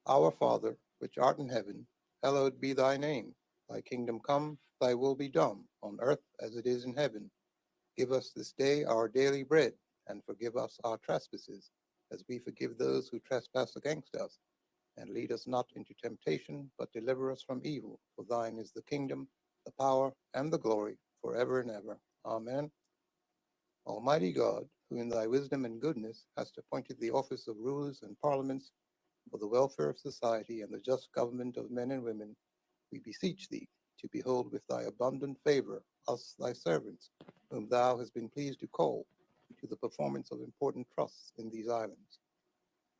Our Father, which art in heaven, hallowed be thy name. Thy kingdom come, thy will be done, on earth as it is in heaven. Give us this day our daily bread, and forgive us our trespasses, as we forgive those who trespass against us. And lead us not into temptation, but deliver us from evil. For thine is the kingdom, the power, and the glory, forever and ever. Amen. Almighty God, who in thy wisdom and goodness hast appointed the office of rulers and parliaments for the welfare of society and the just government of men and women, we beseech thee to behold with thy abundant favor us, thy servants, whom thou hast been pleased to call to the performance of important trusts in these islands.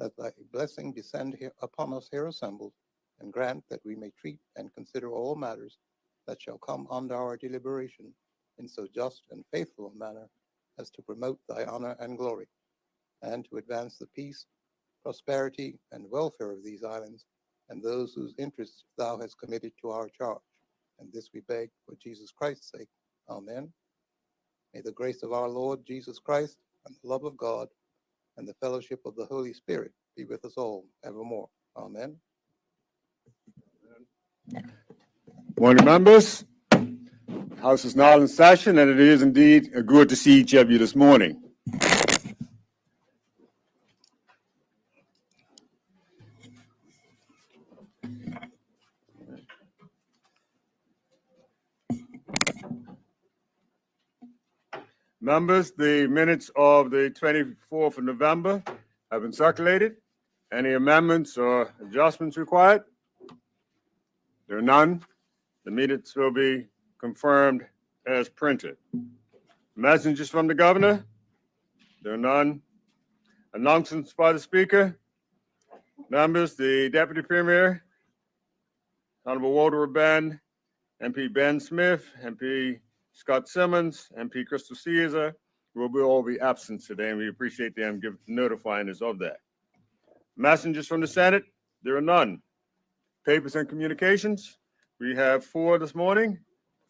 Let thy blessing descend upon us here assembled, and grant that we may treat and consider all matters that shall come under our deliberation in so just and faithful a manner as to promote thy honor and glory, and to advance the peace, prosperity, and welfare of these islands and those whose interests thou hast committed to our charge. And this we beg for Jesus Christ's sake. Amen. May the grace of our Lord Jesus Christ and the love of God and the fellowship of the Holy Spirit be with us all evermore. Amen. Morning, members. House is now in session, and it is indeed good to see each of you this morning. Members, the minutes of the 24th of November have been circulated. Any amendments or adjustments required? There are none. The minutes will be confirmed as printed. Messages from the governor? There are none. Announcements by the speaker? Members, the deputy premier, Honorable Walter Ben, MP Ben Smith, MP Scott Simmons, MP Crystal Caesar will all be absent today, and we appreciate them notifying us of that. Messengers from the Senate? There are none. Papers and communications? We have 4 this morning.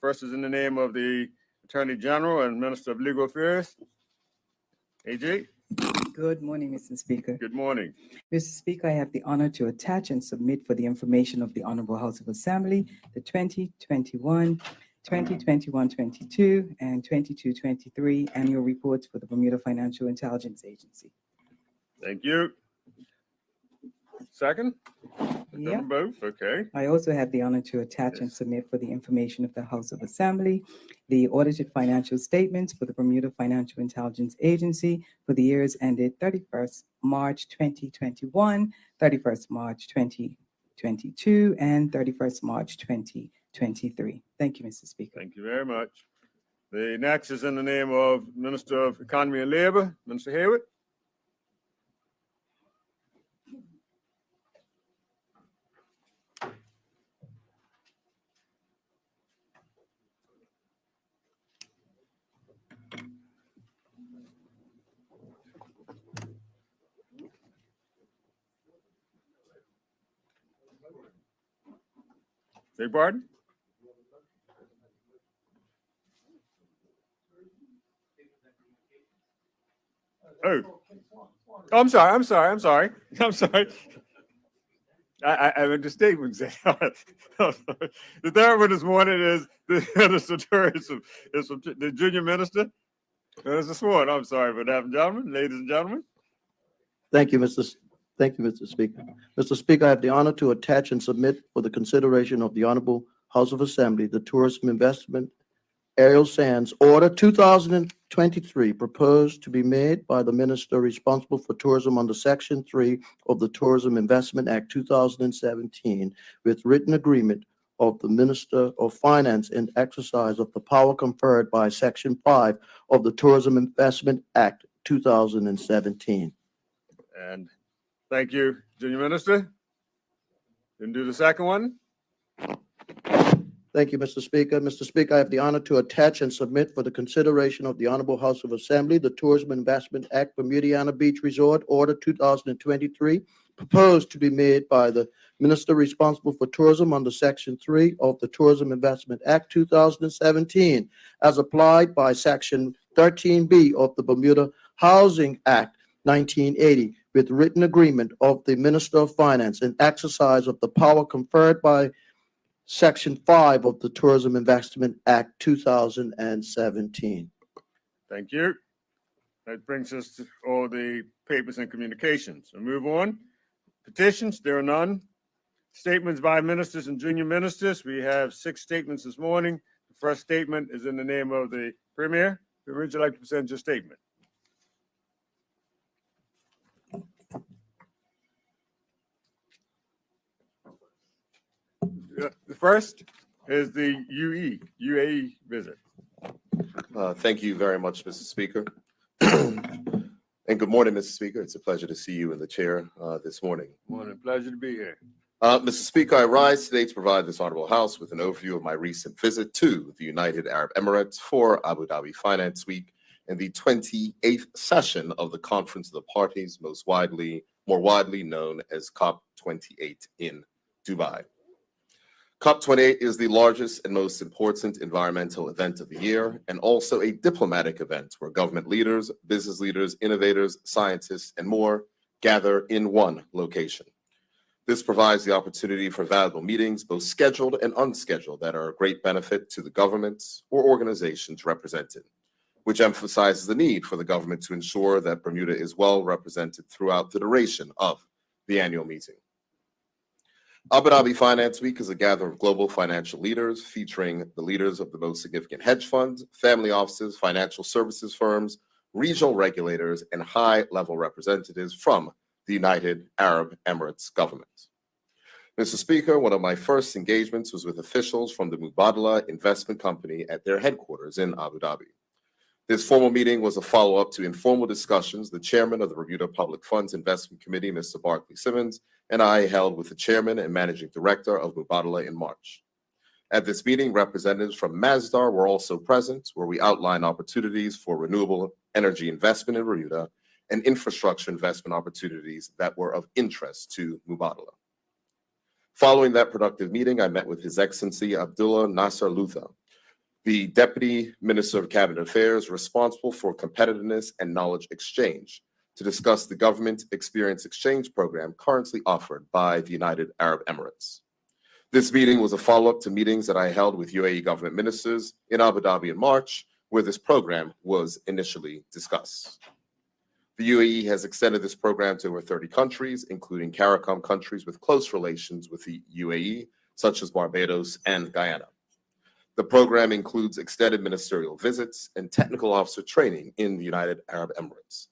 First is in the name of the Attorney General and Minister of Legal Affairs. AJ? Good morning, Mr. Speaker. Good morning. Mr. Speaker, I have the honor to attach and submit for the information of the Honorable House of Assembly the 2021, 2021-22, and 22-23 annual reports for the Bermuda Financial Intelligence Agency. Thank you. Second? Yeah. Both, okay. I also have the honor to attach and submit for the information of the House of Assembly the audited financial statements for the Bermuda Financial Intelligence Agency for the years ended 31st March 2021, 31st March 2022, and 31st March 2023. Thank you, Mr. Speaker. Thank you very much. The next is in the name of Minister of Economy and Labor, Minister Hayward. Beg pardon? Oh, I'm sorry. I meant the statements. The third one this morning is the minister is from the junior minister. That is the sworn. I'm sorry for that, gentlemen, ladies and gentlemen. Thank you, Mr. Speaker. Mr. Speaker, I have the honor to attach and submit for the consideration of the Honorable House of Assembly the Tourism Investment Aerial Sands Order 2023 proposed to be made by the Minister responsible for tourism under Section 3 of the Tourism Investment Act 2017 with written agreement of the Minister of Finance in exercise of the power conferred by Section 5 of the Tourism Investment Act 2017. And thank you, Junior Minister. Then do the second one. Thank you, Mr. Speaker. Mr. Speaker, I have the honor to attach and submit for the consideration of the Honorable House of Assembly the Tourism Investment Act Bermuda Beach Resort Order 2023, proposed to be made by the Minister responsible for tourism under Section 3 of the Tourism Investment Act 2017, as applied by Section 13B of the Bermuda Housing Act 1980, with written agreement of the Minister of Finance in exercise of the power conferred by Section 5 of the Tourism Investment Act 2017. Thank you. That brings us to all the papers and communications. We'll move on. Petitions, there are none. Statements by ministers and junior ministers. We have 6 statements this morning. The first statement is in the name of the Premier. Would you like to present your statement? The first is the UAE visit. Thank you very much, Mr. Speaker. And good morning, Mr. Speaker. It's a pleasure to see you in the chair this morning. Morning, pleasure to be here. Mr. Speaker, I rise today to provide this honorable House with an overview of my recent visit to the United Arab Emirates for Abu Dhabi Finance Week and the 28th session of the Conference of the Parties, more widely known as COP28 in Dubai. COP28 is the largest and most important environmental event of the year, and also a diplomatic event where government leaders, business leaders, innovators, scientists, and more gather in one location. This provides the opportunity for valuable meetings, both scheduled and unscheduled, that are a great benefit to the governments or organizations represented, which emphasizes the need for the government to ensure that Bermuda is well represented throughout the duration of the annual meeting. Abu Dhabi Finance Week is a gathering of global financial leaders featuring the leaders of the most significant hedge funds, family offices, financial services firms, regional regulators, and high-level representatives from the United Arab Emirates government. Mr. Speaker, one of my first engagements was with officials from the Mubadala investment company at their headquarters in Abu Dhabi. This formal meeting was a follow-up to informal discussions the chairman of the Bermuda Public Funds Investment Committee, Mr. Barclay Simmons, and I held with the chairman and managing director of Mubadala in March. At this meeting, representatives from Masdar were also present, where we outlined opportunities for renewable energy investment in Bermuda and infrastructure investment opportunities that were of interest to Mubadala. Following that productive meeting, I met with His Excellency Abdullah Nasser Lutha, the Deputy Minister of Cabinet Affairs responsible for competitiveness and knowledge exchange, to discuss the government experience exchange program currently offered by the United Arab Emirates. This meeting was a follow-up to meetings that I held with UAE government ministers in Abu Dhabi in March, where this program was initially discussed. The UAE has extended this program to over 30 countries, including CARICOM countries with close relations with the UAE, such as Barbados and Guyana. The program includes extended ministerial visits and technical officer training in the United Arab Emirates.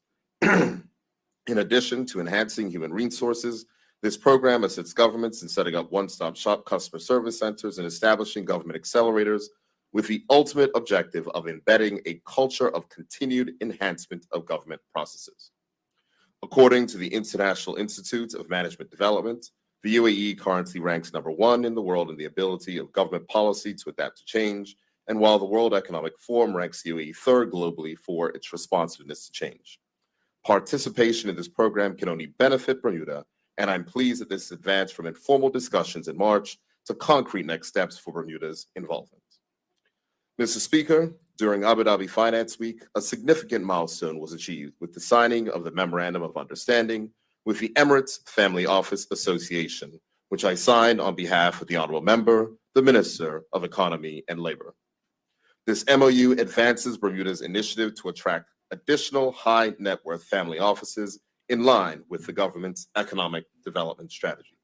In addition to enhancing human resources, this program assists governments in setting up one-stop shop customer service centers and establishing government accelerators with the ultimate objective of embedding a culture of continued enhancement of government processes. According to the International Institute of Management Development, the UAE currently ranks #1 in the world in the ability of government policy to adapt to change, and while the World Economic Forum ranks the UAE 3rd globally for its responsiveness to change. Participation in this program can only benefit Bermuda, and I'm pleased that this advanced from informal discussions in March to concrete next steps for Bermuda's involvement. Mr. Speaker, during Abu Dhabi Finance Week, a significant milestone was achieved with the signing of the Memorandum of Understanding with the Emirates Family Office Association, which I signed on behalf of the Honorable Member, the Minister of Economy and Labor. This MOU advances Bermuda's initiative to attract additional high net worth family offices in line with the government's economic development strategy.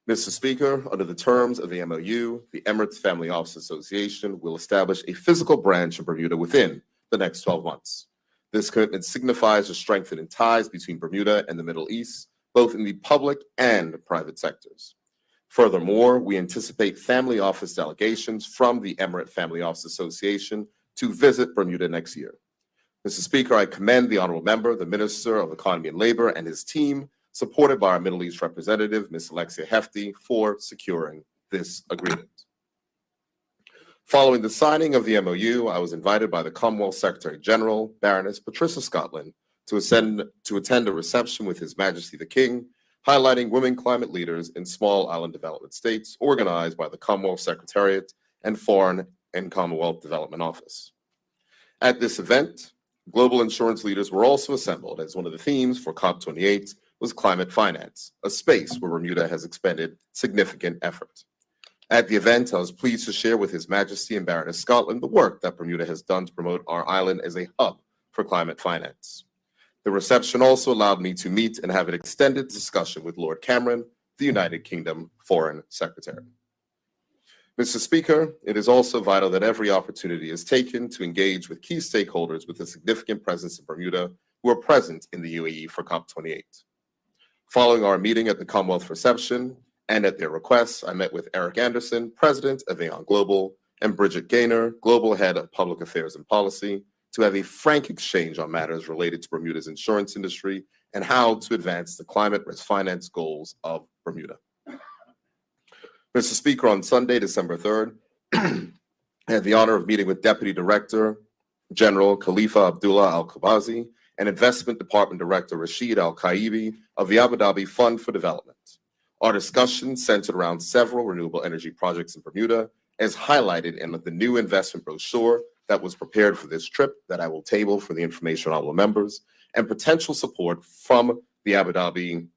Mr. Speaker, under the terms of the MOU, the Emirates Family Office Association will establish a physical branch in Bermuda within the next 12 months. This commitment signifies a strengthening ties between Bermuda and the Middle East, both in the public and private sectors. Furthermore, we anticipate family office delegations from the Emirate Family Office Association to visit Bermuda next year. Mr. Speaker, I commend the Honorable Member, the Minister of Economy and Labor, and his team, supported by our Middle East representative, Ms. Alexia Hefty, for securing this agreement. Following the signing of the MOU, I was invited by the Commonwealth Secretary General, Baroness Patricia Scotland, to attend a reception with His Majesty the King, highlighting women climate leaders in small island development states, organized by the Commonwealth Secretariat and Foreign and Commonwealth Development Office. At this event, Global insurance leaders were also assembled, as one of the themes for COP28 was climate finance, a space where Bermuda has expended significant effort. At the event, I was pleased to share with His Majesty and Baroness Scotland the work that Bermuda has done to promote our island as a hub for climate finance. The reception also allowed me to meet and have an extended discussion with Lord Cameron, the United Kingdom Foreign Secretary. Mr. Speaker, it is also vital that every opportunity is taken to engage with key stakeholders with a significant presence in Bermuda who are present in the UAE for COP28. Following our meeting at the Commonwealth reception, and at their request, I met with Eric Anderson, President of Aon Global, and Bridget Gaynor, Global Head of Public Affairs and Policy, to have a frank exchange on matters related to Bermuda's insurance industry and how to advance the climate risk finance goals of Bermuda. Mr. Speaker, on Sunday, December 3rd, I had the honor of meeting with Deputy Director General Khalifa Abdullah Al-Kabazi and Investment Department Director Rashid Al-Kaibi of the Abu Dhabi Fund for Development. Our discussion centered around several renewable energy projects in Bermuda, as highlighted in the new investment brochure that was prepared for this trip that I will table for the information of honorable members, and potential support from the Abu Dhabi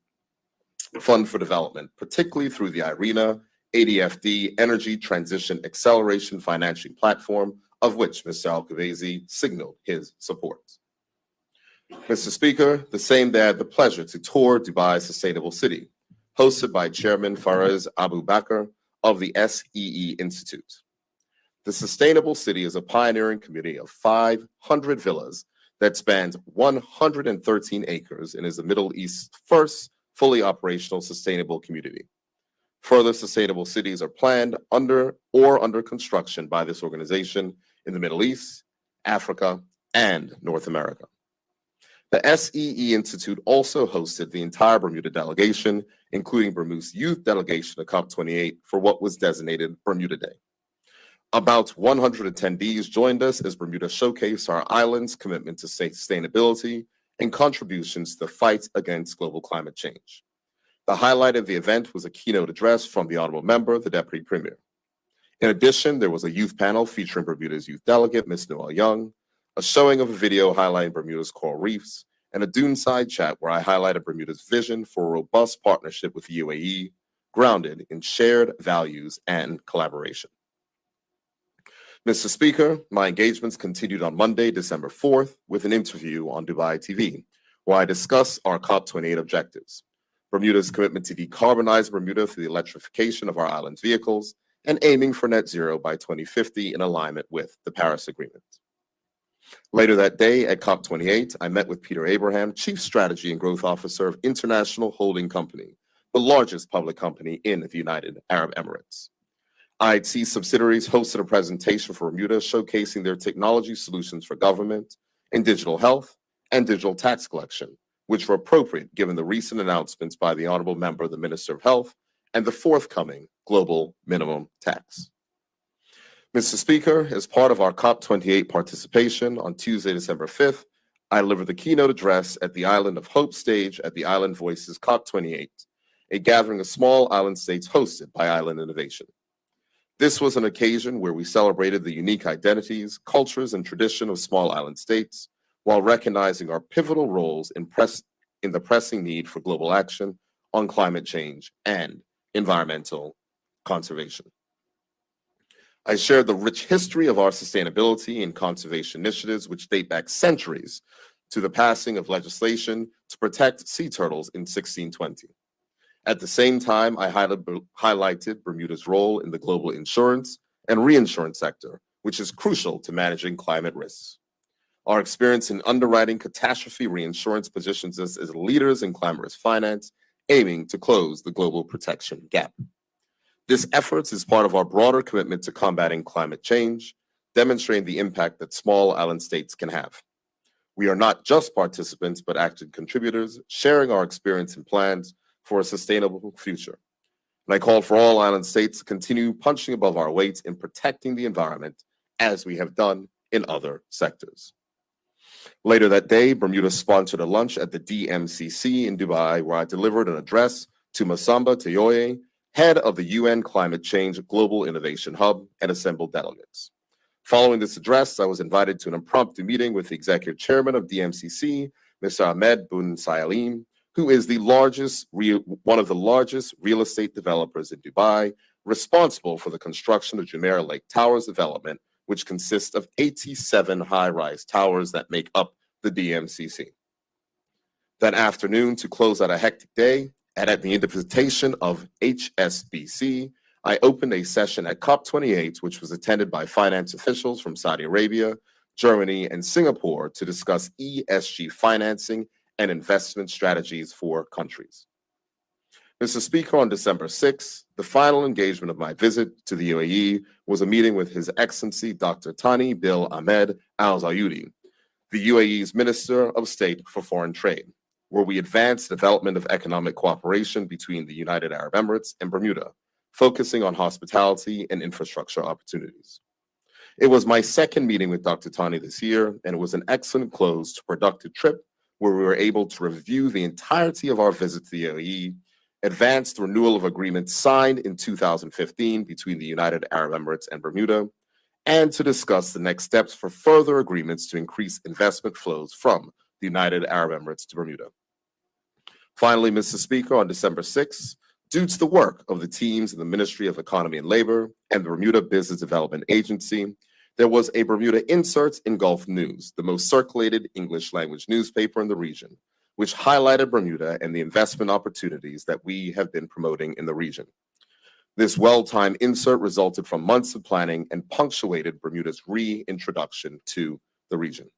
Fund for Development, particularly through the IRENA ADFD Energy Transition Acceleration Financing Platform, of which Mr. Al-Kabazi signaled his support. Mr. Speaker, the same day I had the pleasure to tour Dubai Sustainable City, hosted by Chairman Faraz Abu Bakr of the SEE Institute. The Sustainable City is a pioneering community of 500 villas that spans 113 acres and is the Middle East's first fully operational sustainable community. Further sustainable cities are planned under construction by this organization in the Middle East, Africa, and North America. The SEE Institute also hosted the entire Bermuda delegation, including Bermuda's youth delegation to COP28 for what was designated Bermuda Day. About 100 attendees joined us as Bermuda showcased our island's commitment to sustainability and contributions to the fight against global climate change. The highlight of the event was a keynote address from the Honorable Member, the Deputy Premier. In addition, there was a youth panel featuring Bermuda's youth delegate, Ms. Noel Young, a showing of a video highlighting Bermuda's coral reefs, and a Duneside chat where I highlighted Bermuda's vision for a robust partnership with the UAE, grounded in shared values and collaboration. Mr. Speaker, my engagements continued on Monday, December 4th, with an interview on Dubai TV, where I discussed our COP28 objectives, Bermuda's commitment to decarbonize Bermuda through the electrification of our island's vehicles, and aiming for net zero by 2050 in alignment with the Paris Agreement. Later that day at COP28, I met with Peter Abraham, Chief Strategy and Growth Officer of International Holding Company, the largest public company in the United Arab Emirates. IHC subsidiaries hosted a presentation for Bermuda showcasing their technology solutions for government in digital health and digital tax collection, which were appropriate given the recent announcements by the Honorable Member, the Minister of Health, and the forthcoming global minimum tax. Mr. Speaker, as part of our COP28 participation on Tuesday, December 5th, I delivered the keynote address at the Island of Hope stage at the Island Voices COP28, a gathering of small island states hosted by Island Innovation. This was an occasion where we celebrated the unique identities, cultures, and tradition of small island states, while recognizing our pivotal roles in the pressing need for global action on climate change and environmental conservation. I shared the rich history of our sustainability and conservation initiatives, which date back centuries to the passing of legislation to protect sea turtles in 1620. At the same time, I highlighted Bermuda's role in the global insurance and reinsurance sector, which is crucial to managing climate risks. Our experience in underwriting catastrophe reinsurance positions us as leaders in climate risk finance, aiming to close the global protection gap. This effort is part of our broader commitment to combating climate change, demonstrating the impact that small island states can have. We are not just participants, but active contributors, sharing our experience and plans for a sustainable future. And I call for all island states to continue punching above our weight in protecting the environment, as we have done in other sectors. Later that day, Bermuda sponsored a lunch at the DMCC in Dubai, where I delivered an address to Masamba Toyoye, head of the UN Climate Change Global Innovation Hub, and assembled delegates. Following this address, I was invited to an impromptu meeting with the executive chairman of DMCC, Mr. Ahmed Bin Salim, who is one of the largest real estate developers in Dubai, responsible for the construction of Jumeirah Lake Towers development, which consists of 87 high-rise towers that make up the DMCC. That afternoon, to close out a hectic day, and at the invitation of HSBC, I opened a session at COP28, which was attended by finance officials from Saudi Arabia, Germany, and Singapore to discuss ESG financing and investment strategies for countries. Mr. Speaker, on December 6th, the final engagement of my visit to the UAE was a meeting with His Excellency Dr. Thani Bil Ahmed Al Zayudi, the UAE's Minister of State for Foreign Trade, where we advanced development of economic cooperation between the United Arab Emirates and Bermuda, focusing on hospitality and infrastructure opportunities. It was my second meeting with Dr. Thani this year, and it was an excellent close to a productive trip where we were able to review the entirety of our visit to the UAE, advance the renewal of agreements signed in 2015 between the United Arab Emirates and Bermuda, and to discuss the next steps for further agreements to increase investment flows from the United Arab Emirates to Bermuda. Finally, Mr. Speaker, on December 6th, due to the work of the teams in the Ministry of Economy and Labor and the Bermuda Business Development Agency, there was a Bermuda insert in Gulf News, the most circulated English language newspaper in the region, which highlighted Bermuda and the investment opportunities that we have been promoting in the region. This well-timed insert resulted from months of planning and punctuated Bermuda's reintroduction to the region.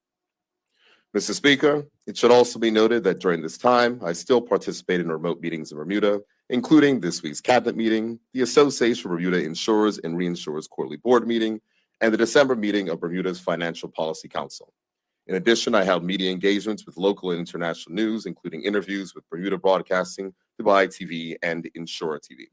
Mr. Speaker, it should also be noted that during this time, I still participate in remote meetings in Bermuda, including this week's cabinet meeting, the Association of Bermuda Insurers and Reinsurers quarterly board meeting, and the December meeting of Bermuda's Financial Policy Council. In addition, I held media engagements with local and international news, including interviews with Bermuda Broadcasting, Dubai TV, and Insurer TV.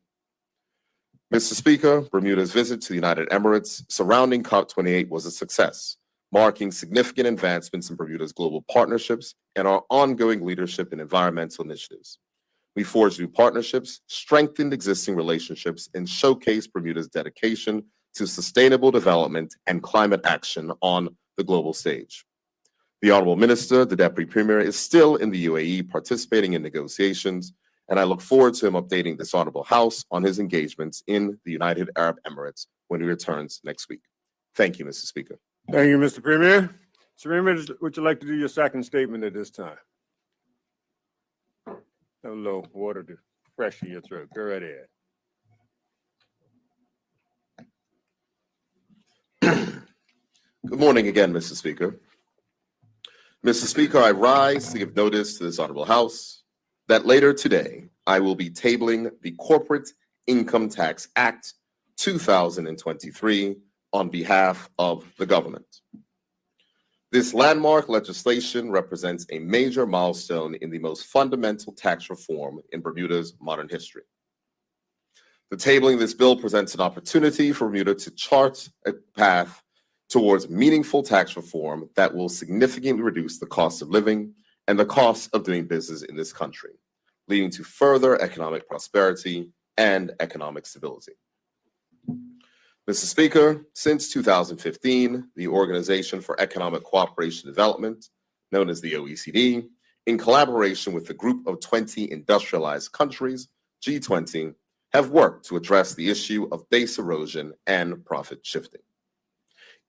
Mr. Speaker, Bermuda's visit to the United Emirates surrounding COP28 was a success, marking significant advancements in Bermuda's global partnerships and our ongoing leadership in environmental initiatives. We forged new partnerships, strengthened existing relationships, and showcased Bermuda's dedication to sustainable development and climate action on the global stage. The Honorable Minister, the Deputy Premier, is still in the UAE participating in negotiations, and I look forward to him updating this Honorable House on his engagements in the United Arab Emirates when he returns next week. Thank you, Mr. Speaker. Thank you, Mr. Premier. Mr. Premier, would you like to do your second statement at this time? A little water to freshen your throat. Go right ahead. Good morning again, Mr. Speaker. Mr. Speaker, I rise to give notice to this Honorable House that later today, I will be tabling the Corporate Income Tax Act 2023 on behalf of the government. This landmark legislation represents a major milestone in the most fundamental tax reform in Bermuda's modern history. The tabling of this bill presents an opportunity for Bermuda to chart a path towards meaningful tax reform that will significantly reduce the cost of living and the cost of doing business in this country, leading to further economic prosperity and economic stability. Mr. Speaker, since 2015, the Organization for Economic Cooperation and Development, known as the OECD, in collaboration with the Group of 20 Industrialized Countries, G20, have worked to address the issue of base erosion and profit shifting.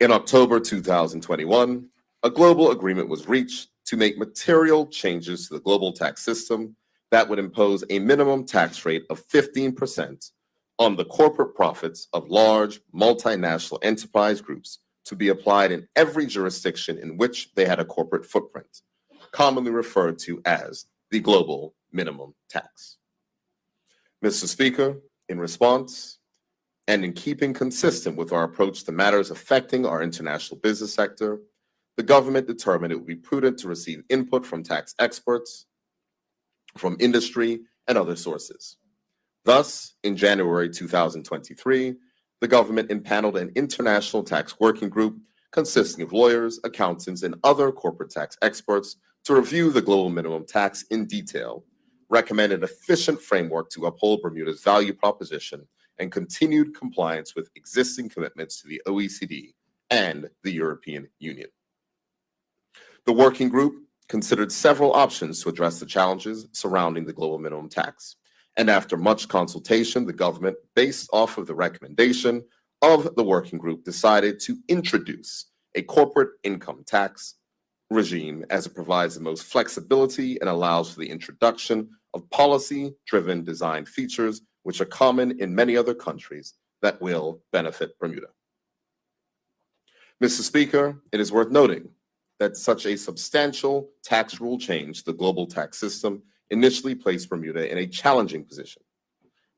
In October 2021, a global agreement was reached to make material changes to the global tax system that would impose a minimum tax rate of 15% on the corporate profits of large multinational enterprise groups to be applied in every jurisdiction in which they had a corporate footprint, commonly referred to as the global minimum tax. Mr. Speaker, in response, and in keeping consistent with our approach to matters affecting our international business sector, the government determined it would be prudent to receive input from tax experts, from industry, and other sources. Thus, in January 2023, the government impaneled an international tax working group consisting of lawyers, accountants, and other corporate tax experts to review the global minimum tax in detail, recommend an efficient framework to uphold Bermuda's value proposition, and continued compliance with existing commitments to the OECD and the European Union. The working group considered several options to address the challenges surrounding the global minimum tax. And after much consultation, the government, based off of the recommendation of the working group, decided to introduce a corporate income tax regime as it provides the most flexibility and allows for the introduction of policy-driven design features which are common in many other countries that will benefit Bermuda. Mr. Speaker, it is worth noting that such a substantial tax rule change to the global tax system initially placed Bermuda in a challenging position.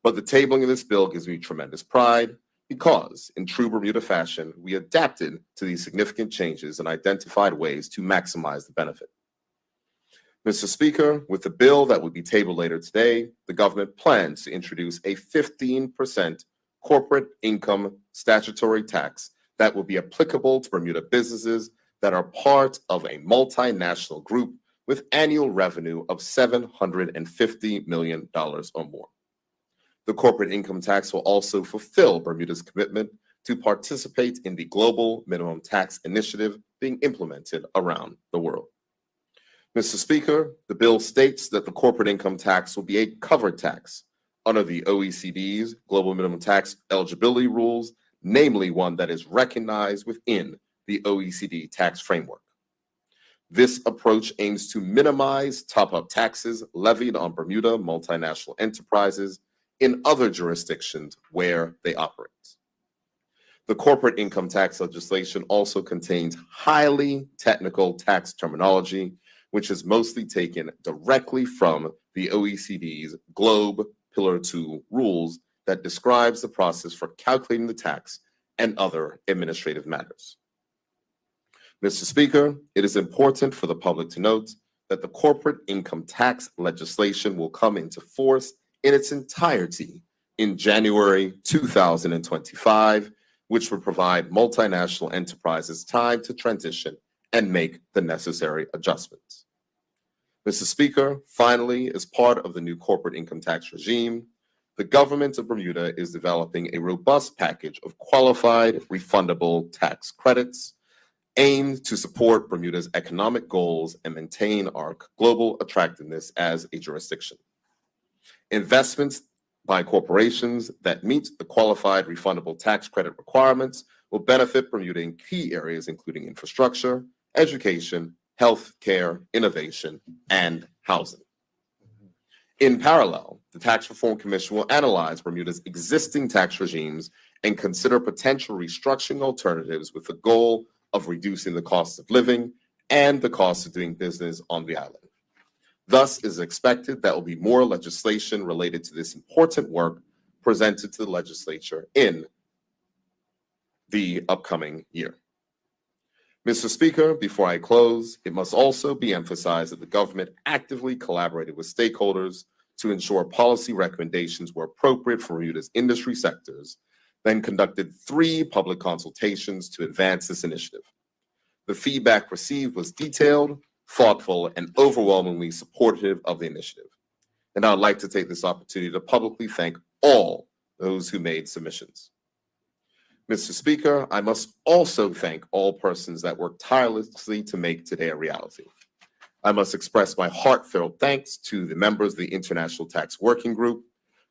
But the tabling of this bill gives me tremendous pride because, in true Bermuda fashion, we adapted to these significant changes and identified ways to maximize the benefit. Mr. Speaker, with the bill that will be tabled later today, the government plans to introduce a 15% corporate income statutory tax that will be applicable to Bermuda businesses that are part of a multinational group with annual revenue of $750 million or more. The corporate income tax will also fulfill Bermuda's commitment to participate in the global minimum tax initiative being implemented around the world. Mr. Speaker, the bill states that the corporate income tax will be a covered tax under the OECD's global minimum tax eligibility rules, namely one that is recognized within the OECD tax framework. This approach aims to minimize top-up taxes levied on Bermuda multinational enterprises in other jurisdictions where they operate. The corporate income tax legislation also contains highly technical tax terminology, which is mostly taken directly from the OECD's Globe Pillar 2 rules that describes the process for calculating the tax and other administrative matters. Mr. Speaker, it is important for the public to note that the corporate income tax legislation will come into force in its entirety in January 2025, which would provide multinational enterprises time to transition and make the necessary adjustments. Mr. Speaker, finally, as part of the new corporate income tax regime, the government of Bermuda is developing a robust package of qualified refundable tax credits aimed to support Bermuda's economic goals and maintain our global attractiveness as a jurisdiction. Investments by corporations that meet the qualified refundable tax credit requirements will benefit Bermuda in key areas including infrastructure, education, health care, innovation, and housing. In parallel, the Tax Reform Commission will analyze Bermuda's existing tax regimes and consider potential restructuring alternatives with the goal of reducing the cost of living and the cost of doing business on the island. Thus, it is expected that will be more legislation related to this important work presented to the legislature in the upcoming year. Mr. Speaker, before I close, it must also be emphasized that the government actively collaborated with stakeholders to ensure policy recommendations were appropriate for Bermuda's industry sectors, then conducted 3 public consultations to advance this initiative. The feedback received was detailed, thoughtful, and overwhelmingly supportive of the initiative. And I'd like to take this opportunity to publicly thank all those who made submissions. Mr. Speaker, I must also thank all persons that worked tirelessly to make today a reality. I must express my heartfelt thanks to the members of the International Tax Working Group,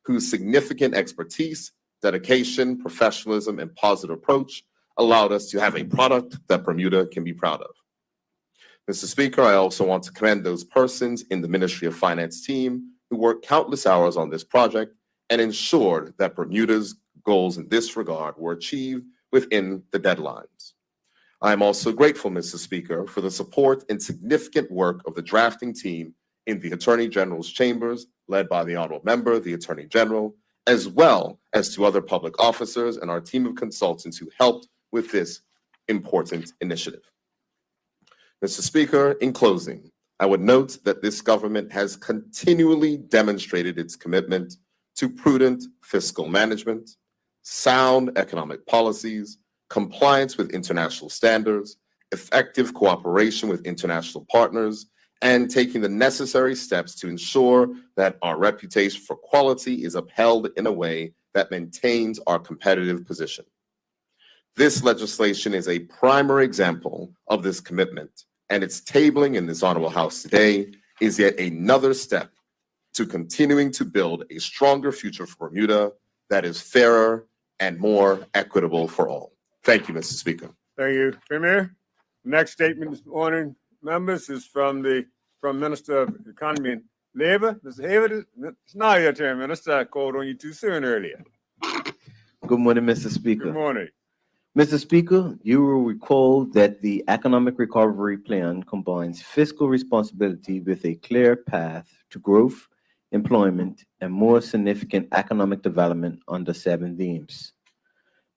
whose significant expertise, dedication, professionalism, and positive approach allowed us to have a product that Bermuda can be proud of. Mr. Speaker, I also want to commend those persons in the Ministry of Finance team who worked countless hours on this project and ensured that Bermuda's goals in this regard were achieved within the deadlines. I am also grateful, Mr. Speaker, for the support and significant work of the drafting team in the Attorney General's chambers, led by the Honorable Member, the Attorney General, as well as to other public officers and our team of consultants who helped with this important initiative. Mr. Speaker, in closing, I would note that this government has continually demonstrated its commitment to prudent fiscal management, sound economic policies, compliance with international standards, effective cooperation with international partners, and taking the necessary steps to ensure that our reputation for quality is upheld in a way that maintains our competitive position. This legislation is a primary example of this commitment, and its tabling in this Honorable House today is yet another step to continuing to build a stronger future for Bermuda that is fairer and more equitable for all. Thank you, Mr. Speaker. Thank you, Premier. Next statement this morning, members, is from Minister of Economy and Labor. Mr. Hayward, it's now your turn, Minister. I called on you too soon earlier. Good morning, Mr. Speaker. Good morning. Mr. Speaker, you will recall that the Economic Recovery Plan combines fiscal responsibility with a clear path to growth, employment, and more significant economic development under 7 themes.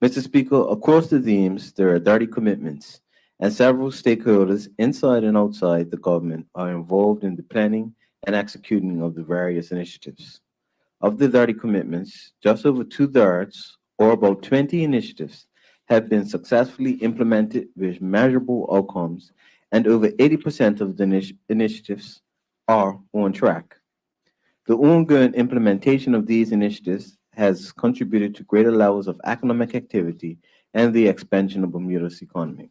Mr. Speaker, across the themes, there are 30 commitments, and several stakeholders inside and outside the government are involved in the planning and executing of the various initiatives. Of the 30 commitments, just over 2/3, or about 20 initiatives, have been successfully implemented with measurable outcomes, and over 80% of the initiatives are on track. The ongoing implementation of these initiatives has contributed to greater levels of economic activity and the expansion of Bermuda's economy.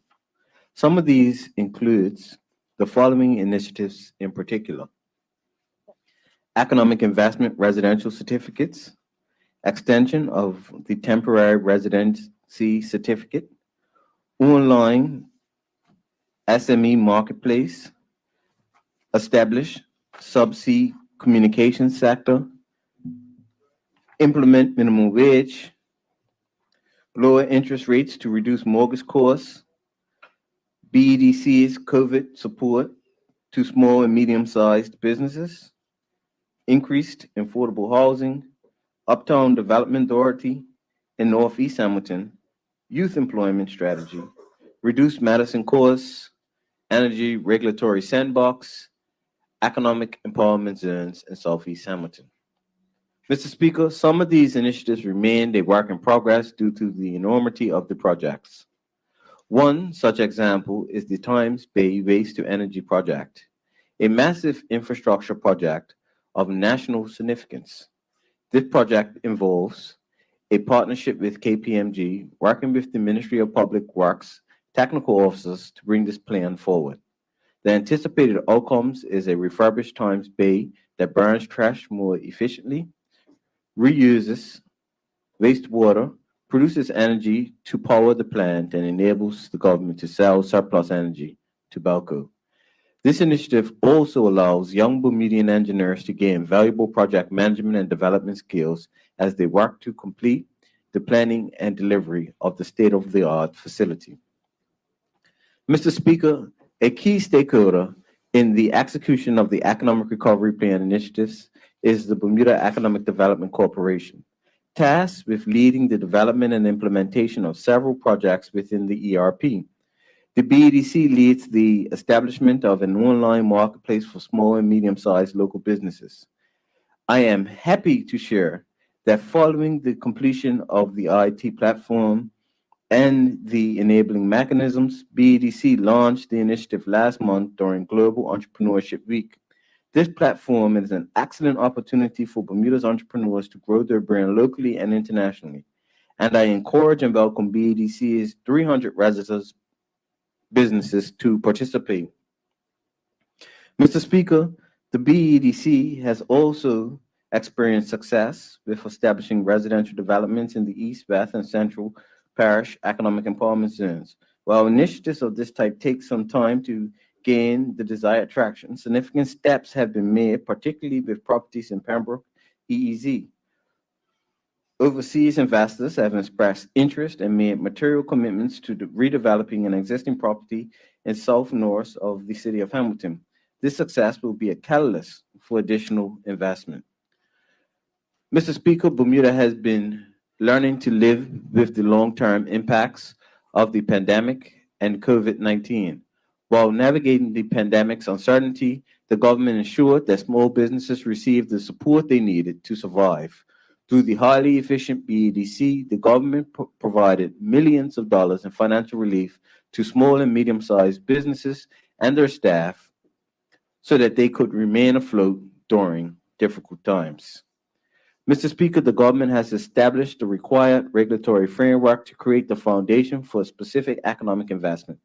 Some of these includes the following initiatives in particular: economic investment residential certificates, extension of the temporary residency certificate, online SME marketplace, establish subsea communication sector, implement minimum wage, lower interest rates to reduce mortgage costs, BEDC's COVID support to small and medium-sized businesses, increased affordable housing, Uptown Development Authority in Northeast Hamilton, youth employment strategy, reduced medicine costs, energy regulatory sandbox, economic empowerment zones in Southeast Hamilton. Mr. Speaker, some of these initiatives remain a work in progress due to the enormity of the projects. One such example is the Times Bay Waste to Energy project, a massive infrastructure project of national significance. This project involves a partnership with KPMG, working with the Ministry of Public Works technical officers to bring this plan forward. The anticipated outcomes is a refurbished Times Bay that burns trash more efficiently, reuses wastewater, produces energy to power the plant, and enables the government to sell surplus energy to Belco. This initiative also allows young Bermudian engineers to gain valuable project management and development skills as they work to complete the planning and delivery of the state-of-the-art facility. Mr. Speaker, a key stakeholder in the execution of the Economic Recovery Plan initiatives is the Bermuda Economic Development Corporation, tasked with leading the development and implementation of several projects within the ERP. The BEDC leads the establishment of an online marketplace for small and medium-sized local businesses. I am happy to share that following the completion of the IT platform and the enabling mechanisms, BEDC launched the initiative last month during Global Entrepreneurship Week. This platform is an excellent opportunity for Bermuda's entrepreneurs to grow their brand locally and internationally, and I encourage and welcome BEDC's 300 residents businesses to participate. Mr. Speaker, the BEDC has also experienced success with establishing residential developments in the East, West, and Central Parish economic empowerment zones. While initiatives of this type take some time to gain the desired traction, significant steps have been made, particularly with properties in Pembroke, EEZ. Overseas investors have expressed interest and made material commitments to redeveloping an existing property in south-north of the city of Hamilton. This success will be a catalyst for additional investment. Mr. Speaker, Bermuda has been learning to live with the long-term impacts of the pandemic and COVID-19. While navigating the pandemic's uncertainty, the government ensured that small businesses received the support they needed to survive. Through the highly efficient BEDC, the government provided millions of dollars in financial relief to small and medium-sized businesses and their staff so that they could remain afloat during difficult times. Mr. Speaker, the government has established the required regulatory framework to create the foundation for specific economic investment.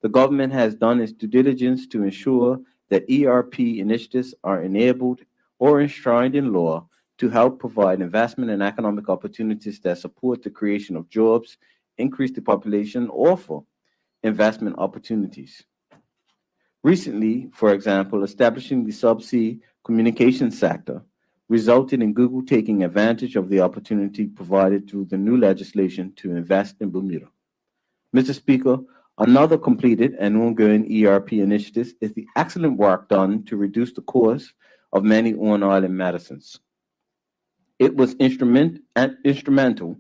The government has done its due diligence to ensure that ERP initiatives are enabled or enshrined in law to help provide investment and economic opportunities that support the creation of jobs, increase the population, offer investment opportunities. Recently, for example, establishing the subsea communications sector resulted in Google taking advantage of the opportunity provided through the new legislation to invest in Bermuda. Mr. Speaker, another completed and ongoing ERP initiative is the excellent work done to reduce the cost of many on-island medicines. It was instrumental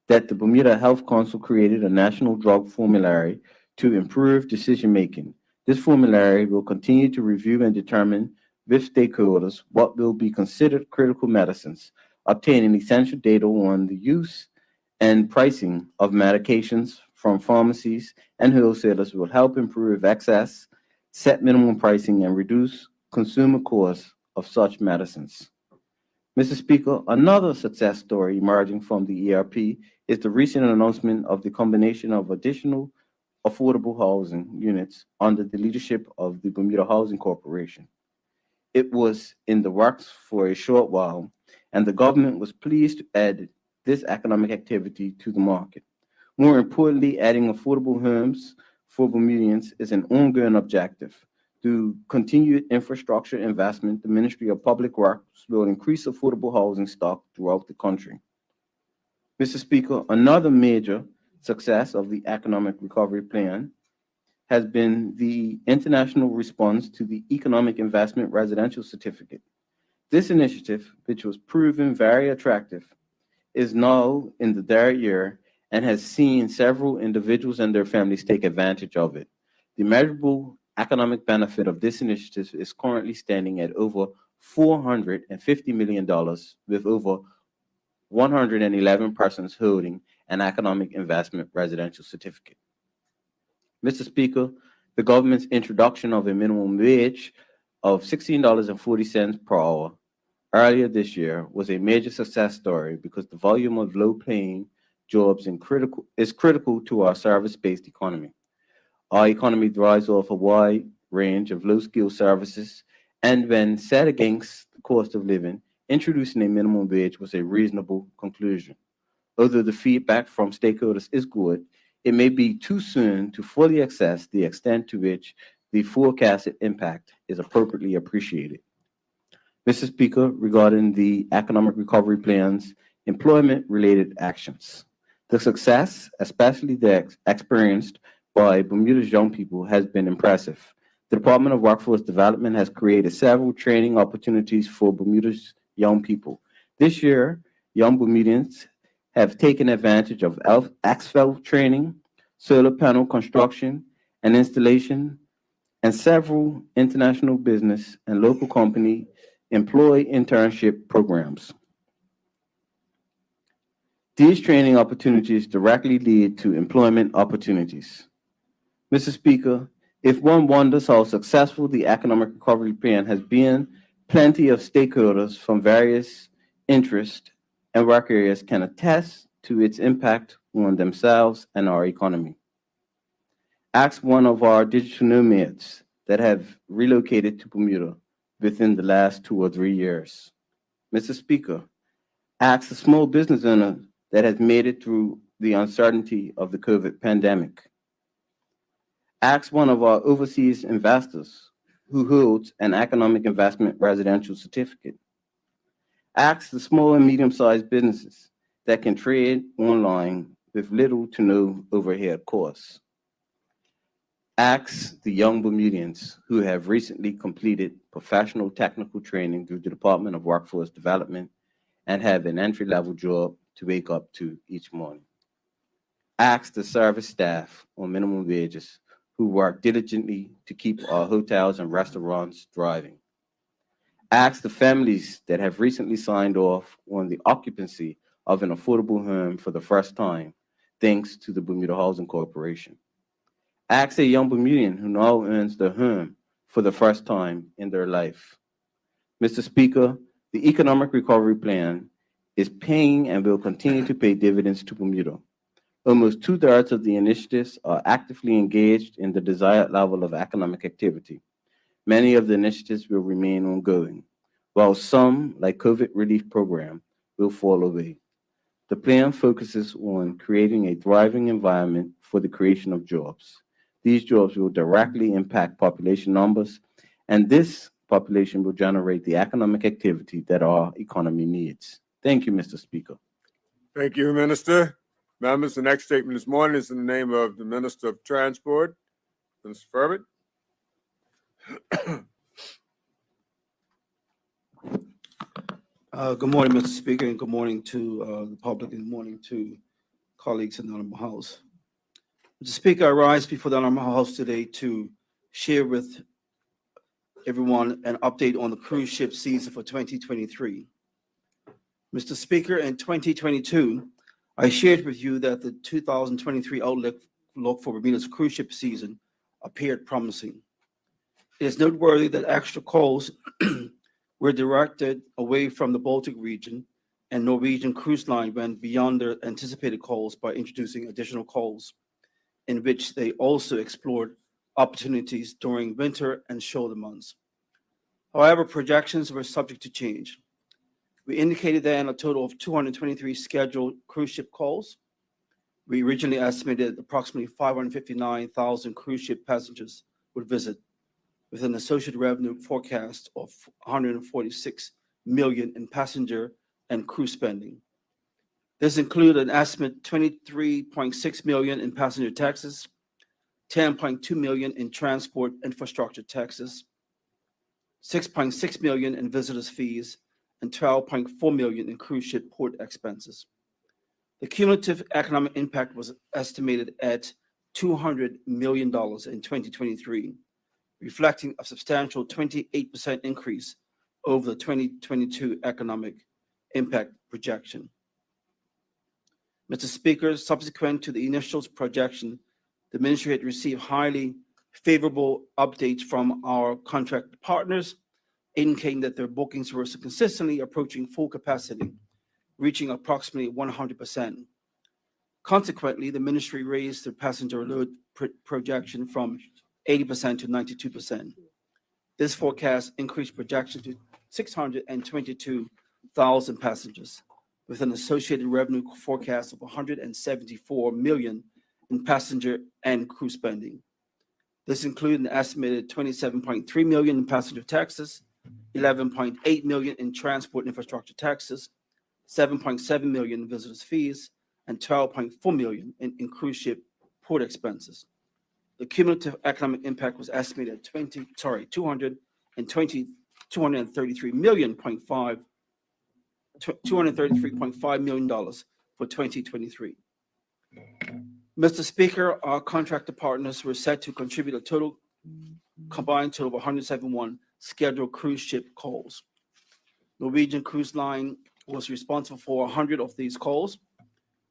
that the Bermuda Health Council created a national drug formulary to improve decision-making. This formulary will continue to review and determine with stakeholders what will be considered critical medicines, obtaining essential data on the use and pricing of medications from pharmacies and wholesalers will help improve access, set minimum pricing, and reduce consumer costs of such medicines. Mr. Speaker, another success story emerging from the ERP is the recent announcement of the combination of additional affordable housing units under the leadership of the Bermuda Housing Corporation. It was in the works for a short while, and the government was pleased to add this economic activity to the market. More importantly, adding affordable homes for Bermudians is an ongoing objective. Through continued infrastructure investment, the Ministry of Public Works will increase affordable housing stock throughout the country. Mr. Speaker, another major success of the Economic Recovery Plan has been the international response to the Economic Investment Residential Certificate. This initiative, which was proven very attractive, is now in the third year and has seen several individuals and their families take advantage of it. The measurable economic benefit of this initiative is currently standing at over $450 million, with over 111 persons holding an economic investment residential certificate. Mr. Speaker, the government's introduction of a minimum wage of $16.40 per hour earlier this year was a major success story because the volume of low-paying jobs is critical to our service-based economy. Our economy thrives off a wide range of low-skilled services, and when set against the cost of living, introducing a minimum wage was a reasonable conclusion. Although the feedback from stakeholders is good, it may be too soon to fully assess the extent to which the forecasted impact is appropriately appreciated. Mr. Speaker, regarding the Economic Recovery Plan's employment-related actions, the success, especially the experienced by Bermuda's young people, has been impressive. The Department of Workforce Development has created several training opportunities for Bermuda's young people. This year, young Bermudians have taken advantage of asphalt training, solar panel construction and installation, and several international business and local company employee internship programs. These training opportunities directly lead to employment opportunities. Mr. Speaker, if one wonders how successful the Economic Recovery Plan has been, plenty of stakeholders from various interests and work areas can attest to its impact on themselves and our economy. Ask one of our digital nomads that have relocated to Bermuda within the last 2 or 3 years. Mr. Speaker, ask a small business owner that has made it through the uncertainty of the COVID pandemic. Ask one of our overseas investors who holds an economic investment residential certificate. Ask the small and medium-sized businesses that can trade online with little to no overhead costs. Ask the young Bermudians who have recently completed professional technical training through the Department of Workforce Development and have an entry-level job to wake up to each morning. Ask the service staff on minimum wages who work diligently to keep our hotels and restaurants thriving. Ask the families that have recently signed off on the occupancy of an affordable home for the first time, thanks to the Bermuda Housing Corporation. Ask a young Bermudian who now owns their home for the first time in their life. Mr. Speaker, the Economic Recovery Plan is paying and will continue to pay dividends to Bermuda. Almost two-thirds of the initiatives are actively engaged in the desired level of economic activity. Many of the initiatives will remain ongoing, while some, like COVID relief program, will fall away. The plan focuses on creating a thriving environment for the creation of jobs. These jobs will directly impact population numbers, and this population will generate the economic activity that our economy needs. Thank you, Mr. Speaker. Thank you, Minister. Members, the next statement this morning is in the name of the Minister of Transport, Mr. Furman. Good morning, Mr. Speaker, and good morning to the public, and good morning to colleagues in the Honorable House. Mr. Speaker, I rise before the Honorable House today to share with everyone an update on the cruise ship season for 2023. Mr. Speaker, in 2022, I shared with you that the 2023 outlook for Bermuda's cruise ship season appeared promising. It is noteworthy that extra calls were directed away from the Baltic region, and Norwegian Cruise Line went beyond their anticipated calls by introducing additional calls, in which they also explored opportunities during winter and shoulder months. However, projections were subject to change. We indicated then a total of 223 scheduled cruise ship calls. We originally estimated approximately 559,000 cruise ship passengers would visit, with an associated revenue forecast of $146 million in passenger and cruise spending. This included an estimate $23.6 million in passenger taxes, $10.2 million in transport infrastructure taxes, $6.6 million in visitors' fees, and $12.4 million in cruise ship port expenses. The cumulative economic impact was estimated at $200 million in 2023, reflecting a substantial 28% increase over the 2022 economic impact projection. Mr. Speaker, subsequent to the initial projection, the ministry had received highly favorable updates from our contract partners, indicating that their bookings were consistently approaching full capacity, reaching approximately 100%. Consequently, the ministry raised the passenger load projection from 80% to 92%. This forecast increased projection to 622,000 passengers, with an associated revenue forecast of $174 million in passenger and crew spending. This included an estimated $27.3 million in passenger taxes, $11.8 million in transport infrastructure taxes, $7.7 million in visitors' fees, and $12.4 million in cruise ship port expenses. The cumulative economic impact was estimated at $233.5 million for 2023. Mr. Speaker, our contractor partners were set to contribute a combined total of 171 scheduled cruise ship calls. Norwegian Cruise Line was responsible for 100 of these calls,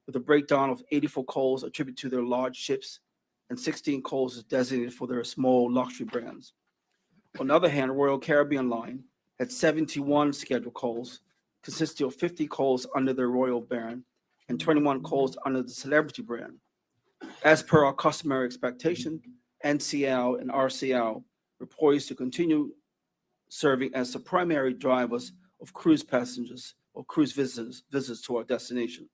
with a breakdown of 84 calls attributed to their large ships and 16 calls designated for their small luxury brands. On the other hand, Royal Caribbean Line had 71 scheduled calls, consisting of 50 calls under their Royal brand and 21 calls under the Celebrity brand. As per our customary expectation, NCL and RCL were poised to continue serving as the primary drivers of cruise passengers or cruise visitors to our destination.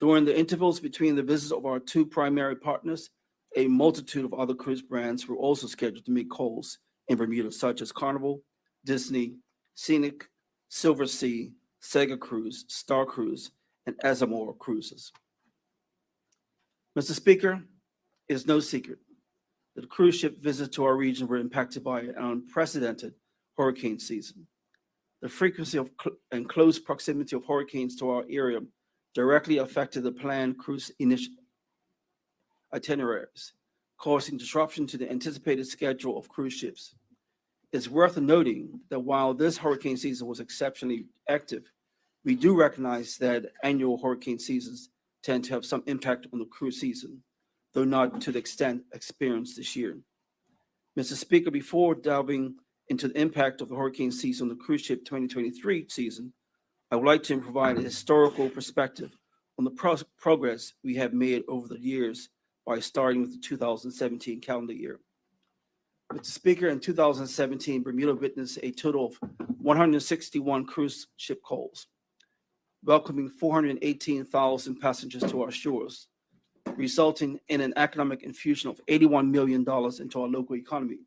During the intervals between the visits of our two primary partners, a multitude of other cruise brands were also scheduled to make calls in Bermuda, such as Carnival, Disney, Scenic, Silver Sea, Sega Cruise, Star Cruise, and Azamor Cruises. Mr. Speaker, it is no secret that cruise ship visits to our region were impacted by an unprecedented hurricane season. The frequency of and close proximity of hurricanes to our area directly affected the planned cruise itineraries, causing disruption to the anticipated schedule of cruise ships. It's worth noting that while this hurricane season was exceptionally active, we do recognize that annual hurricane seasons tend to have some impact on the cruise season, though not to the extent experienced this year. Mr. Speaker, before delving into the impact of the hurricane season on the cruise ship 2023 season, I would like to provide a historical perspective on the progress we have made over the years by starting with the 2017 calendar year. Mr. Speaker, in 2017, Bermuda witnessed a total of 161 cruise ship calls, welcoming 418,000 passengers to our shores, resulting in an economic infusion of $81 million into our local economy.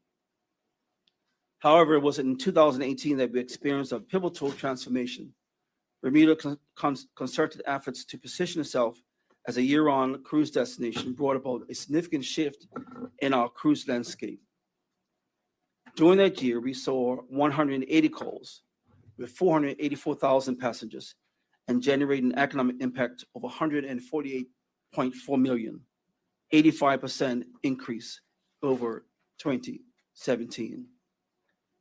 However, it was in 2018 that we experienced a pivotal transformation. Bermuda concerted efforts to position itself as a year-round cruise destination brought about a significant shift in our cruise landscape. During that year, we saw 180 calls with 484,000 passengers and generated an economic impact of $148.4 million, 85% increase over 2017.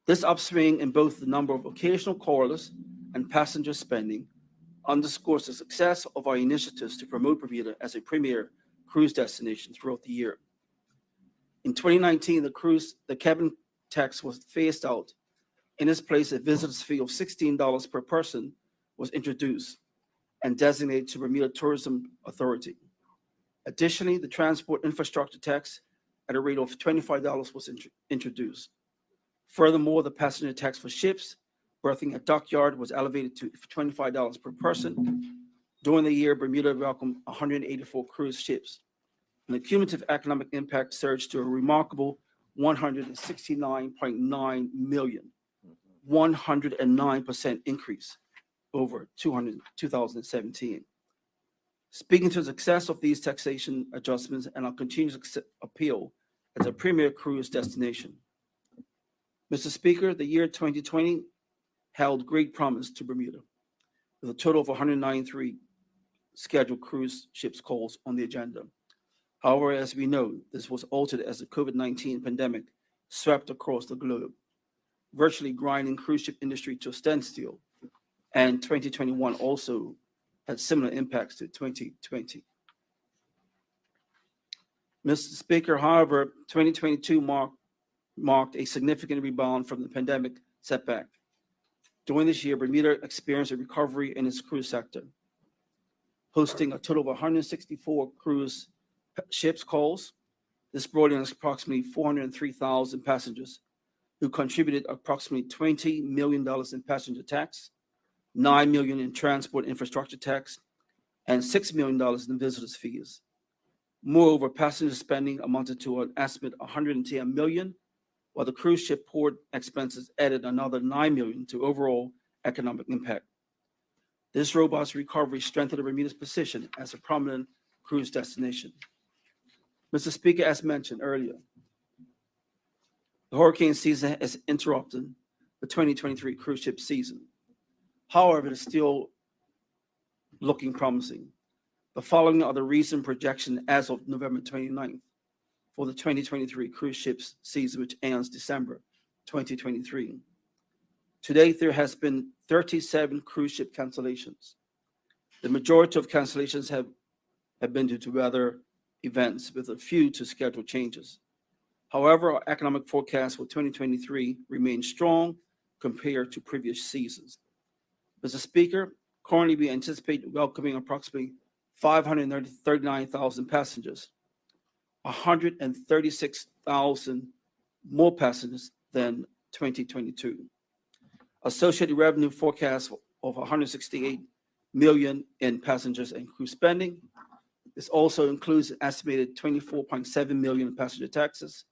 This upswing in both the number of occasional callers and passenger spending underscores the success of our initiatives to promote Bermuda as a premier cruise destination throughout the year. In 2019, the cabin tax was phased out. In its place, a visitor's fee of $16 per person was introduced and designated to Bermuda Tourism Authority. Additionally, the transport infrastructure tax at a rate of $25 was introduced. Furthermore, the passenger tax for ships berthing at dockyard was elevated to $25 per person. During the year, Bermuda welcomed 184 cruise ships, and the cumulative economic impact surged to a remarkable $169.9 million, 109% increase over 2017. Speaking to the success of these taxation adjustments and our continuous appeal as a premier cruise destination. Mr. Speaker, the year 2020 held great promise to Bermuda, with a total of 193 scheduled cruise ships calls on the agenda. However, as we know, this was altered as the COVID-19 pandemic swept across the globe, virtually grinding cruise ship industry to a standstill, and 2021 also had similar impacts to 2020. Mr. Speaker, however, 2022 marked a significant rebound from the pandemic setback. During this year, Bermuda experienced a recovery in its cruise sector, hosting a total of 164 cruise ships calls. This brought in approximately 403,000 passengers, who contributed approximately $20 million in passenger tax, $9 million in transport infrastructure tax, and $6 million in visitors' fees. Moreover, passenger spending amounted to an estimate $110 million, while the cruise ship port expenses added another $9 million to overall economic impact. This robust recovery strengthened Bermuda's position as a prominent cruise destination. Mr. Speaker, as mentioned earlier, the hurricane season has interrupted the 2023 cruise ship season. However, it is still looking promising. The following are the recent projections as of November 29th for the 2023 cruise ships season, which ends December 2023. To date, there has been 37 cruise ship cancellations. The majority of cancellations have been due to weather events, with a few to schedule changes. However, our economic forecast for 2023 remains strong compared to previous seasons. Mr. Speaker, currently we anticipate welcoming approximately 539,000 passengers, 136,000 more passengers than 2022. Associated revenue forecast of 168 million in passengers and cruise spending. This also includes an estimated 24.7 million in passenger taxes,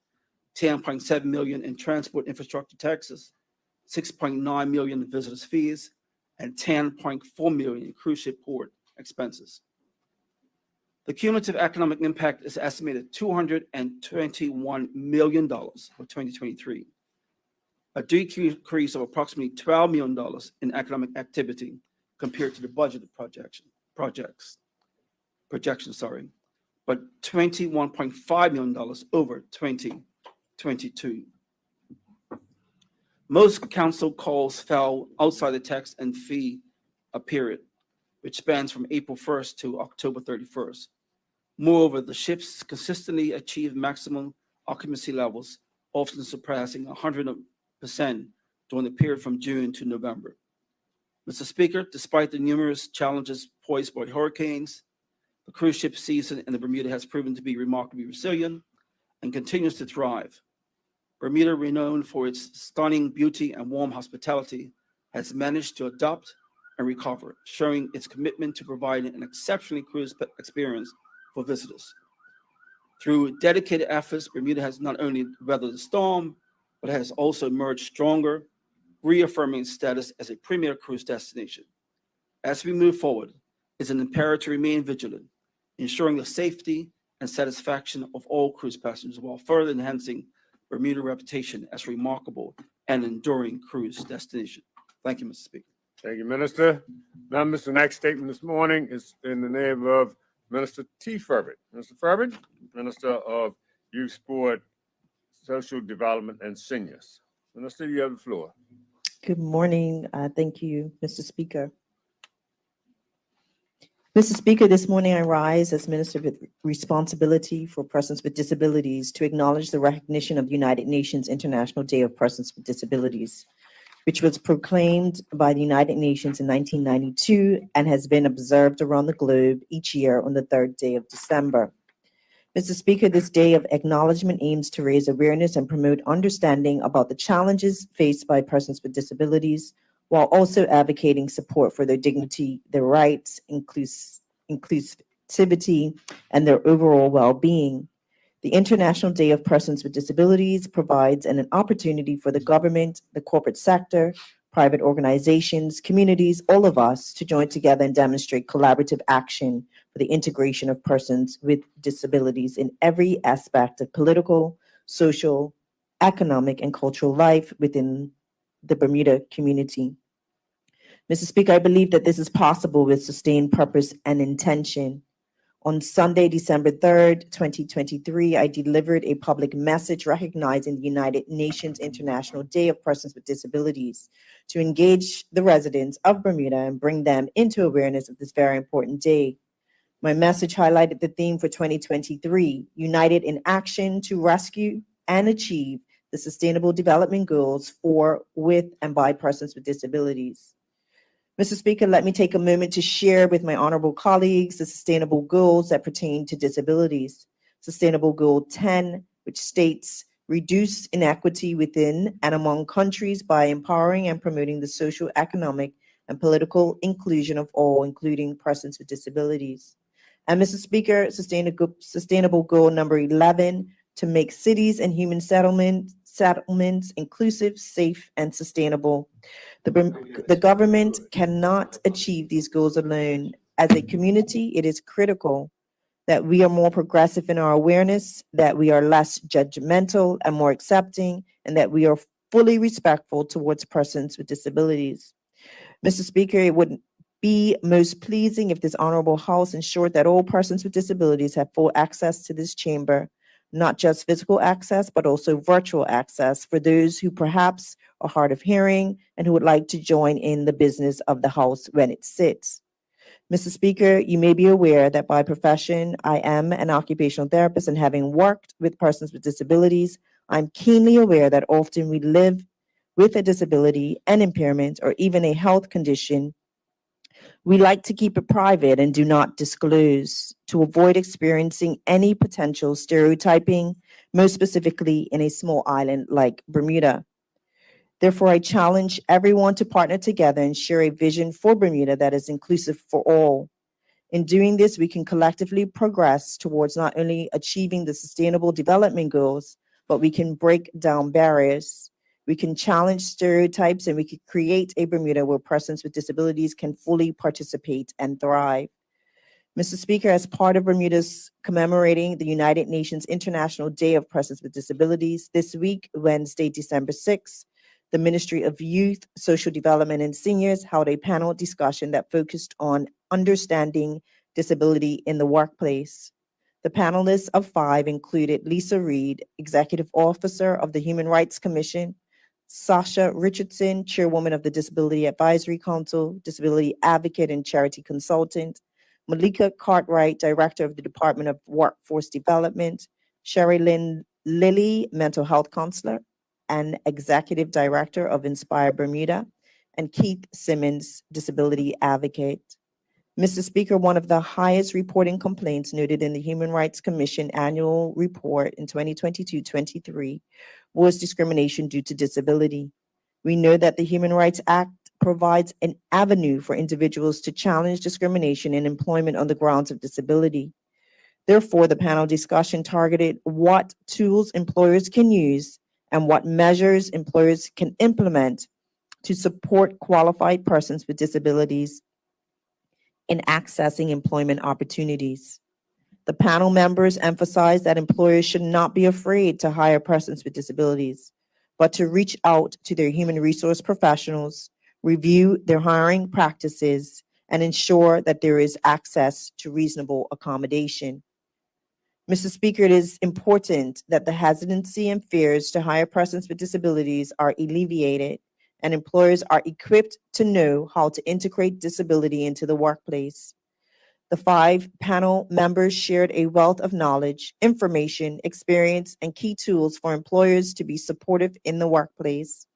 10.7 million in transport infrastructure taxes, 6.9 million in visitors' fees, and 10.4 million in cruise ship port expenses. The cumulative economic impact is estimated $221 million for 2023, a decrease of approximately $12 million in economic activity compared to the budgeted projections, but $21.5 million over 2022. Most council calls fell outside the tax and fee period, which spans from April 1st to October 31st. Moreover, the ships consistently achieve maximum occupancy levels, often surpassing 100% during the period from June to November. Mr. Speaker, despite the numerous challenges posed by hurricanes, the cruise ship season in the Bermuda has proven to be remarkably resilient and continues to thrive. Bermuda, renowned for its stunning beauty and warm hospitality, has managed to adapt and recover, showing its commitment to providing an exceptional cruise experience for visitors. Through dedicated efforts, Bermuda has not only weathered the storm, but has also emerged stronger, reaffirming its status as a premier cruise destination. As we move forward, it's an imperative to remain vigilant, ensuring the safety and satisfaction of all cruise passengers while further enhancing Bermuda's reputation as a remarkable and enduring cruise destination. Thank you, Mr. Speaker. Thank you, Minister. Members, the next statement this morning is in the name of Minister T. Furbert. Mr. Furbert, Minister of Youth, Sport, Social Development, and Seniors. Minister, you have the floor. Good morning. Thank you, Mr. Speaker. Mr. Speaker, this morning I rise as Minister with responsibility for persons with disabilities to acknowledge the recognition of the United Nations International Day of Persons with Disabilities, which was proclaimed by the United Nations in 1992 and has been observed around the globe each year on the third day of December. Mr. Speaker, this day of acknowledgement aims to raise awareness and promote understanding about the challenges faced by persons with disabilities, while also advocating support for their dignity, their rights, inclusivity, and their overall well-being. The International Day of Persons with Disabilities provides an opportunity for the government, the corporate sector, private organizations, communities, all of us to join together and demonstrate collaborative action for the integration of persons with disabilities in every aspect of political, social, economic, and cultural life within the Bermuda community. Mr. Speaker, I believe that this is possible with sustained purpose and intention. On Sunday, December 3rd, 2023, I delivered a public message recognizing the United Nations International Day of Persons with Disabilities to engage the residents of Bermuda and bring them into awareness of this very important day. My message highlighted the theme for 2023, United in Action to Rescue and Achieve the Sustainable Development Goals for, with, and by persons with disabilities. Mr. Speaker, let me take a moment to share with my honorable colleagues the sustainable goals that pertain to disabilities. Sustainable Goal 10, which states, reduce inequity within and among countries by empowering and promoting the social, economic, and political inclusion of all, including persons with disabilities. And Mr. Speaker, sustainable goal number 11, to make cities and human settlements inclusive, safe, and sustainable. The government cannot achieve these goals alone. As a community, it is critical that we are more progressive in our awareness, that we are less judgmental and more accepting, and that we are fully respectful towards persons with disabilities. Mr. Speaker, it would be most pleasing if this honorable House ensured that all persons with disabilities have full access to this chamber, not just physical access, but also virtual access for those who perhaps are hard of hearing and who would like to join in the business of the House when it sits. Mr. Speaker, you may be aware that by profession, I am an occupational therapist, and having worked with persons with disabilities, I'm keenly aware that often we live with a disability, an impairment, or even a health condition. We like to keep it private and do not disclose to avoid experiencing any potential stereotyping, most specifically in a small island like Bermuda. Therefore, I challenge everyone to partner together and share a vision for Bermuda that is inclusive for all. In doing this, we can collectively progress towards not only achieving the Sustainable Development Goals, but we can break down barriers. We can challenge stereotypes, and we can create a Bermuda where persons with disabilities can fully participate and thrive. Mr. Speaker, as part of Bermuda's commemorating the United Nations International Day of Persons with Disabilities, this week, Wednesday, December 6th, the Ministry of Youth, Social Development, and Seniors held a panel discussion that focused on understanding disability in the workplace. The panelists of 5 included Lisa Reed, Executive Officer of the Human Rights Commission, Sasha Richardson, Chairwoman of the Disability Advisory Council, Disability Advocate and Charity Consultant, Malika Cartwright, Director of the Department of Workforce Development, Sherry Lynn Lilly, Mental Health Counselor and Executive Director of Inspire Bermuda, and Keith Simmons, disability advocate. Mr. Speaker, one of the highest reporting complaints noted in the Human Rights Commission annual report in 2022-23 was discrimination due to disability. We know that the Human Rights Act provides an avenue for individuals to challenge discrimination in employment on the grounds of disability. Therefore, the panel discussion targeted what tools employers can use and what measures employers can implement to support qualified persons with disabilities in accessing employment opportunities. The panel members emphasized that employers should not be afraid to hire persons with disabilities, but to reach out to their human resource professionals, review their hiring practices, and ensure that there is access to reasonable accommodation. Mr. Speaker, it is important that the hesitancy and fears to hire persons with disabilities are alleviated and employers are equipped to know how to integrate disability into the workplace. The 5 panel members shared a wealth of knowledge, information, experience, and key tools for employers to be supportive in the workplace.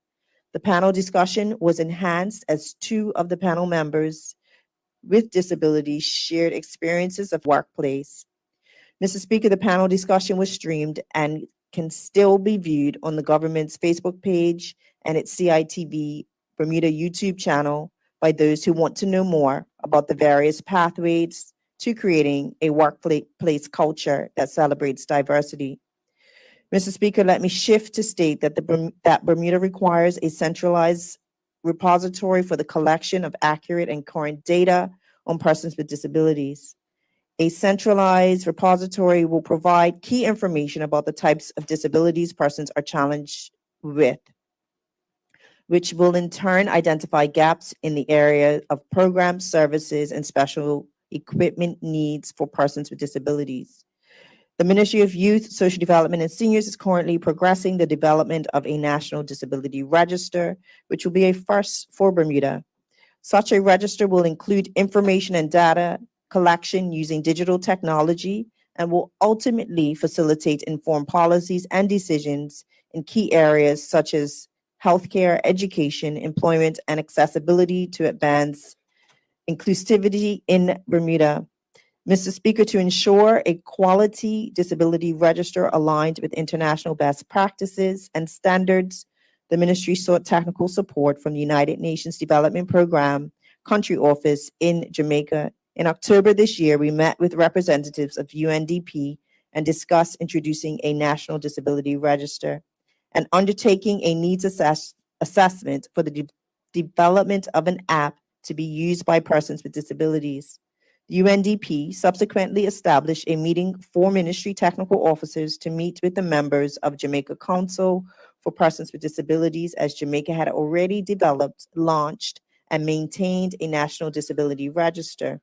The panel discussion was enhanced as 2 of the panel members with disabilities shared experiences of workplace. Mr. Speaker, the panel discussion was streamed and can still be viewed on the government's Facebook page and its CITV Bermuda YouTube channel by those who want to know more about the various pathways to creating a workplace culture that celebrates diversity. Mr. Speaker, let me shift to state that that Bermuda requires a centralized repository for the collection of accurate and current data on persons with disabilities. A centralized repository will provide key information about the types of disabilities persons are challenged with, which will in turn identify gaps in the area of programs, services, and special equipment needs for persons with disabilities. The Ministry of Youth, Social Development, and Seniors is currently progressing the development of a national disability register, which will be a first for Bermuda. Such a register will include information and data collection using digital technology and will ultimately facilitate informed policies and decisions in key areas such as healthcare, education, employment, and accessibility to advance inclusivity in Bermuda. Mr. Speaker, to ensure a quality disability register aligned with international best practices and standards, the ministry sought technical support from the United Nations Development Program Country Office in Jamaica. In October this year, we met with representatives of UNDP and discussed introducing a national disability register and undertaking a needs assessment for the development of an app to be used by persons with disabilities. UNDP subsequently established a meeting for ministry technical officers to meet with the members of Jamaica Council for Persons with Disabilities, as Jamaica had already developed, launched, and maintained a national disability register.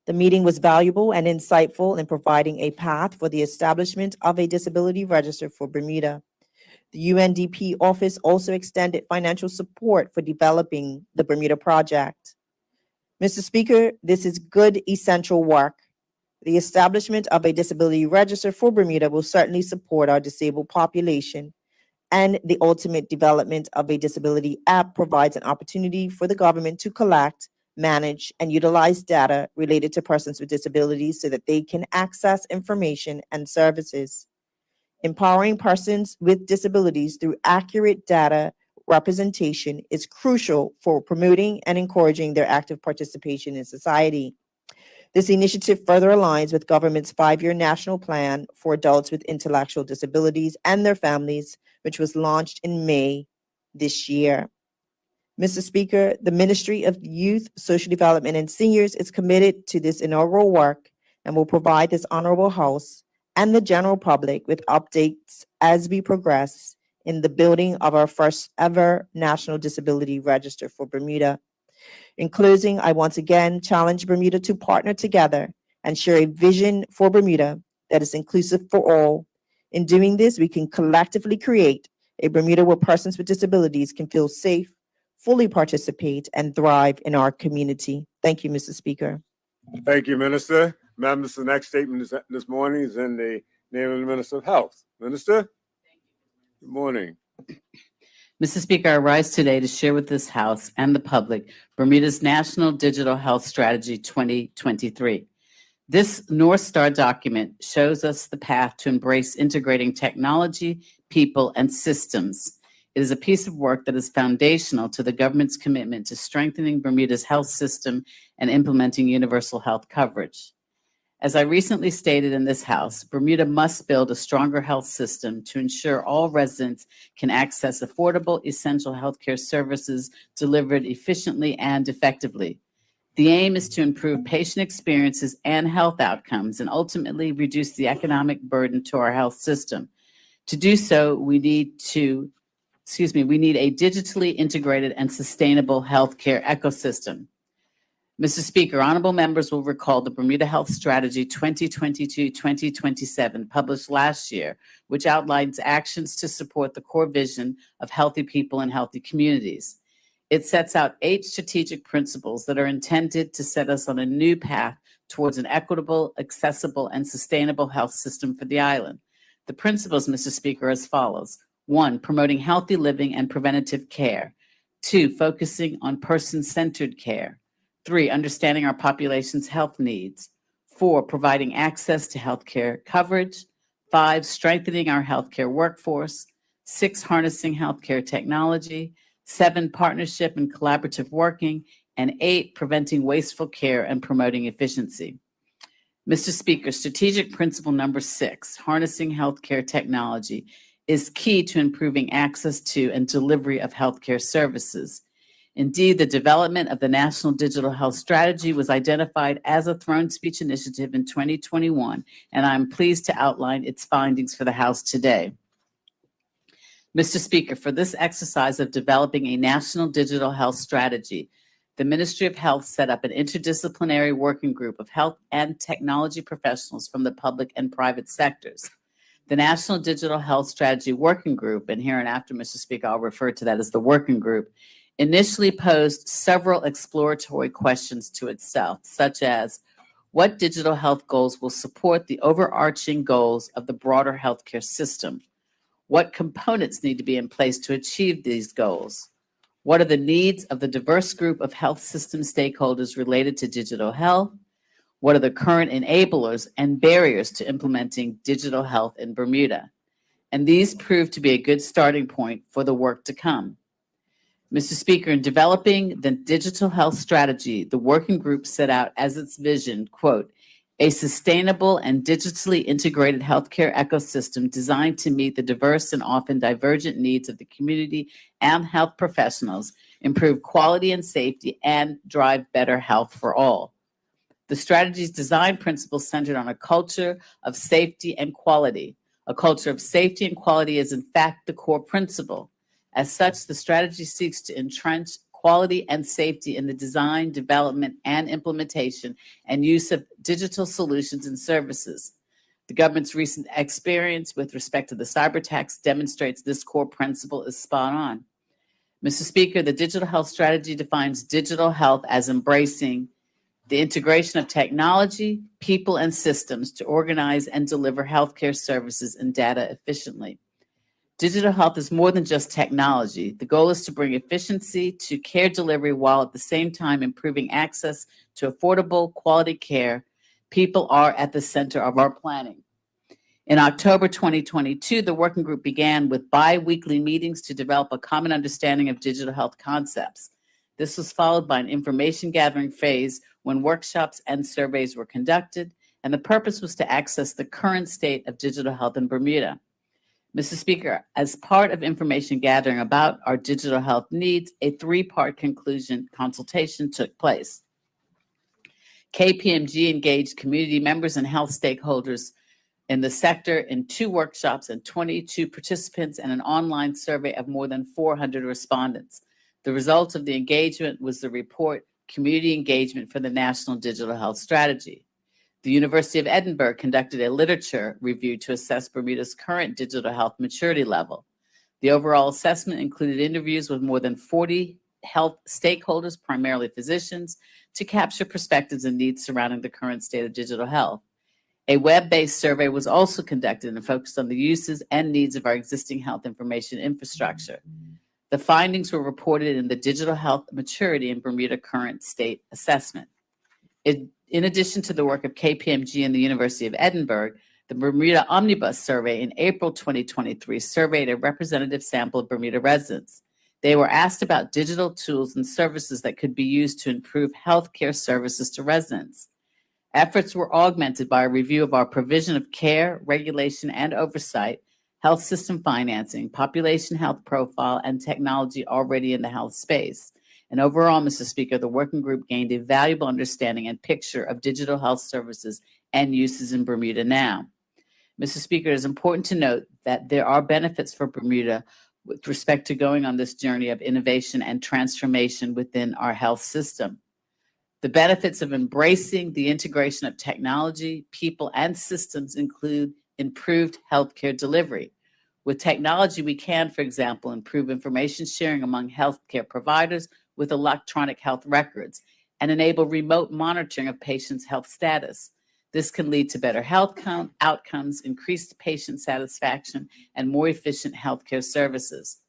The meeting was valuable and insightful in providing a path for the establishment of a disability register for Bermuda. The UNDP office also extended financial support for developing the Bermuda project. Mr. Speaker, this is good, essential work. The establishment of a disability register for Bermuda will certainly support our disabled population, and the ultimate development of a disability app provides an opportunity for the government to collect, manage, and utilize data related to persons with disabilities so that they can access information and services. Empowering persons with disabilities through accurate data representation is crucial for promoting and encouraging their active participation in society. This initiative further aligns with government's 5-year national plan for adults with intellectual disabilities and their families, which was launched in May this year. Mr. Speaker, the Ministry of Youth, Social Development, and Seniors is committed to this inaugural work and will provide this honorable House and the general public with updates as we progress in the building of our first ever National Disability Register for Bermuda. In closing, I once again challenge Bermuda to partner together and share a vision for Bermuda that is inclusive for all. In doing this, we can collectively create a Bermuda where persons with disabilities can feel safe, fully participate, and thrive in our community. Thank you, Mr. Speaker. Thank you, Minister. Members, the next statement this morning is in the name of the Minister of Health. Minister? Good morning. Mr. Speaker, I rise today to share with this House and the public Bermuda's National Digital Health Strategy 2023. This North Star document shows us the path to embrace integrating technology, people, and systems. It is a piece of work that is foundational to the government's commitment to strengthening Bermuda's health system and implementing universal health coverage. As I recently stated in this House, Bermuda must build a stronger health system to ensure all residents can access affordable, essential healthcare services delivered efficiently and effectively. The aim is to improve patient experiences and health outcomes and ultimately reduce the economic burden to our health system. To do so, we need a digitally integrated and sustainable healthcare ecosystem. Mr. Speaker, honorable members will recall the Bermuda Health Strategy 2022-2027 published last year, which outlines actions to support the core vision of healthy people and healthy communities. It sets out 8 strategic principles that are intended to set us on a new path towards an equitable, accessible, and sustainable health system for the island. The principles, Mr. Speaker, are as follows. 1, promoting healthy living and preventative care. 2, focusing on person-centered care. 3, understanding our population's health needs. 4, providing access to healthcare coverage. 5, strengthening our healthcare workforce. 6, harnessing healthcare technology. 7, partnership and collaborative working. And 8, preventing wasteful care and promoting efficiency. Mr. Speaker, strategic principle number 6, harnessing healthcare technology, is key to improving access to and delivery of healthcare services. Indeed, the development of the National Digital Health Strategy was identified as a throne speech initiative in 2021, and I'm pleased to outline its findings for the House today. Mr. Speaker, for this exercise of developing a national digital health strategy, the Ministry of Health set up an interdisciplinary working group of health and technology professionals from the public and private sectors. The National Digital Health Strategy Working Group, and hereinafter, Mr. Speaker, I'll refer to that as the working group, initially posed several exploratory questions to itself, such as what digital health goals will support the overarching goals of the broader healthcare system? What components need to be in place to achieve these goals? What are the needs of the diverse group of health system stakeholders related to digital health? What are the current enablers and barriers to implementing digital health in Bermuda? And these proved to be a good starting point for the work to come. Mr. Speaker, in developing the digital health strategy, the working group set out as its vision, quote, a sustainable and digitally integrated healthcare ecosystem designed to meet the diverse and often divergent needs of the community and health professionals, improve quality and safety, and drive better health for all. The strategy's design principles centered on a culture of safety and quality. A culture of safety and quality is, in fact, the core principle. As such, the strategy seeks to entrench quality and safety in the design, development, and implementation and use of digital solutions and services. The government's recent experience with respect to the cyber attacks demonstrates this core principle is spot on. Mr. Speaker, the digital health strategy defines digital health as embracing the integration of technology, people, and systems to organize and deliver healthcare services and data efficiently. Digital health is more than just technology. The goal is to bring efficiency to care delivery while at the same time improving access to affordable, quality care. People are at the center of our planning. In October 2022, the working group began with bi-weekly meetings to develop a common understanding of digital health concepts. This was followed by an information gathering phase when workshops and surveys were conducted, and the purpose was to access the current state of digital health in Bermuda. Mr. Speaker, as part of information gathering about our digital health needs, a 3-part consultation took place. KPMG engaged community members and health stakeholders in the sector in 2 workshops and 22 participants and an online survey of more than 400 respondents. The result of the engagement was the report, Community Engagement for the National Digital Health Strategy. The University of Edinburgh conducted a literature review to assess Bermuda's current digital health maturity level. The overall assessment included interviews with more than 40 health stakeholders, primarily physicians, to capture perspectives and needs surrounding the current state of digital health. A web-based survey was also conducted and focused on the uses and needs of our existing health information infrastructure. The findings were reported in the Digital Health Maturity in Bermuda Current State Assessment. In addition to the work of KPMG and the University of Edinburgh, the Bermuda Omnibus Survey in April 2023 surveyed a representative sample of Bermuda residents. They were asked about digital tools and services that could be used to improve healthcare services to residents. Efforts were augmented by a review of our provision of care, regulation, and oversight, health system financing, population health profile, and technology already in the health space. And overall, Mr. Speaker, the working group gained a valuable understanding and picture of digital health services and uses in Bermuda now. Mr. Speaker, it is important to note that there are benefits for Bermuda with respect to going on this journey of innovation and transformation within our health system. The benefits of embracing the integration of technology, people, and systems include improved healthcare delivery. With technology, we can, for example, improve information sharing among healthcare providers with electronic health records and enable remote monitoring of patients' health status. This can lead to better health outcomes, increased patient satisfaction, and more efficient healthcare services.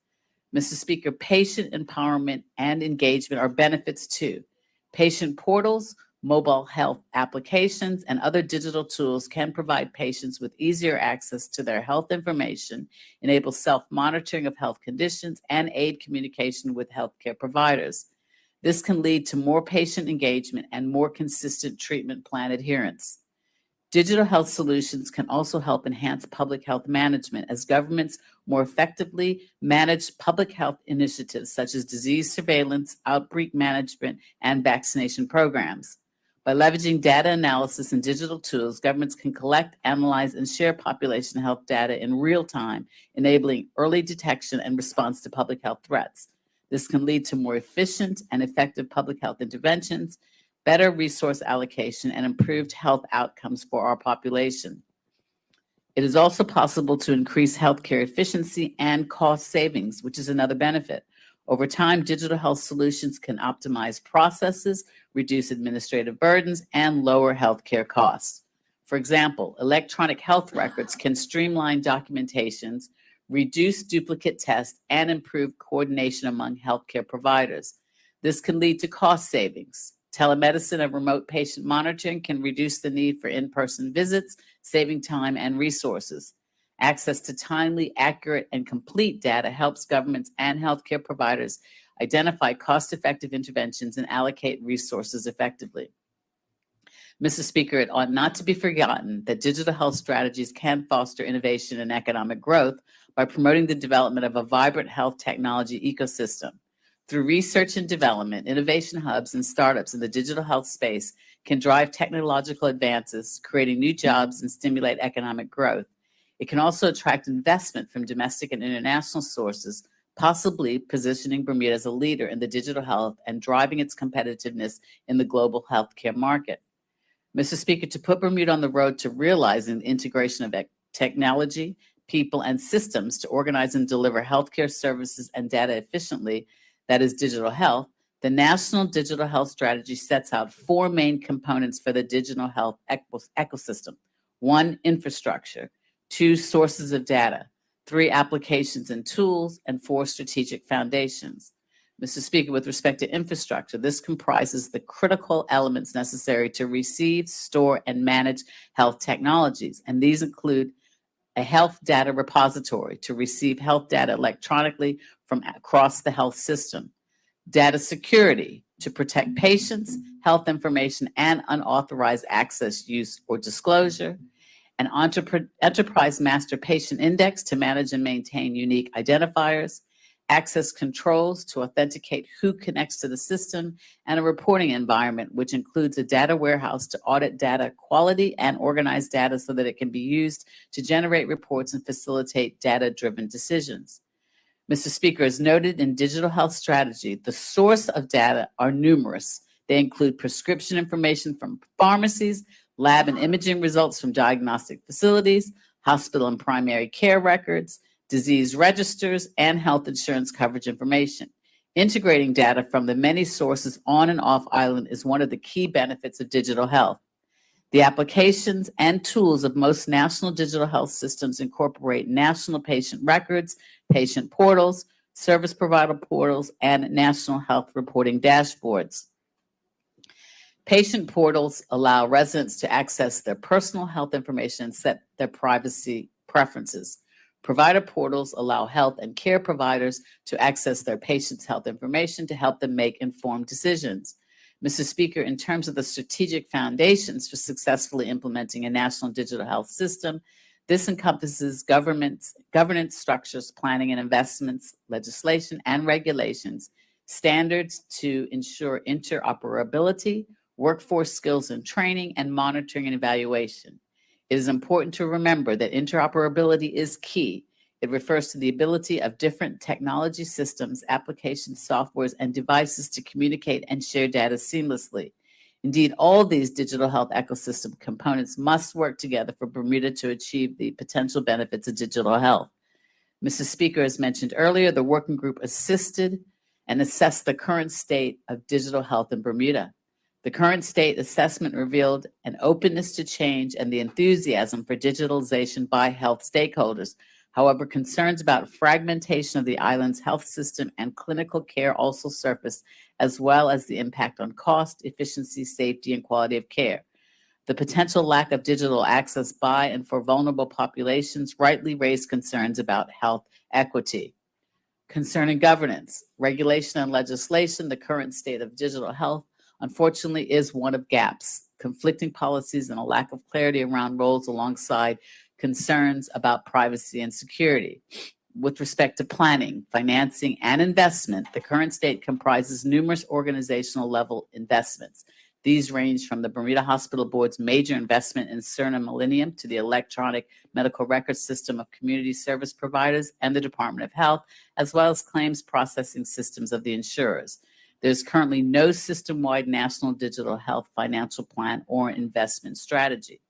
Mr. Speaker, patient empowerment and engagement are benefits too. Patient portals, mobile health applications, and other digital tools can provide patients with easier access to their health information, enable self-monitoring of health conditions, and aid communication with healthcare providers. This can lead to more patient engagement and more consistent treatment plan adherence. Digital health solutions can also help enhance public health management as governments more effectively manage public health initiatives such as disease surveillance, outbreak management, and vaccination programs. By leveraging data analysis and digital tools, governments can collect, analyze, and share population health data in real time, enabling early detection and response to public health threats. This can lead to more efficient and effective public health interventions, better resource allocation, and improved health outcomes for our population. It is also possible to increase healthcare efficiency and cost savings, which is another benefit. Over time, digital health solutions can optimize processes, reduce administrative burdens, and lower healthcare costs. For example, electronic health records can streamline documentations, reduce duplicate tests, and improve coordination among healthcare providers. This can lead to cost savings. Telemedicine and remote patient monitoring can reduce the need for in-person visits, saving time and resources. Access to timely, accurate, and complete data helps governments and healthcare providers identify cost-effective interventions and allocate resources effectively. Mr. Speaker, it ought not to be forgotten that digital health strategies can foster innovation and economic growth by promoting the development of a vibrant health technology ecosystem. Through research and development, innovation hubs and startups in the digital health space can drive technological advances, creating new jobs and stimulate economic growth. It can also attract investment from domestic and international sources, possibly positioning Bermuda as a leader in the digital health and driving its competitiveness in the global healthcare market. Mr. Speaker, to put Bermuda on the road to realizing the integration of technology, people, and systems to organize and deliver healthcare services and data efficiently, that is digital health, the National Digital Health Strategy sets out 4 main components for the digital health ecosystem. 1, infrastructure. 2, sources of data. 3, applications and tools. And 4, strategic foundations. Mr. Speaker, with respect to infrastructure, this comprises the critical elements necessary to receive, store, and manage health technologies. And these include a health data repository to receive health data electronically from across the health system, data security to protect patients, health information, and unauthorized access, use, or disclosure, an enterprise master patient index to manage and maintain unique identifiers, access controls to authenticate who connects to the system, and a reporting environment, which includes a data warehouse to audit data quality and organize data so that it can be used to generate reports and facilitate data-driven decisions. Mr. Speaker, as noted in digital health strategy, the source of data are numerous. They include prescription information from pharmacies, lab and imaging results from diagnostic facilities, hospital and primary care records, disease registers, and health insurance coverage information. Integrating data from the many sources on and off island is one of the key benefits of digital health. The applications and tools of most national digital health systems incorporate national patient records, patient portals, service provider portals, and national health reporting dashboards. Patient portals allow residents to access their personal health information and set their privacy preferences. Provider portals allow health and care providers to access their patients' health information to help them make informed decisions. Mr. Speaker, in terms of the strategic foundations for successfully implementing a national digital health system, this encompasses governance structures, planning and investments, legislation and regulations, standards to ensure interoperability, workforce skills and training, and monitoring and evaluation. It is important to remember that interoperability is key. It refers to the ability of different technology systems, applications, softwares, and devices to communicate and share data seamlessly. Indeed, all these digital health ecosystem components must work together for Bermuda to achieve the potential benefits of digital health. Mr. Speaker, as mentioned earlier, the working group assisted and assessed the current state of digital health in Bermuda. The current state assessment revealed an openness to change and the enthusiasm for digitalization by health stakeholders. However, concerns about fragmentation of the island's health system and clinical care also surfaced, as well as the impact on cost, efficiency, safety, and quality of care. The potential lack of digital access by and for vulnerable populations rightly raised concerns about health equity. Concerning governance, regulation, and legislation, the current state of digital health unfortunately is one of gaps, conflicting policies, and a lack of clarity around roles alongside concerns about privacy and security. With respect to planning, financing, and investment, the current state comprises numerous organizational level investments. These range from the Bermuda Hospital Board's major investment in Cerna Millennium to the electronic medical record system of community service providers and the Department of Health, as well as claims processing systems of the insurers. There's currently no system-wide national digital health financial plan or investment strategy.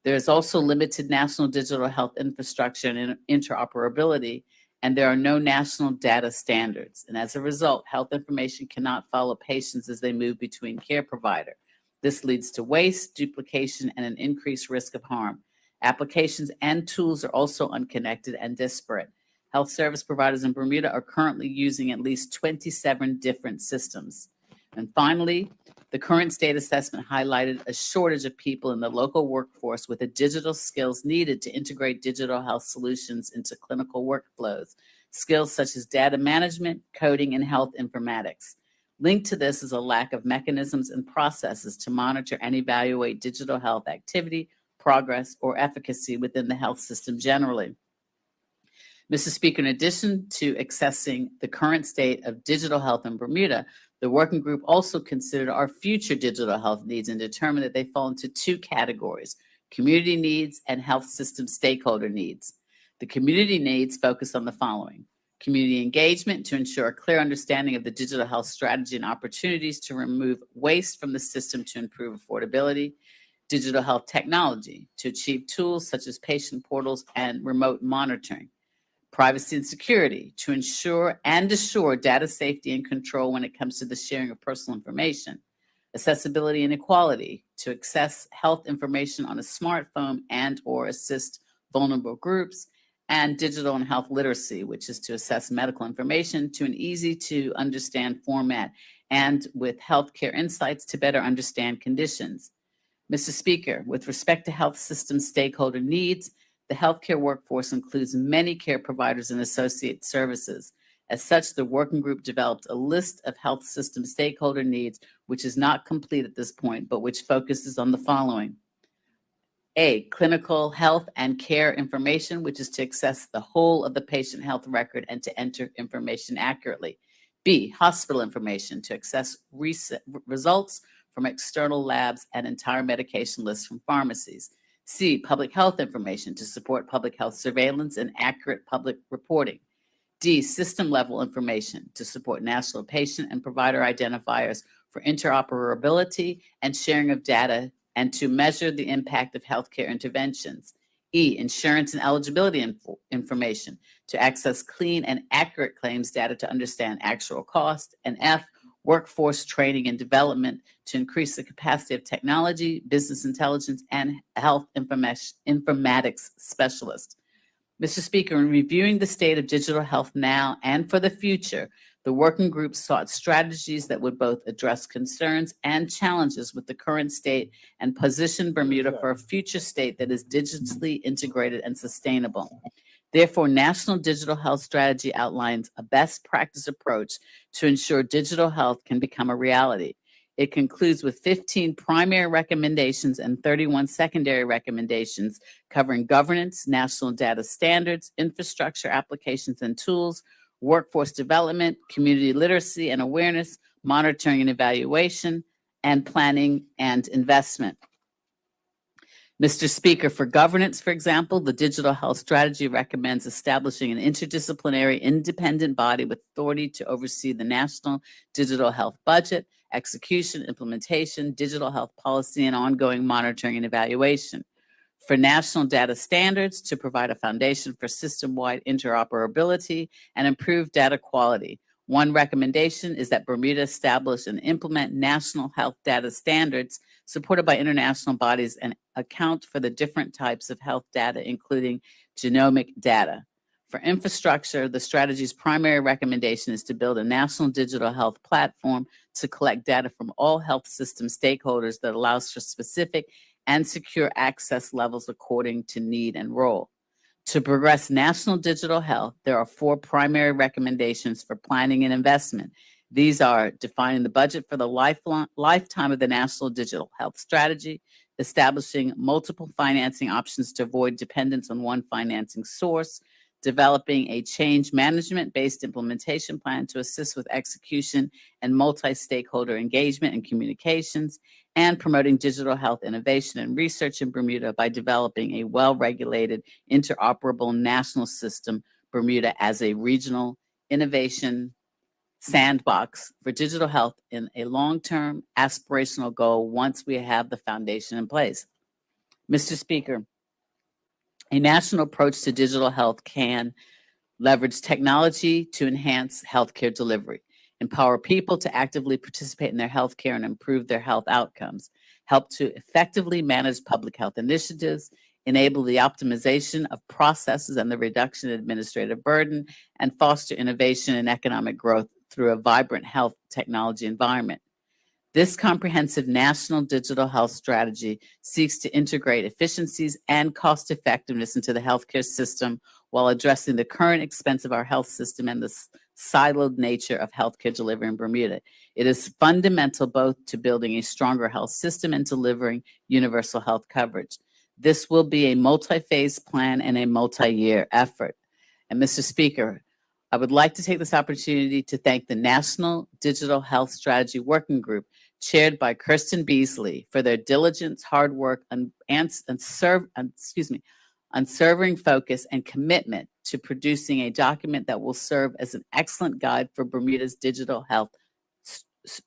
There is also limited national digital health infrastructure and interoperability, and there are no national data standards. And as a result, health information cannot follow patients as they move between care provider. This leads to waste, duplication, and an increased risk of harm. Applications and tools are also unconnected and disparate. Health service providers in Bermuda are currently using at least 27 different systems. And finally, the current state assessment highlighted a shortage of people in the local workforce with the digital skills needed to integrate digital health solutions into clinical workflows, skills such as data management, coding, and health informatics. Linked to this is a lack of mechanisms and processes to monitor and evaluate digital health activity, progress, or efficacy within the health system generally. Mr. Speaker, in addition to assessing the current state of digital health in Bermuda, the working group also considered our future digital health needs and determined that they fall into two categories: community needs and health system stakeholder needs. The community needs focus on the following: community engagement to ensure a clear understanding of the digital health strategy and opportunities to remove waste from the system to improve affordability; digital health technology to achieve tools such as patient portals and remote monitoring; privacy and security to ensure and assure data safety and control when it comes to the sharing of personal information; accessibility and equality to access health information on a smartphone and or assist vulnerable groups; and digital and health literacy, which is to assess medical information to an easy to understand format and with healthcare insights to better understand conditions. Mr. Speaker, with respect to health system stakeholder needs, the healthcare workforce includes many care providers and associate services. As such, the working group developed a list of health system stakeholder needs, which is not complete at this point, but which focuses on the following. A, clinical health and care information, which is to access the whole of the patient health record and to enter information accurately. B, hospital information to access results from external labs and entire medication lists from pharmacies. C, public health information to support public health surveillance and accurate public reporting. D, system-level information to support national patient and provider identifiers for interoperability and sharing of data and to measure the impact of healthcare interventions. E, insurance and eligibility information to access clean and accurate claims data to understand actual cost. And F, workforce training and development to increase the capacity of technology, business intelligence, and health informatics specialists. Mr. Speaker, in reviewing the state of digital health now and for the future, the working group sought strategies that would both address concerns and challenges with the current state and position Bermuda for a future state that is digitally integrated and sustainable. Therefore, National Digital Health Strategy outlines a best practice approach to ensure digital health can become a reality. It concludes with 15 primary recommendations and 31 secondary recommendations covering governance, national data standards, infrastructure, applications and tools, workforce development, community literacy and awareness, monitoring and evaluation, and planning and investment. Mr. Speaker, for governance, for example, the Digital Health Strategy recommends establishing an interdisciplinary independent body with authority to oversee the national digital health budget, execution, implementation, digital health policy, and ongoing monitoring and evaluation. For national data standards, to provide a foundation for system-wide interoperability and improved data quality. One recommendation is that Bermuda establish and implement national health data standards supported by international bodies and account for the different types of health data, including genomic data. For infrastructure, the strategy's primary recommendation is to build a national digital health platform to collect data from all health system stakeholders that allows for specific and secure access levels according to need and role. To progress national digital health, there are 4 primary recommendations for planning and investment. These are defining the budget for the lifetime of the National Digital Health Strategy, establishing multiple financing options to avoid dependence on one financing source, developing a change management-based implementation plan to assist with execution and multi-stakeholder engagement and communications, and promoting digital health innovation and research in Bermuda by developing a well-regulated, interoperable national system, Bermuda as a regional innovation sandbox for digital health in a long-term aspirational goal once we have the foundation in place. Mr. Speaker, a national approach to digital health can leverage technology to enhance healthcare delivery, empower people to actively participate in their healthcare and improve their health outcomes, help to effectively manage public health initiatives, enable the optimization of processes and the reduction in administrative burden, and foster innovation and economic growth through a vibrant health technology environment. This comprehensive national digital health strategy seeks to integrate efficiencies and cost effectiveness into the healthcare system while addressing the current expense of our health system and the siloed nature of healthcare delivery in Bermuda. It is fundamental both to building a stronger health system and delivering universal health coverage. This will be a multi-phase plan and a multi-year effort. And Mr. Speaker, I would like to take this opportunity to thank the National Digital Health Strategy Working Group, chaired by Kirsten Beasley, for their diligence, hard work, unswerving focus, and commitment to producing a document that will serve as an excellent guide for Bermuda's digital health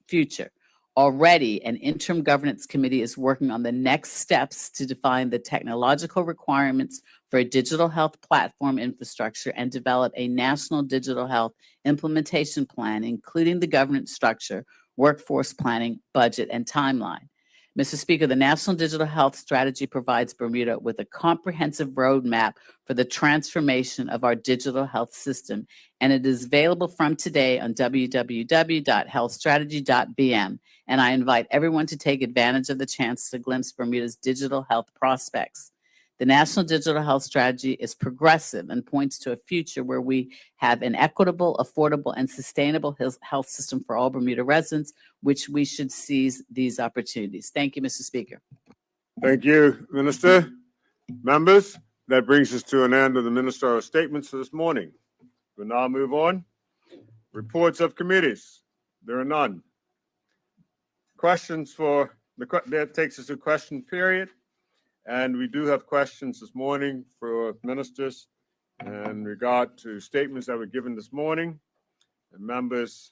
future. Already, an interim governance committee is working on the next steps to define the technological requirements for a digital health platform infrastructure and develop a national digital health implementation plan, including the governance structure, workforce planning, budget, and timeline. Mr. Speaker, the National Digital Health Strategy provides Bermuda with a comprehensive roadmap for the transformation of our digital health system, and it is available from today on www.healthstrategy.bm. And I invite everyone to take advantage of the chance to glimpse Bermuda's digital health prospects. The National Digital Health Strategy is progressive and points to a future where we have an equitable, affordable, and sustainable health system for all Bermuda residents, which we should seize these opportunities. Thank you, Mr. Speaker. Thank you, Minister. Members, that brings us to an end of the ministerial statements for this morning. We'll now move on. Reports of committees. There are none. Questions that takes us to question period. And we do have questions this morning for ministers in regard to statements that were given this morning. And members,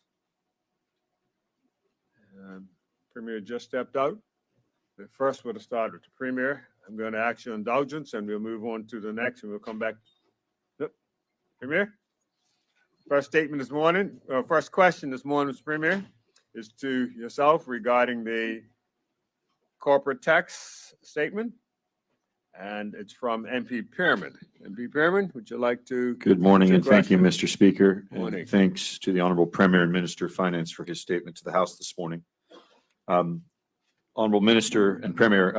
Premier just stepped out. But first, we'll start with the Premier. I'm going to ask your indulgence, and we'll move on to the next, and we'll come back. Yep. Premier, first statement this morning, first question this morning, Mr. Premier, is to yourself regarding the corporate tax statement. and it's from MP Pearman. MP Pearman, would you like to? Good morning, Your and thank you, question. Mr. Speaker. Morning. And thanks to the Honorable Premier and Minister of Finance for his statement to the House this morning. Honorable Minister and Premier,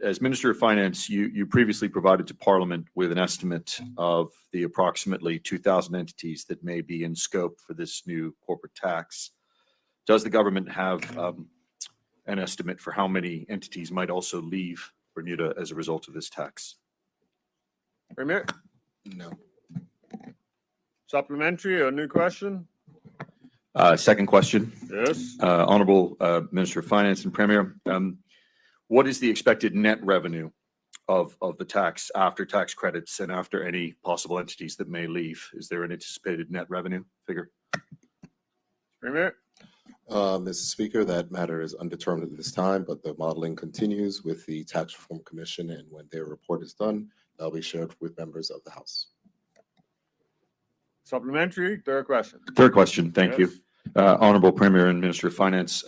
as Minister of Finance, you previously provided to Parliament with an estimate of the approximately 2,000 entities that may be in scope for this new corporate tax. Does the government have an estimate for how many entities might also leave Bermuda as a result of this tax? Premier, No. supplementary or new question? Second question. Yes. Honorable Minister of Finance and Premier, what is the expected net revenue of the tax after tax credits and after any possible entities that may leave? Is there an anticipated net revenue figure? Premier, Mr. Speaker, that matter is undetermined at this time, but the modeling continues with the Tax Reform Commission, and when their report is done, that'll be shared with members of the House. supplementary, third question. Third question, thank you. Yes. Honorable Premier and Minister of Finance,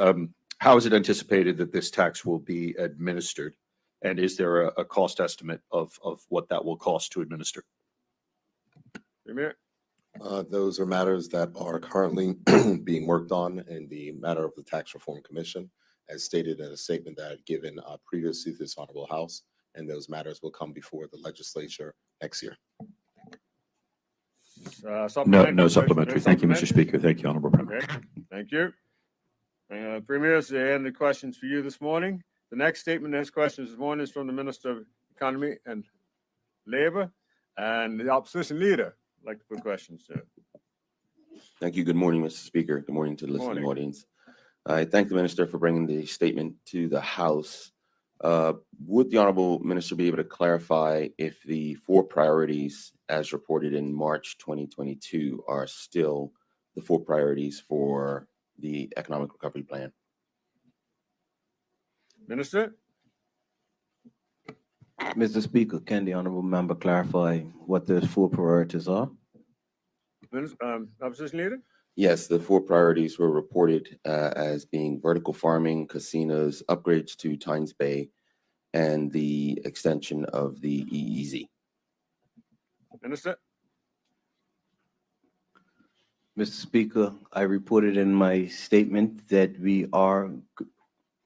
how is it anticipated that this tax will be administered? And is there a cost estimate of what that will cost to administer? Premier, Those are matters that are currently being worked on in the matter of the Tax Reform Commission, as stated in a statement that I had given previously to this Honorable House, and those matters will come before the legislature next year. supplementary. No supplementary. Thank you, Mr. Supplementary? Speaker. Thank you, Honorable Premier. Okay, thank you. Premier, so the end of questions for you this morning. The next statement, next questions this morning is from the Minister of Economy and Labor, and the opposition leader would like to put questions to. Thank you. Good morning, Mr. Speaker. Good morning to the listening Morning. audience. I thank the minister for bringing the statement to the House. Would the Honorable Minister be able to clarify if the 4 priorities as reported in March 2022 are still the 4 priorities for the Economic Recovery Plan? Minister? Mr. Speaker, can the honorable member clarify what those 4 priorities are? Opposition leader? Yes, the 4 priorities were reported as being vertical farming, casinos, upgrades to Tynes Bay, and the extension of the EEZ. Minister? Mr. Speaker, I reported in my statement that we are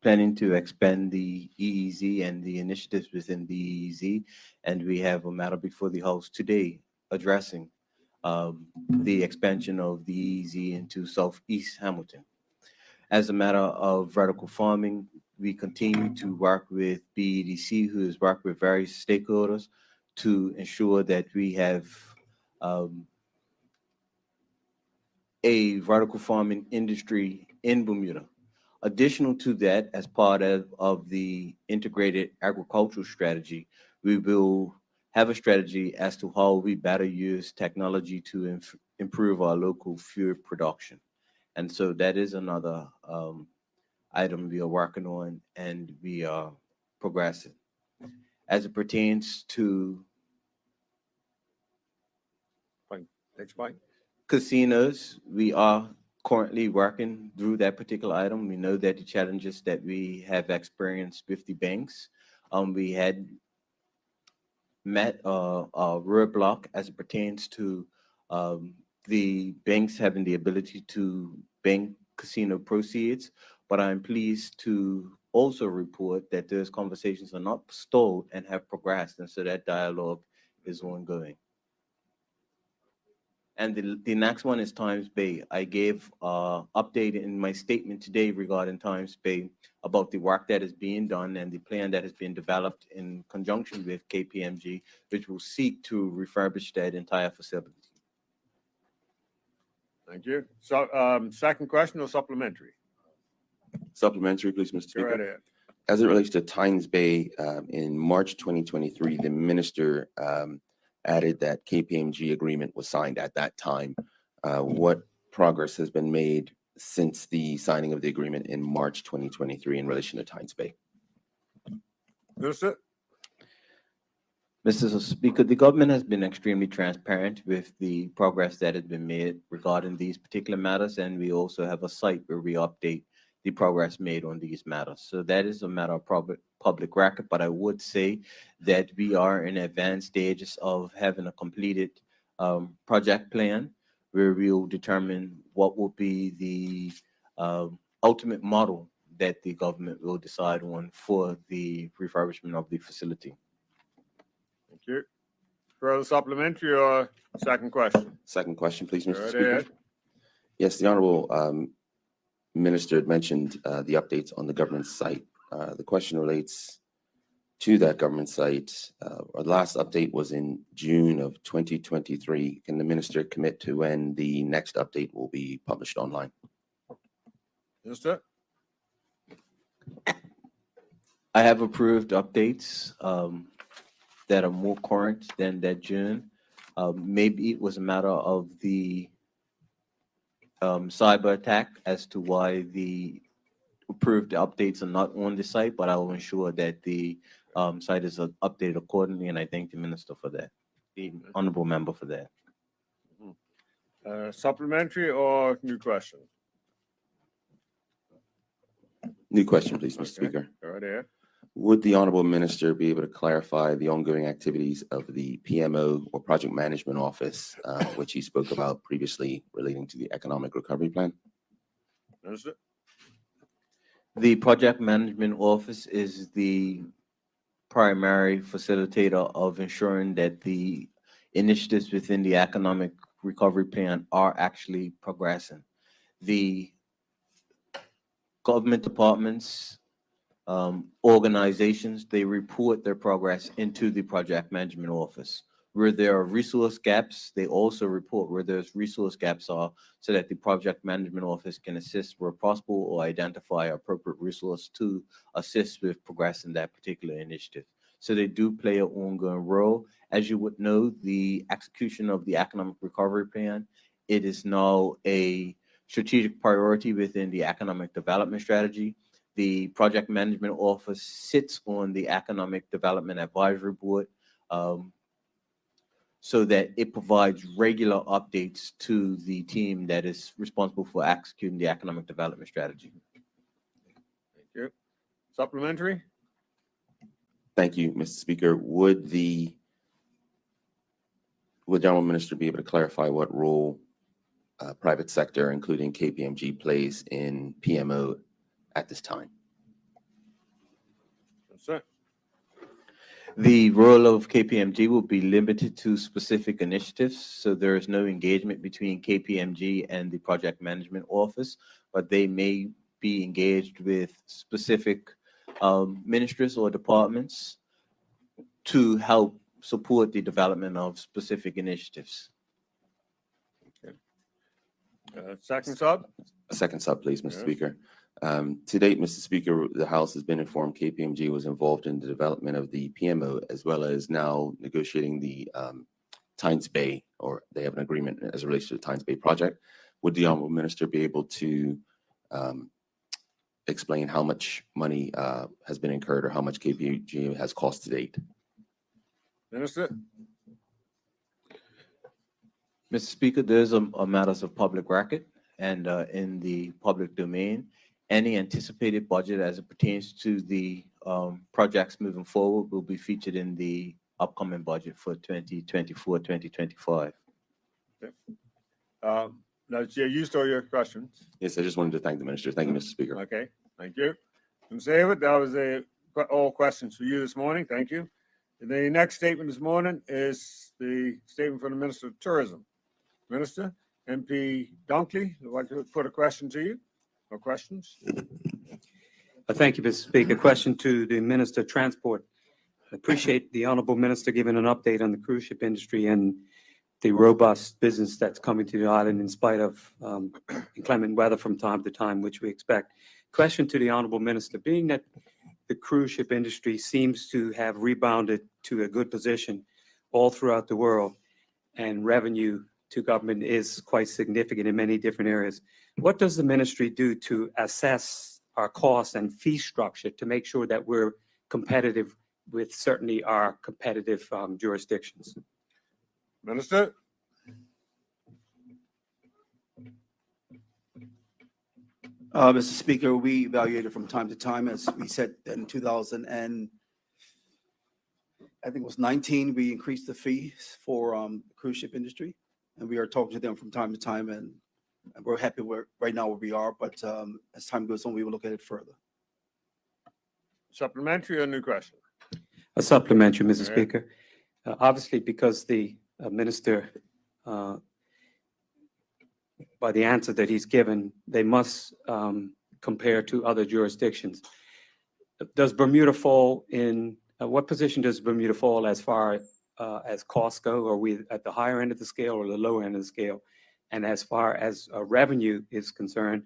planning to expand the EEZ and the initiatives within the EEZ, and we have a matter before the House today addressing the expansion of the EEZ into Southeast Hamilton. As a matter of vertical farming, we continue to work with BEDC, who has worked with various stakeholders to ensure that we have a vertical farming industry in Bermuda. Additional to that, as part of the integrated agricultural strategy, we will have a strategy as to how we better use technology to improve our local food production. And so that is another item we are working on and we are progressing. As it pertains to Next point. casinos, we are currently working through that particular item. We know that the challenges that we have experienced with the banks, we had met a roadblock as it pertains to the banks having the ability to bank casino proceeds. But I'm pleased to also report that those conversations are not stalled and have progressed. And so that dialogue is ongoing. And the next one is Tynes Bay. I gave update in my statement today regarding Tynes Bay about the work that is being done and the plan that has been developed in conjunction with KPMG, which will seek to refurbish that entire facility. Thank you. So, second question or supplementary? Supplementary, please, Mr. Go Speaker. right ahead. As it relates to Tynes Bay, in March 2023, the minister added that KPMG agreement was signed at that time. What progress has been made since the signing of the agreement in March 2023 in relation to Tynes Bay? Minister? Mr. Speaker, the government has been extremely transparent with the progress that has been made regarding these particular matters, and we also have a site where we update the progress made on these matters. So that is a matter of public record, but I would say that we are in advanced stages of having a completed project plan where we'll determine what will be the ultimate model that the government will decide on for the refurbishment of the facility. Thank you. Further supplementary or second question? Second question, please, Mr. Go Speaker. ahead. Yes, the Honorable Minister had mentioned the updates on the government site. The question relates to that government site. Our last update was in June of 2023. Can the minister commit to when the next update will be published online? Minister? I have approved updates that are more current than that June. Maybe it was a matter of the cyber attack as to why the approved updates are not on the site, but I will ensure that the site is updated accordingly, and I thank the minister for that, the honorable member for that. Supplementary or new question? New question, please, Mr. Okay. Speaker. Go right ahead. Would the Honorable Minister be able to clarify the ongoing activities of the PMO or Project Management Office, which he spoke about previously relating to the Economic Recovery Plan? Minister? The Project Management Office is the primary facilitator of ensuring that the initiatives within the Economic Recovery Plan are actually progressing. The government departments, organizations, they report their progress into the Project Management Office. Where there are resource gaps, they also report where those resource gaps are so that the Project Management Office can assist where possible or identify appropriate resource to assist with progressing that particular initiative. So they do play an ongoing role. As you would know, the execution of the Economic Recovery Plan, it is now a strategic priority within the Economic Development Strategy. The Project Management Office sits on the Economic Development Advisory Board, so that it provides regular updates to the team that is responsible for executing the Economic Development Strategy. Thank you. Supplementary? Thank you, Mr. Speaker. Would the Honorable Minister be able to clarify what role private sector, including KPMG, plays in PMO at this time? Yes, sir. The role of KPMG will be limited to specific initiatives, so there is no engagement between KPMG and the Project Management Office, but they may be engaged with specific ministries or departments to help support the development of specific initiatives. Second sub? A second sub, please, Mr. Yes. Speaker. To date, Mr. Speaker, the House has been informed KPMG was involved in the development of the PMO, as well as now negotiating the Tynes Bay, or they have an agreement as it relates to the Tynes Bay project. Would the Honorable Minister be able to explain how much money has been incurred or how much KPMG has cost to date? Minister? Mr. Speaker, there's a matters of public record and in the public domain. Any anticipated budget as it pertains to the projects moving forward will be featured in the upcoming budget for 2024, 2025. That's used all your questions. Yes, I just wanted to thank the Minister. Thank you, Mr. Speaker. Okay, thank you. Ms. Abbott, that was all questions for you this morning. Thank you. The next statement this morning is the statement from the Minister of Tourism. Minister, MP Dunkley, I'd like to put a question to you. No questions? Thank you, Mr. Speaker. Question to the Minister of Transport. I appreciate the Honorable Minister giving an update on the cruise ship industry and the robust business that's coming to the island in spite of inclement weather from time to time, which we expect. Question to the Honorable Minister, being that the cruise ship industry seems to have rebounded to a good position all throughout the world, and revenue to government is quite significant in many different areas. What does the ministry do to assess our cost and fee structure to make sure that we're competitive with certainly our competitive jurisdictions? Mr. Speaker, we evaluated from time to time, as we said in 2000 and I think it was 19, we increased the fees for the cruise ship industry. And we are talking to them from time to time, and we're happy right now where we are, but as time goes on, we will look at it further. Supplementary or new question? A supplementary, Mr. Yeah. Speaker. Obviously, because the minister, by the answer that he's given, they must compare to other jurisdictions. Does Bermuda fall in, what position does Bermuda fall as far as costs go? Are we at the higher end of the scale or the lower end of the scale? And as far as revenue is concerned,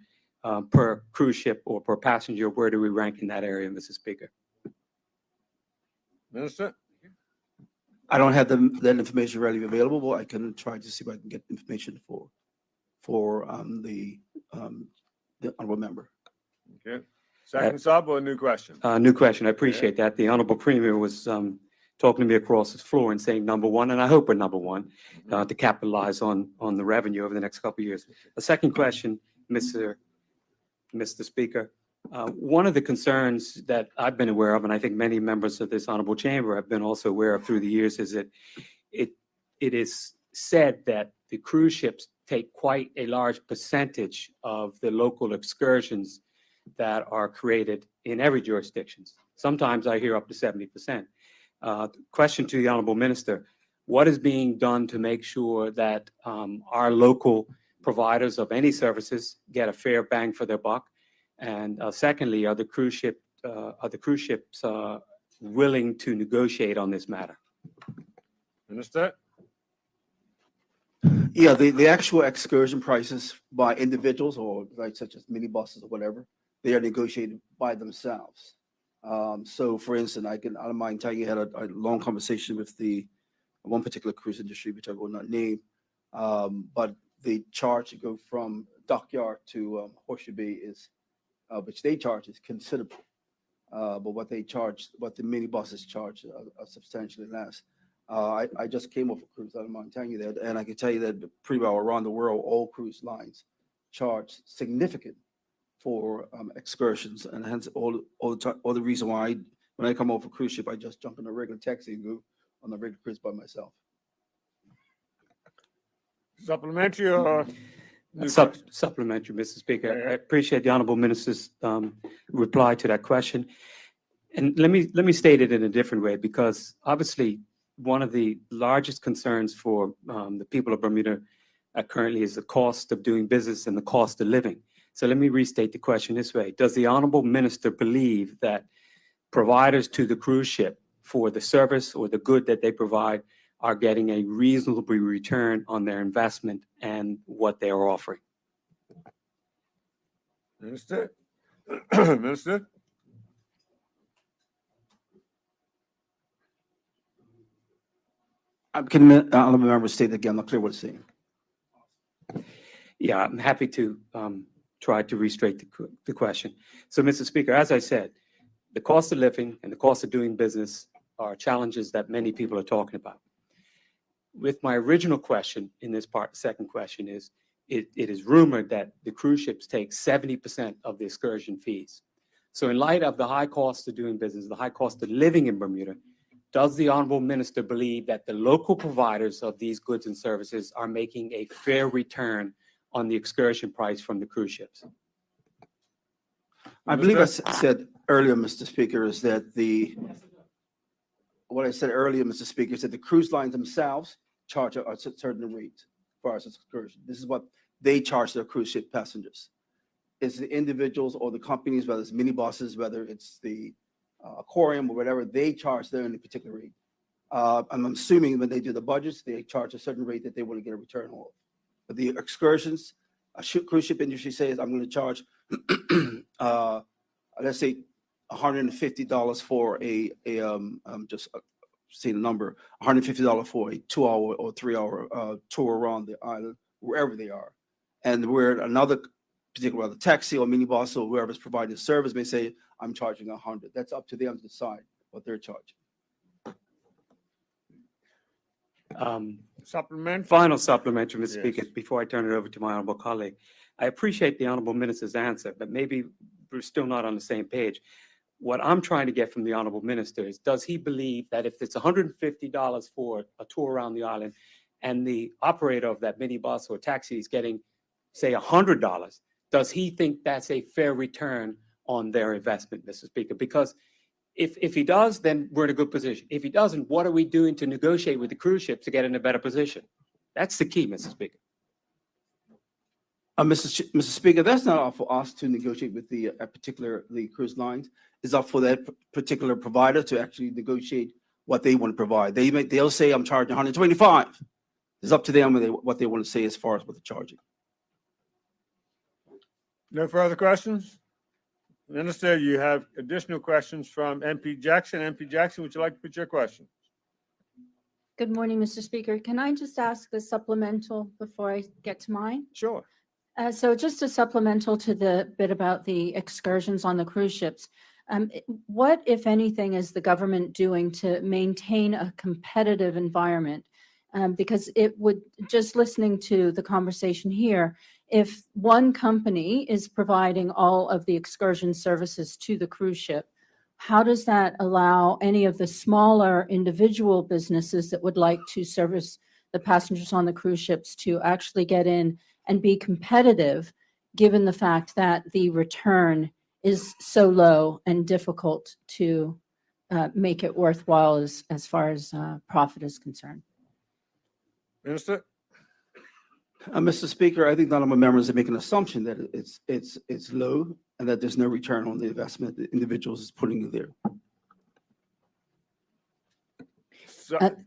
per cruise ship or per passenger, where do we rank in that area, Mr. Speaker? Minister? I don't have that information readily available, but I can try to see if I can get information for the honorable member. Okay. Second sub or new question? New question. I appreciate that. The Honorable Premier was talking to me across the floor and saying number one, and I hope we're number one to capitalize on the revenue over the next couple of years. A second question, Mr. Speaker. One of the concerns that I've been aware of, and I think many members of this honorable chamber have been also aware of through the years, is that it is said that the cruise ships take quite a large percentage of the local excursions that are created in every jurisdiction. Sometimes I hear up to 70%. Question to the honorable minister: what is being done to make sure that our local providers of any services get a fair bang for their buck? And secondly, are the cruise ships willing to negotiate on this matter? Minister? Yeah, the actual excursion prices by individuals or like such as minibuses or whatever, they are negotiated by themselves. So for instance, I don't mind telling you, I had a long conversation with the one particular cruise industry, which I will not name, but the charge to go from Dockyard to Horseshoe Bay is, which they charge is considerable. But what the minibuses charge are substantially less. I just came off a cruise, I don't mind telling you that, and I can tell you that pretty well around the world, all cruise lines charge significant for excursions, and hence all the reason why when I come off a cruise ship, I just jump in a regular taxi and go on a regular cruise by myself. Supplementary or new question? Supplementary, Mr. Speaker. Yeah. I appreciate the honorable minister's reply to that question. And let me state it in a different way, because obviously one of the largest concerns for the people of Bermuda currently is the cost of doing business and the cost of living. So let me restate the question this way. Does the honorable minister believe that providers to the cruise ship for the service or the good that they provide are getting a reasonable return on their investment and what they are offering? Minister? Minister? Can the honorable member state again? I'm not clear what it's saying. Yeah, I'm happy to try to restate the question. So, Mr. Speaker, as I said, the cost of living and the cost of doing business are challenges that many people are talking about. With my original question in this part, the second question is, it is rumored that the cruise ships take 70% of the excursion fees. So in light of the high cost of doing business, the high cost of living in Bermuda, does the honorable minister believe that the local providers of these goods and services are making a fair return on the excursion price from the cruise ships? I believe I said earlier, Mr. Speaker, is that what I said earlier, Mr. Speaker, is that the cruise lines themselves charge a certain rate as far as excursion. This is what they charge their cruise ship passengers. It's the individuals or the companies, whether it's minibuses, whether it's the aquarium or whatever, they charge their own particular rate. I'm assuming when they do the budgets, they charge a certain rate that they want to get a return on. But the excursions, cruise ship industry says, I'm going to charge, let's say, $150 for just seeing the number, $150 for a 2-hour or 3-hour tour around the island, wherever they are. And where another particular, whether taxi or minibus or whoever's providing the service may say, I'm charging $100. That's up to them to decide what they're charging. Supplement? Final supplementary, Mr. Yes. Speaker, before I turn it over to my honorable colleague. I appreciate the honorable minister's answer, but maybe we're still not on the same page. What I'm trying to get from the honorable minister is, does he believe that if it's $150 for a tour around the island and the operator of that minibus or taxi is getting, say, $100, does he think that's a fair return on their investment, Mr. Speaker? Because if he does, then we're in a good position. If he doesn't, what are we doing to negotiate with the cruise ships to get in a better position? That's the key, Mr. Speaker. Mr. Speaker, that's not up for us to negotiate with the the cruise lines. It's up for that particular provider to actually negotiate what they want to provide. They'll say, I'm charging 125. It's up to them what they want to say as far as what they're charging. No further questions? Minister, you have additional questions from MP Jackson. MP Jackson, would you like to put your question? Good morning, Mr. Speaker. Can I just ask a supplemental before I get to mine? Sure. So just a supplemental to the bit about the excursions on the cruise ships. What, if anything, is the government doing to maintain a competitive environment? Because it would, just listening to the conversation here, if one company is providing all of the excursion services to the cruise ship, how does that allow any of the smaller individual businesses that would like to service the passengers on the cruise ships to actually get in and be competitive, given the fact that the return is so low and difficult to make it worthwhile as far as profit is concerned? Minister? Mr. Speaker, I think none of my members are making an assumption that it's low and that there's no return on the investment the individuals is putting in there.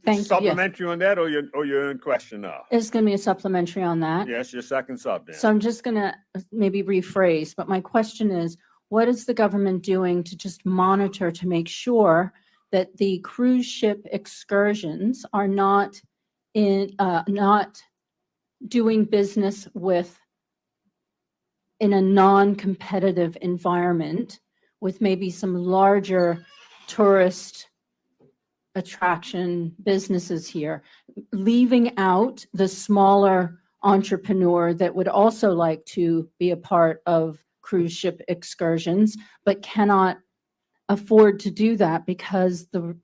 Thank you. Supplementary on that, or your own question now? It's going to be a supplementary on that. Yes, your second sub then. So I'm just going to maybe rephrase, but my question is, what is the government doing to just monitor to make sure that the cruise ship excursions are not doing business in a non-competitive environment with maybe some larger tourist attraction businesses here, leaving out the smaller entrepreneur that would also like to be a part of cruise ship excursions, but cannot afford to do that because the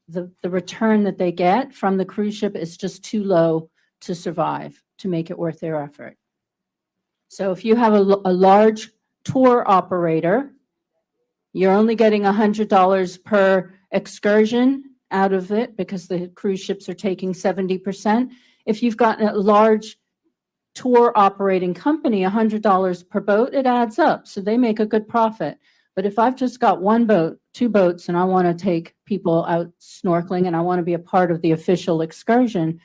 return that they get from the cruise ship is just too low to survive, to make it worth their effort. So if you have a large tour operator, you're only getting $100 per excursion out of it because the cruise ships are taking 70%. If you've got a large tour operating company, $100 per boat, it adds up. So they make a good profit. But if I've just got one boat, two boats, and I want to take people out snorkeling and I want to be a part of the official excursion,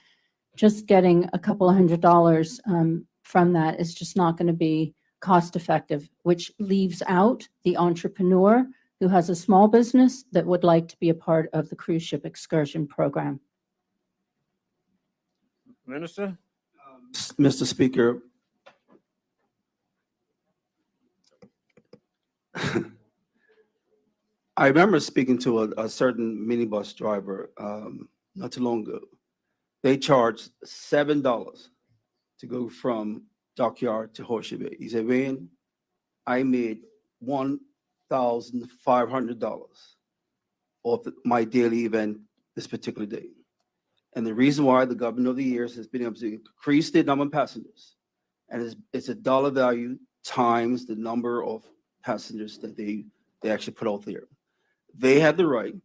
just getting a couple of $100 from that is just not going to be cost effective, which leaves out the entrepreneur who has a small business that would like to be a part of the cruise ship excursion program. Minister? Mr. Speaker, I remember speaking to a certain minibus driver not too long ago. They charged $7 to go from Dockyard to Horseshoe Bay. He said, "Wayne, I made $1,500 off my daily event this particular day." And the reason why the government over the years has been able to increase the number of passengers, and it's a dollar value times the number of passengers that they actually put out there. They have the right,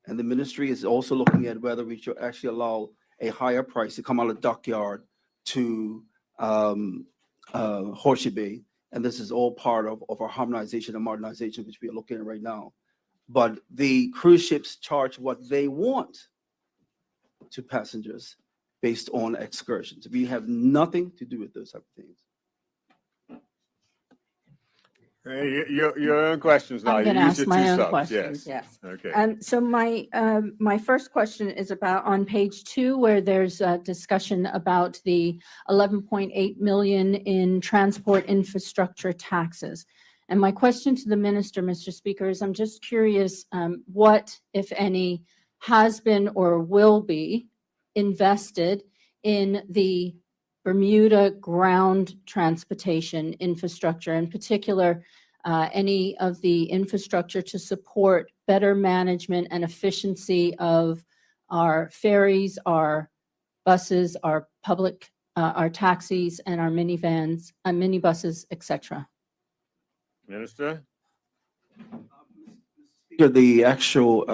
and the ministry is also looking at whether we should actually allow a higher price to come out of Dockyard to Horseshoe Bay. And this is all part of our harmonization and modernization, which we are looking at right now. But the cruise ships charge what they want to passengers based on excursions. We have nothing to do with those type of things. Hey, your own questions now. I'm going to You used ask your my two own subs, questions, yes. Okay. So my first question is about on page 2, where there's a discussion about the 11.8 million in transport infrastructure taxes. And my question to the minister, Mr. Speaker, is I'm just curious what, if any, has been or will be invested in the Bermuda ground transportation infrastructure, in particular, any of the infrastructure to support better management and efficiency of our ferries, our buses, our public, our taxis, and our minivans, minibuses, etc. Minister? The actual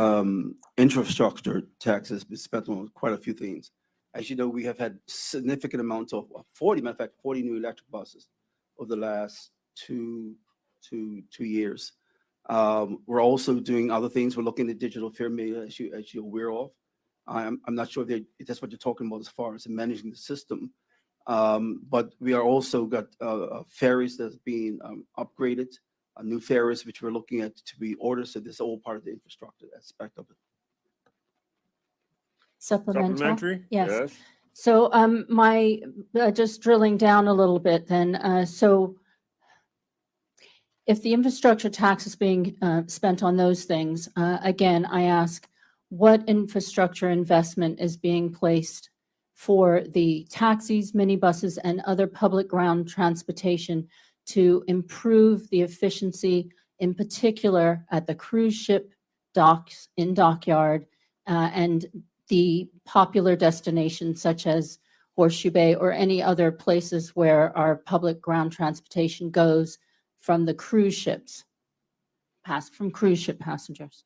infrastructure tax has been spent on quite a few things. As you know, we have had significant amounts of 40, matter of fact, 40 new electric buses over the last two years. We're also doing other things. We're looking at digital fare media, as you're aware of. I'm not sure if that's what you're talking about as far as managing the system. But we are also got ferries that's being upgraded, new ferries which we're looking at to be ordered. So this is all part of the infrastructure aspect of it. Supplemental? Yes. Yes. So just drilling down a little bit then, so if the infrastructure tax is being spent on those things, again, I ask, what infrastructure investment is being placed for the taxis, minibuses, and other public ground transportation to improve the efficiency, in particular at the cruise ship docks in Dockyard and the popular destinations such as Horseshoe Bay or any other places where our public ground transportation goes from the cruise ships, from cruise ship passengers?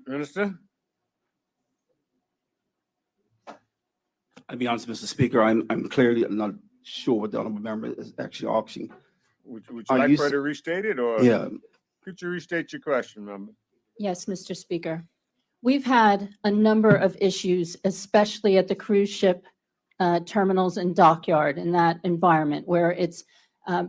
Minister? I'll be honest, Mr. Speaker, I'm clearly not sure what the honorable member is actually asking. Would you Are like you for her s- to restate it, or? Yeah, Could you restate your question, member? Yes, Mr. Speaker. We've had a number of issues, especially at the cruise ship terminals and dockyard in that environment where it's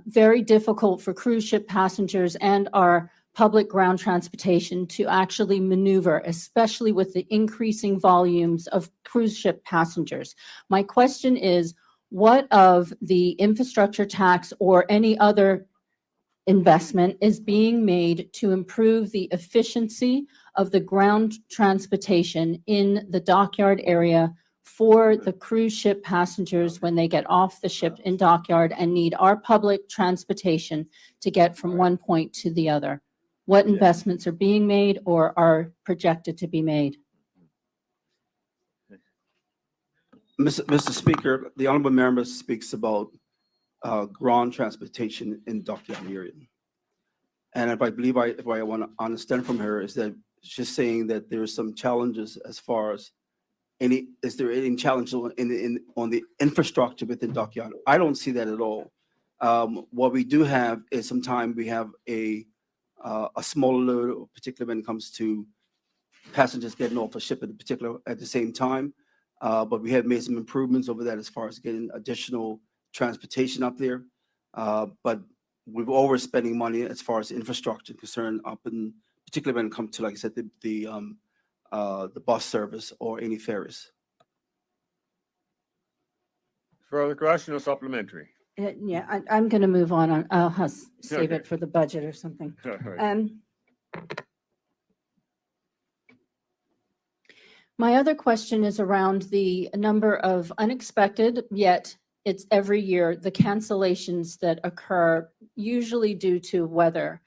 very difficult for cruise ship passengers and our public ground transportation to actually maneuver, especially with the increasing volumes of cruise ship passengers. My question is, what of the infrastructure tax or any other investment is being made to improve the efficiency of the ground transportation in the dockyard area for the cruise ship passengers when they get off the ship in dockyard and need our public transportation to get from one point to the other? What investments are being made or are projected to be made? Mr. Speaker, the honorable member speaks about ground transportation in Dockyard area. And if I believe if I want to understand from her is that she's saying that there are some challenges as far as is there any challenge on the infrastructure within Dockyard? I don't see that at all. What we do have is sometimes we have a smaller load, particularly when it comes to passengers getting off a ship at the same time. But we have made some improvements over that as far as getting additional transportation up there. But we're always spending money as far as infrastructure concerned up in, particularly when it comes to, like I said, the bus service or any ferries. Further question or supplementary? Yeah, I'm going to move on. I'll save Okay. it for the budget or something. All right. My other question is around the number of unexpected, yet it's every year, the cancellations that occur, usually due to weather.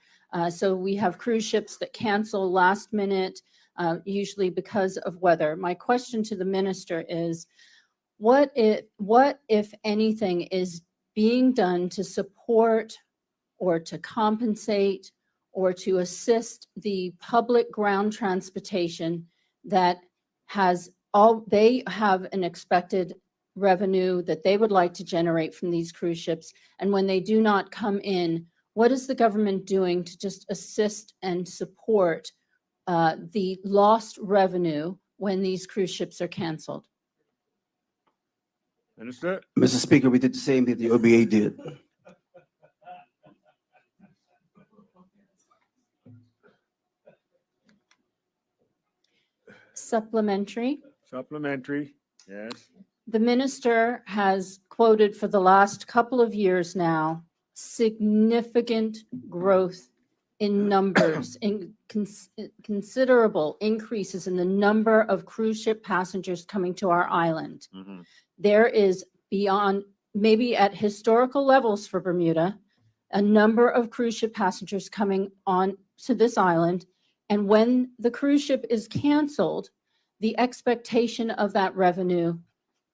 So we have cruise ships that cancel last minute, usually because of weather. My question to the minister is, what if anything, is being done to support or to compensate or to assist the public ground transportation that they have an expected revenue that they would like to generate from these cruise ships, and when they do not come in, what is the government doing to just assist and support the lost revenue when these cruise ships are canceled? Minister? Mr. Speaker, we did the same that the OBA did. Supplementary. Supplementary, yes. The minister has quoted for the last couple of years now, significant growth in numbers, considerable increases in the number of cruise ship passengers coming to our island. Mhm. There is, beyond, maybe at historical levels for Bermuda, a number of cruise ship passengers coming on to this island. And when the cruise ship is canceled, the expectation of that revenue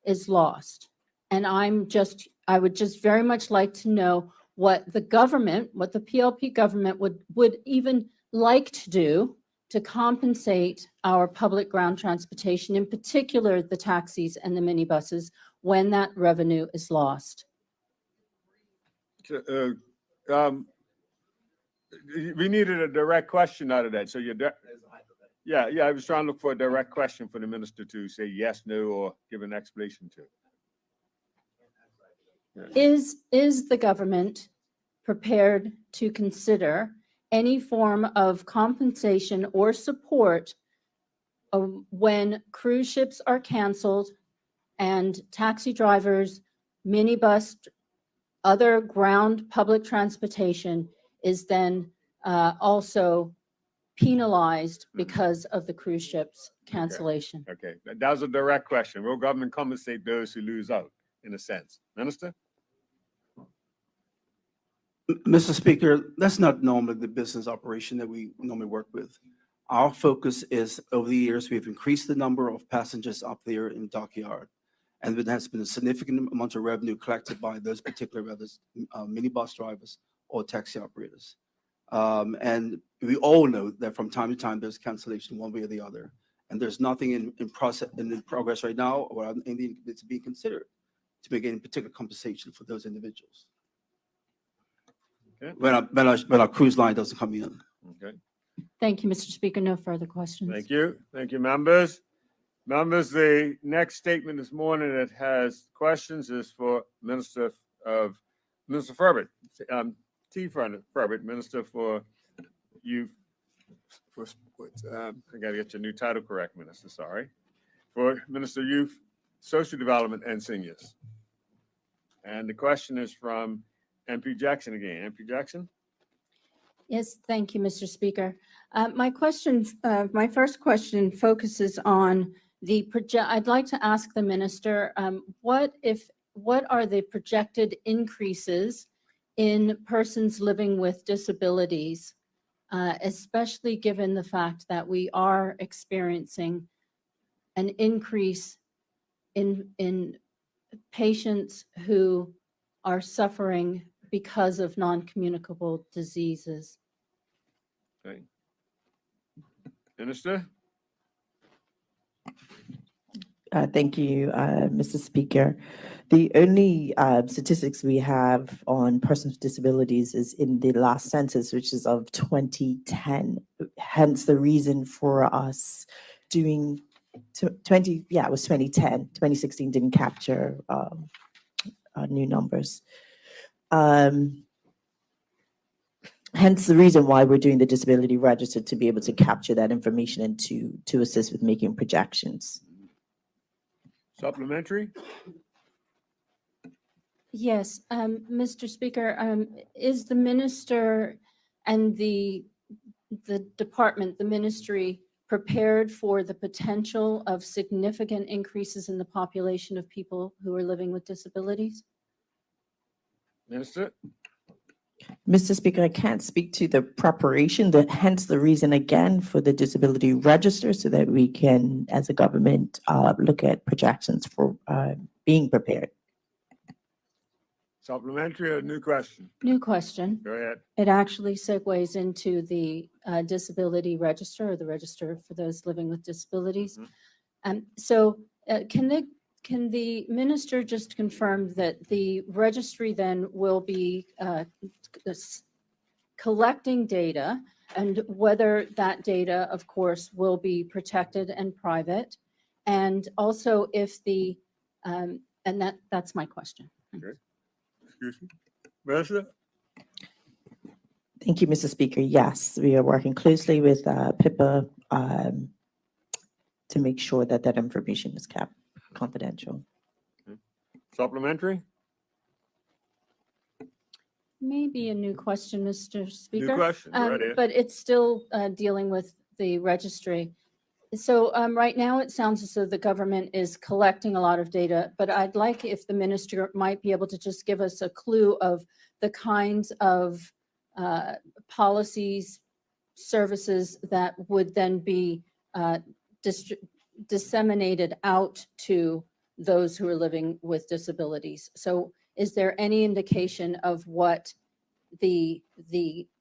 is lost. And I would just very much like to know what the government, what the PLP government would even like to do to compensate our public ground transportation, in particular the taxis and the minibuses, when that revenue is lost. We needed a direct question out of that. So yeah, I was trying to look for a direct question for the minister to say yes, no, or give an explanation to. Is the government prepared to consider any form of compensation or support when cruise ships are canceled and taxi drivers, minibus, other ground public transportation is then also penalized because of the cruise ship's cancellation? Okay, that was a direct question. Will government compensate those who lose out, in a sense? Minister? Mr. Speaker, that's not normally the business operation that we normally work with. Our focus is, over the years, we've increased the number of passengers up there in Dockyard. And there has been a significant amount of revenue collected by those particular, whether it's minibus drivers or taxi operators. And we all know that from time to time, there's cancellation one way or the other. And there's nothing in progress right now, or anything that's being considered to make any particular compensation for those individuals. Okay. When our cruise line doesn't come in. Okay. Thank you, Mr. Speaker. No further questions. Thank you. Thank you, members. Members, the next statement this morning that has questions is for Minister Furbert, T. Furbert, Minister for Youth. I got to get your new title correct, Minister. Sorry, for Minister of Youth, Social Development, and Seniors. And the question is from MP Jackson again. MP Jackson. Yes, thank you, Mr. Speaker. My first question focuses on I'd like to ask the minister, what are the projected increases in persons living with disabilities, especially given the fact that we are experiencing an increase in patients who are suffering because of non-communicable diseases? Okay. Minister. Thank you, Mr. Speaker. The only statistics we have on persons with disabilities is in the last census, which is of 2010. Hence the reason for us doing it was 2010. 2016 didn't capture new numbers. Hence the reason why we're doing the disability register, to be able to capture that information and to assist with making projections. Supplementary. Yes, Mr. Speaker, is the minister and the department, the ministry, prepared for the potential of significant increases in the population of people who are living with disabilities? Minister. Mr. Speaker, I can't speak to the preparation, hence the reason again for the disability register, so that we can, as a government, look at projections for being prepared. Supplementary or new question? New question. Go ahead. It actually segues into the disability register, or the register for those living with disabilities. So can the minister just confirm that the registry then will be collecting data, and whether that data, of course, will be protected and private? And also if and that's my question. Okay. Excuse me. Minister. Thank you, Mr. Speaker. Yes, we are working closely with PIPA to make sure that that information is kept confidential. Supplementary. Maybe a new question, Mr. Speaker. New question, right here. But it's still dealing with the registry. So right now, it sounds as though the government is collecting a lot of data, but I'd like if the minister might be able to just give us a clue of the kinds of policies, services that would then be disseminated out to those who are living with disabilities. So is there any indication of what the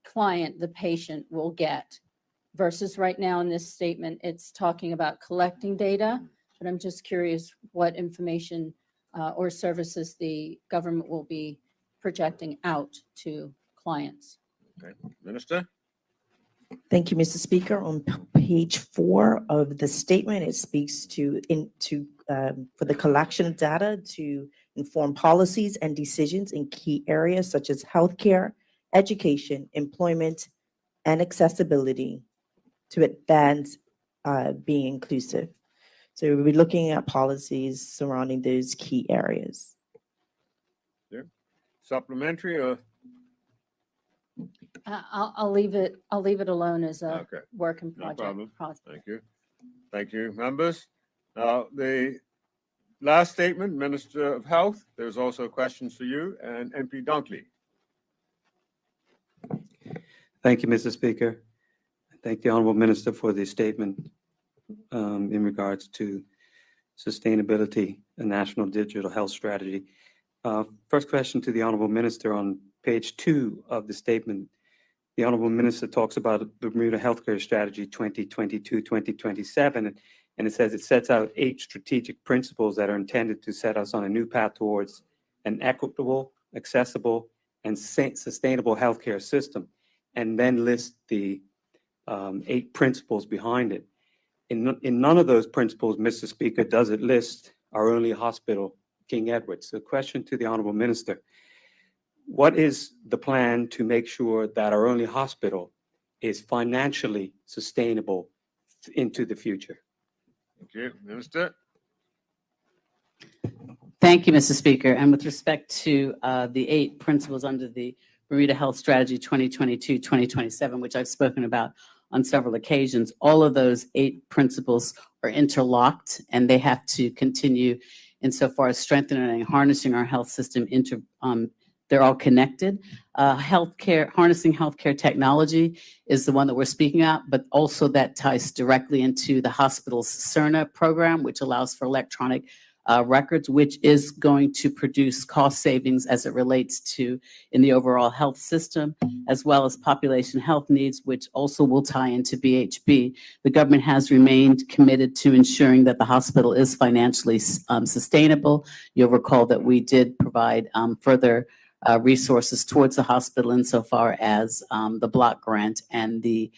client, the patient will get? Versus right now in this statement, it's talking about collecting data, but I'm just curious what information or services the government will be projecting out to clients. Okay, Minister? Thank you, Mr. Speaker. On page 4 of the statement, it speaks for the collection of data to inform policies and decisions in key areas such as healthcare, education, employment, and accessibility to advance being inclusive. So we'll be looking at policies surrounding those key areas. Yeah. Supplementary or? I'll leave it alone as a Okay, work in no project. problem. process. Thank you. Thank you, members. Now, the last statement, Minister of Health, there's also questions for you and MP Dunkley. Thank you, Mr. Speaker. Thank the Honorable Minister for the statement in regards to sustainability and national digital health strategy. First question to the Honorable Minister on page 2 of the statement. The Honorable Minister talks about the Bermuda Healthcare Strategy 2022-2027, and it says it sets out 8 strategic principles that are intended to set us on a new path towards an equitable, accessible, and sustainable healthcare system, and then lists the 8 principles behind it. In none of those principles, Mr. Speaker, does it list our only hospital, King Edward. So question to the Honorable Minister. What is the plan to make sure that our only hospital is financially sustainable into the future? Thank you, Minister. Thank you, Mr. Speaker. And with respect to the 8 principles under the Bermuda Health Strategy 2022-2027, which I've spoken about on several occasions, all of those 8 principles are interlocked, and they have to continue insofar as strengthening and harnessing our health system. They're all connected. Harnessing healthcare technology is the one that we're speaking about, but also that ties directly into the hospital's CERNA program, which allows for electronic records, which is going to produce cost savings as it relates to in the overall health system, as well as population health needs, which also will tie into BHB. The government has remained committed to ensuring that the hospital is financially sustainable. You'll recall that we did provide further resources towards the hospital insofar as the block grant and the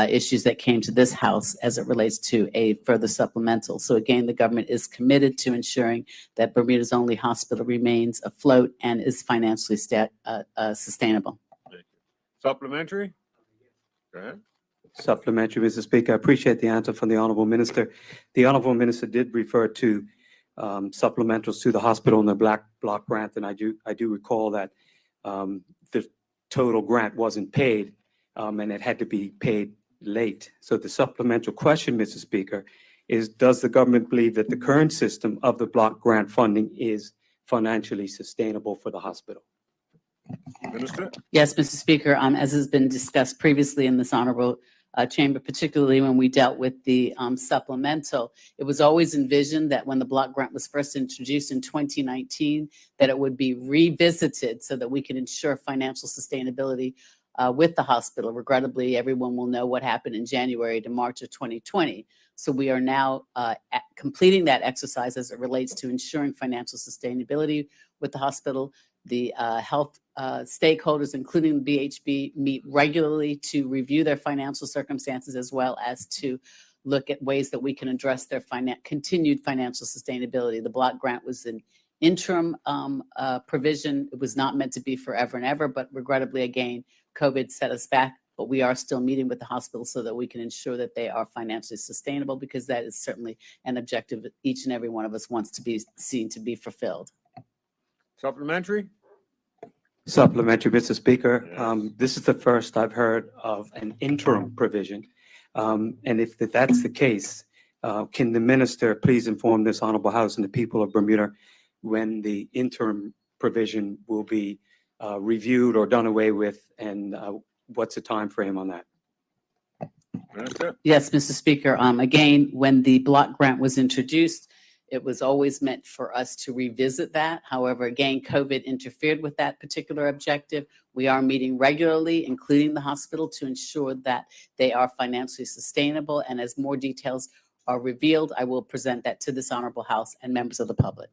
issues that came to this House as it relates to a further supplemental. So again, the government is committed to ensuring that Bermuda's only hospital remains afloat and is financially sustainable. Supplementary? Go ahead. Supplementary, Mr. Speaker. I appreciate the answer from the Honorable Minister. The Honorable Minister did refer to supplementals to the hospital and the block grant, and I do recall that the total grant wasn't paid, and it had to be paid late. So the supplemental question, Mr. Speaker, is does the government believe that the current system of the block grant funding is financially sustainable for the hospital? Minister? Yes, Mr. Speaker, as has been discussed previously in this honorable chamber, particularly when we dealt with the supplemental, it was always envisioned that when the block grant was first introduced in 2019, that it would be revisited so that we can ensure financial sustainability with the hospital. Regrettably, everyone will know what happened in January to March of 2020. So we are now completing that exercise as it relates to ensuring financial sustainability with the hospital. The health stakeholders, including the BHB, meet regularly to review their financial circumstances as well as to look at ways that we can address their continued financial sustainability. The block grant was an interim provision. It was not meant to be forever and ever, but regrettably, again, COVID set us back. But we are still meeting with the hospital so that we can ensure that they are financially sustainable, because that is certainly an objective that each and every one of us wants to be seen to be fulfilled. Supplementary? Supplementary, Mr. Speaker. Yes. This is the first I've heard of an interim provision. And if that's the case, can the minister please inform this honorable House and the people of Bermuda when the interim provision will be reviewed or done away with, and what's the time frame on that? Minister? Yes, Mr. Speaker. Again, when the block grant was introduced, it was always meant for us to revisit that. However, again, COVID interfered with that particular objective. We are meeting regularly, including the hospital, to ensure that they are financially sustainable. And as more details are revealed, I will present that to this honorable House and members of the public.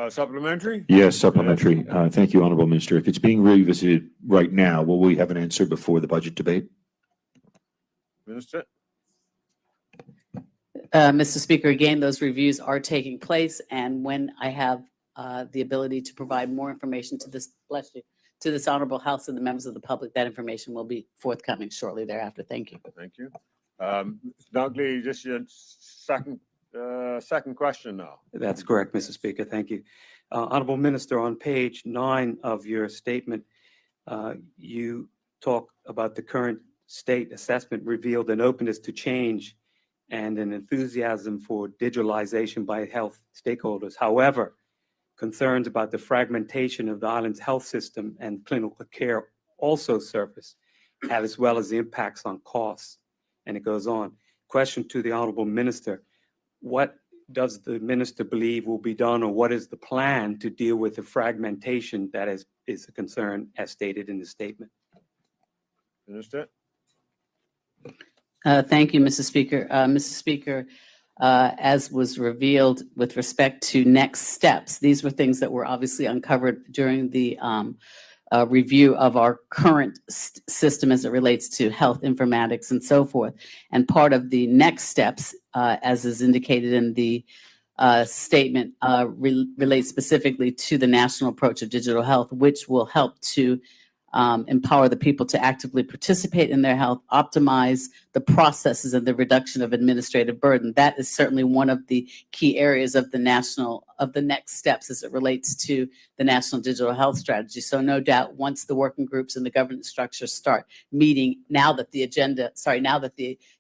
Supplementary? Yes, supplementary. Thank you, Honorable Minister. If it's being revisited right now, will we have an answer before the budget debate? Minister? Mr. Speaker, again, those reviews are taking place, and when I have the ability to provide more information to this, bless you, to this honorable House and the members of the public, that information will be forthcoming shortly thereafter. Thank you. Thank you. Mr. Dunkley, just your second question now. That's correct, Mr. Speaker. Thank you. Honorable Minister, on page 9 of your statement, you talk about the current state assessment revealed an openness to change and an enthusiasm for digitalization by health stakeholders. However, concerns about the fragmentation of the island's health system and clinical care also surface, as well as the impacts on costs. And it goes on. Question to the Honorable Minister: what does the minister believe will be done, or what is the plan to deal with the fragmentation that is a concern as stated in the statement? Minister? Thank you, Mr. Speaker. Mr. Speaker, as was revealed with respect to next steps, these were things that were obviously uncovered during the review of our current system as it relates to health informatics and so forth. And part of the next steps, as is indicated in the statement, relates specifically to the national approach of digital health, which will help to empower the people to actively participate in their health, optimize the processes and the reduction of administrative burden. That is certainly one of the key areas of the next steps as it relates to the National Digital Health Strategy. So no doubt, once the working groups and the governance structure start meeting, now that the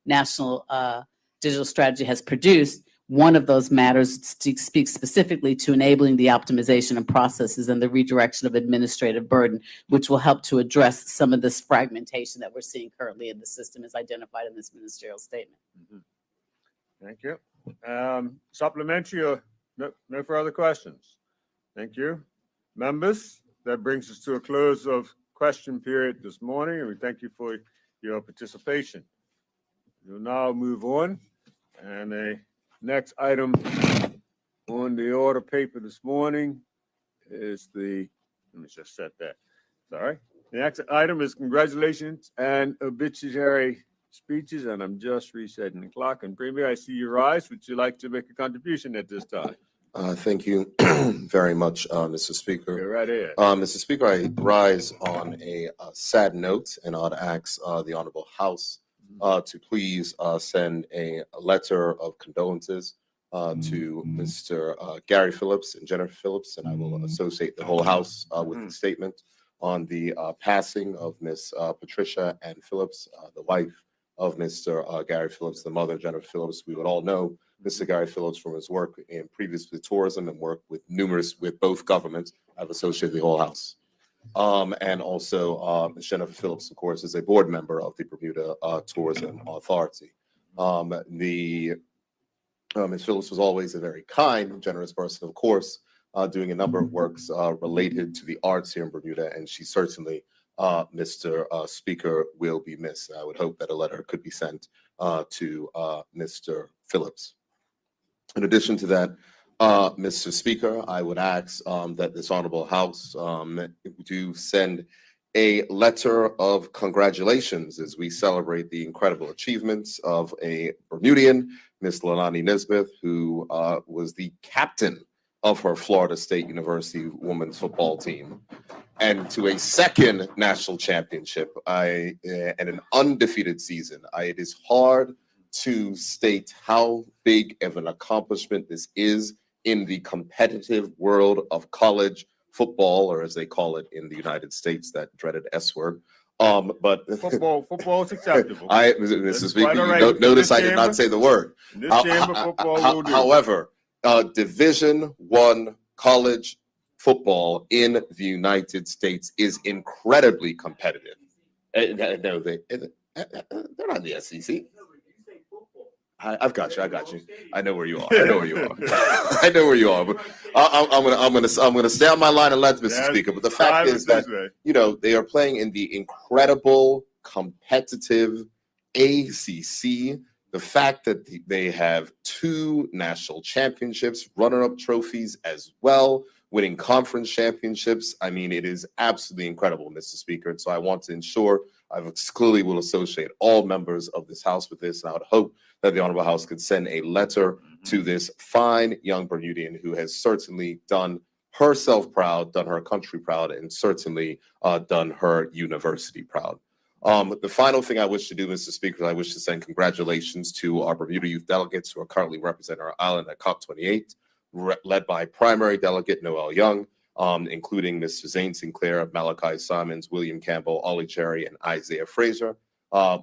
National Digital Strategy has produced, one of those matters speaks specifically to enabling the optimization of processes and the redirection of administrative burden, which will help to address some of this fragmentation that we're seeing currently in the system as identified in this ministerial statement. Thank you. Supplementary or no further questions? Thank you. Members, that brings us to a close of question period this morning, and we thank you for your participation. We'll now move on, and the next item on the order paper this morning is let me just set that. Sorry. The next item is congratulations and obituary speeches, and I'm just resetting the clock. And Premier, I see you rise. Would you like to make a contribution at this time? Thank you very much, Mr. Speaker. Go right ahead. Mr. Speaker, I rise on a sad note, and I'd ask the Honorable House to please send a letter of condolences to Mr. Gary Phillips and Jennifer Phillips, and I will associate the whole House with the statement on the passing of Miss Patricia Ann Phillips, the wife of Mr. Gary Phillips, the mother, Jennifer Phillips. We would all know Mr. Gary Phillips from his work in previously tourism and work with both governments. I've associated the whole House. And also, Ms. Jennifer Phillips, of course, is a board member of the Bermuda Tourism Authority. Ms. Phillips was always a very kind, generous person, of course, doing a number of works related to the arts here in Bermuda, and she certainly, Mr. Speaker, will be missed. I would hope that a letter could be sent to Mr. Phillips. In addition to that, Mr. Speaker, I would ask that this honorable House do send a letter of congratulations as we celebrate the incredible achievements of a Bermudian, Miss Leilani Nisbeth, who was the captain of her Florida State University women's football team, and to a second national championship and an undefeated season. It is hard to state how big of an accomplishment this is in the competitive world of college football, or as they call it in the United States, that dreaded S word. But Football is acceptable. Mr. Speaker, quite all you right. don't notice In I this did not chamber- say the word. In this chamber, football will do. However, Division I college football in the United States is incredibly competitive. No, they're not the SEC. I've got you. I got you. I know where you are. I know where you are. I know where you are. But I'm gonna stay on my line and let Mr. Yes, Speaker. But the fact time is it that this way. they are playing in the incredible competitive ACC. The fact that they have 2 national championships, runner-up trophies as well, winning conference championships. I mean, it is absolutely incredible, Mr. Speaker. And so I want to ensure I clearly will associate all members of this House with this. And I would hope that the Honorable House could send a letter to this fine young Bermudian who has certainly done herself proud, done her country proud, and certainly done her university proud. The final thing I wish to do, Mr. Speaker, I wish to send congratulations to our Bermuda youth delegates who are currently representing our island at COP28, led by primary delegate Noel Young, including Mr. Zane Sinclair, Malachi Simons, William Campbell, Ollie Cherry, and Isaiah Fraser.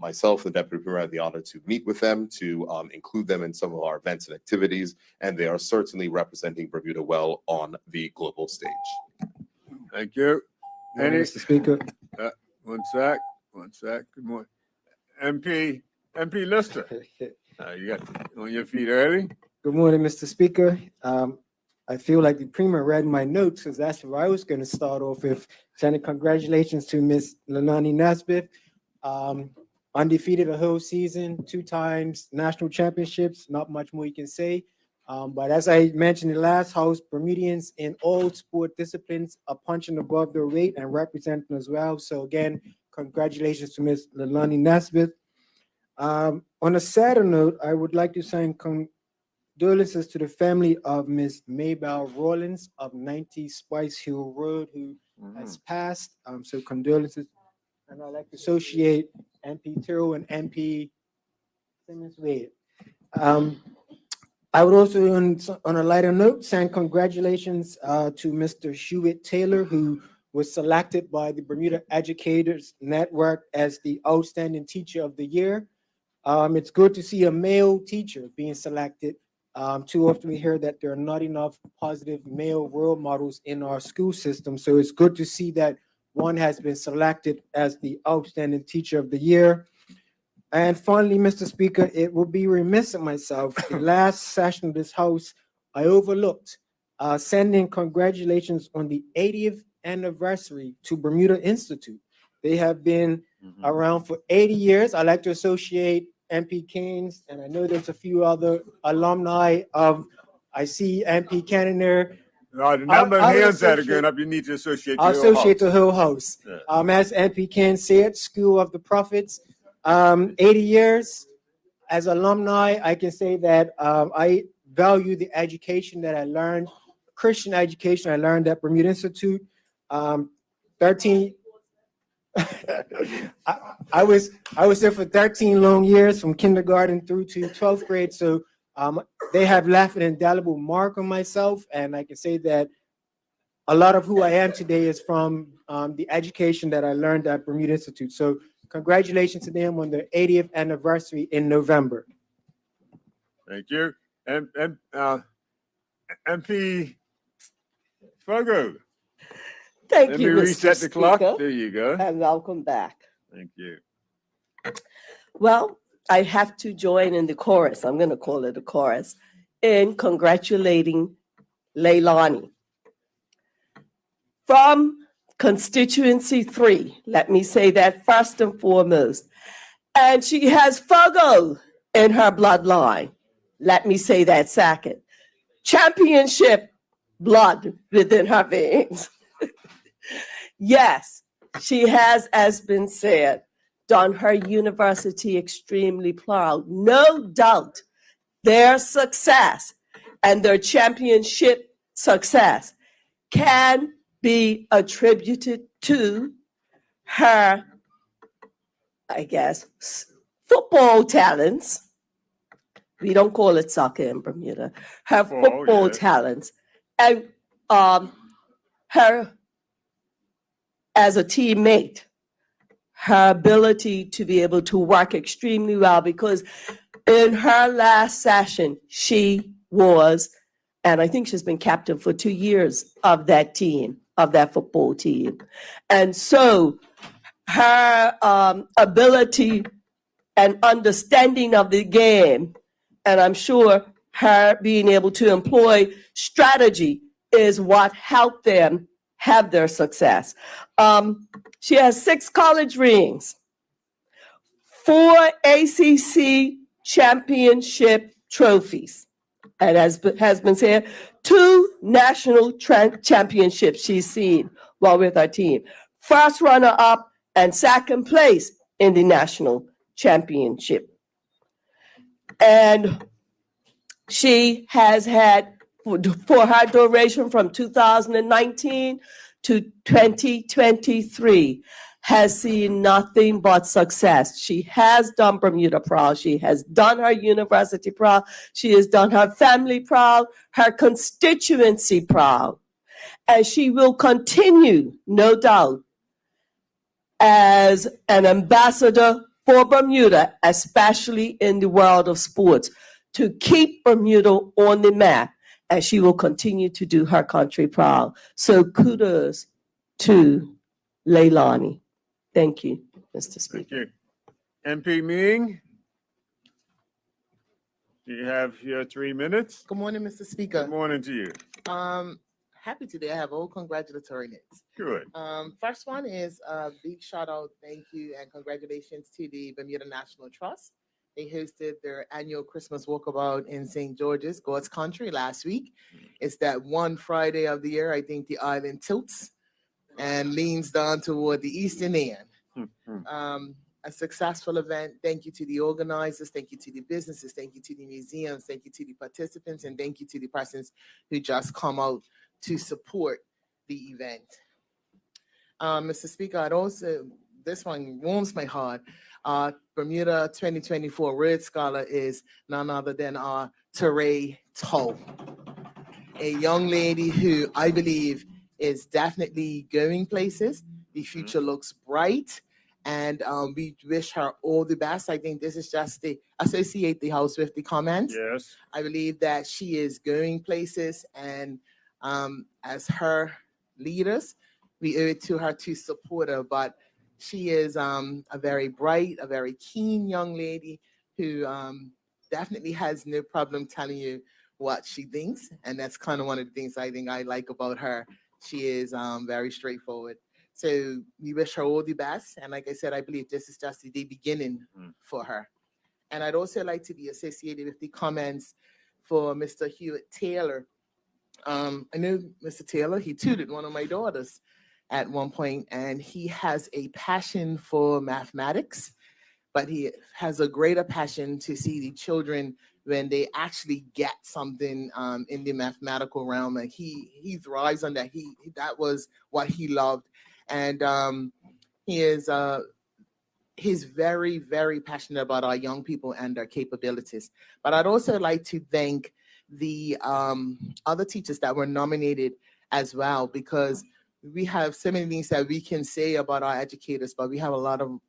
Myself, the Deputy Premier, had the honor to meet with them, to include them in some of our events and activities, and they are certainly representing Bermuda well on the global stage. Thank you. Any, Mr. Speaker. One sec. Good morning. MP Lister. You got on your feet early. Good morning, Mr. Speaker. I feel like the Premier read my notes because that's where I was going to start off with. Sending congratulations to Miss Leilani Nesbitt. Undefeated the whole season, 2 times national championships. Not much more you can say. But as I mentioned in the last house, Bermudians in all sport disciplines are punching above their weight and representing as well. So again, congratulations to Ms. Leilani Nesbitt. On a sadder note, I would like to send condolences to the family of Ms. Maybelle Rawlins of 90 Spice Hill Road, who has passed. So condolences. And I'd like to associate MP Tyrrell and MP Simmons Wade. I would also, on a lighter note, send congratulations to Mr. Hewitt Taylor, who was selected by the Bermuda Educators Network as the Outstanding Teacher of the Year. It's good to see a male teacher being selected. Too often we hear that there are not enough positive male role models in our school system. So it's good to see that one has been selected as the Outstanding Teacher of the Year. And finally, Mr. Speaker, it will be remiss of myself. The last session of this House, I overlooked sending congratulations on the 80th anniversary to Bermuda Institute. They have been around for 80 years. I like to associate MP Keynes, and I know there's a few other alumni of, I see MP Cannon there. The number of hands that are going up, you need to associate I'll associate the whole house. Yeah. As MP Keynes said, School of the Prophets, 80 years. As alumni, I can say that I value the education that I learned, Christian education I learned at Bermuda Institute. 13 I was there for 13 long years, from kindergarten through to 12th grade. So they have left an indelible mark on myself, and I can say that a lot of who I am today is from the education that I learned at Bermuda Institute. So congratulations to them on their 80th anniversary in November. Thank you. And MP Fogo. Thank Let you, me Mr. reset the clock. Speaker, There you go. and welcome back. Thank you. Well, I have to join in the chorus. I'm going to call it a chorus in congratulating Leilani. From constituency 3, let me say that first and foremost. And she has Fogo in her bloodline. Let me say that second. Championship blood within her veins. Yes, she has, as been said, done her university extremely proud. No doubt their success and their championship success can be attributed to her, I guess, football talents. We don't call it soccer in Bermuda. Her football talents and her as a teammate, her ability to be able to work extremely well, because in her last session, she was, and I think she's been captain for 2 years of that team, of that football team. And so her ability and understanding of the game, and I'm sure her being able to employ strategy is what helped them have their success. She has 6 college rings, 4 ACC championship trophies, and as has been said, 2 national championships she's seen while with her team. First runner-up and second place in the national championship. And she has had, for her duration from 2019 to 2023, has seen nothing but success. She has done Bermuda proud. She has done her university proud. She has done her family proud, her constituency proud. And she will continue, no doubt, as an ambassador for Bermuda, especially in the world of sports, to keep Bermuda on the map, and she will continue to do her country proud. So kudos to Leilani. Thank you, Mr. Speaker. Thank you. MP Ming, do you have your 3 minutes? Good morning, Mr. Speaker. Good morning to you. Happy today. I have all congratulatory notes. Good. First one is a big shout out, thank you, and congratulations to the Bermuda National Trust. They hosted their annual Christmas walkabout in St. George's, God's country, last week. It's that one Friday of the year. I think the island tilts and leans down toward the eastern end. A successful event. Thank you to the organizers. Thank you to the businesses. Thank you to the museums. Thank you to the participants. And thank you to the persons who just come out to support the event. Mr. Speaker, I'd also, this one warms my heart. Bermuda 2024 Rhodes Scholar is none other than our Teray Toe, a young lady who I believe is definitely going places. The future looks bright, and we wish her all the best. I think this is just to associate the House with the comments. Yes. I believe that she is going places, and as her leaders, we owe it to her to support her. But she is a very bright, a very keen young lady who definitely has no problem telling you what she thinks. And that's kind of one of the things I think I like about her. She is very straightforward. So we wish her all the best. And like I said, I believe this is just the beginning for her. And I'd also like to be associated with the comments for Mr. Hewitt Taylor. I know Mr. Taylor, he tutored one of my daughters at one point, and he has a passion for mathematics, but he has a greater passion to see the children when they actually get something in the mathematical realm. Like he thrives on that. That was what he loved. And he's very, very passionate about our young people and their capabilities. But I'd also like to thank the other teachers that were nominated as well, because we have so many things that we can say about our educators, but we have a lot of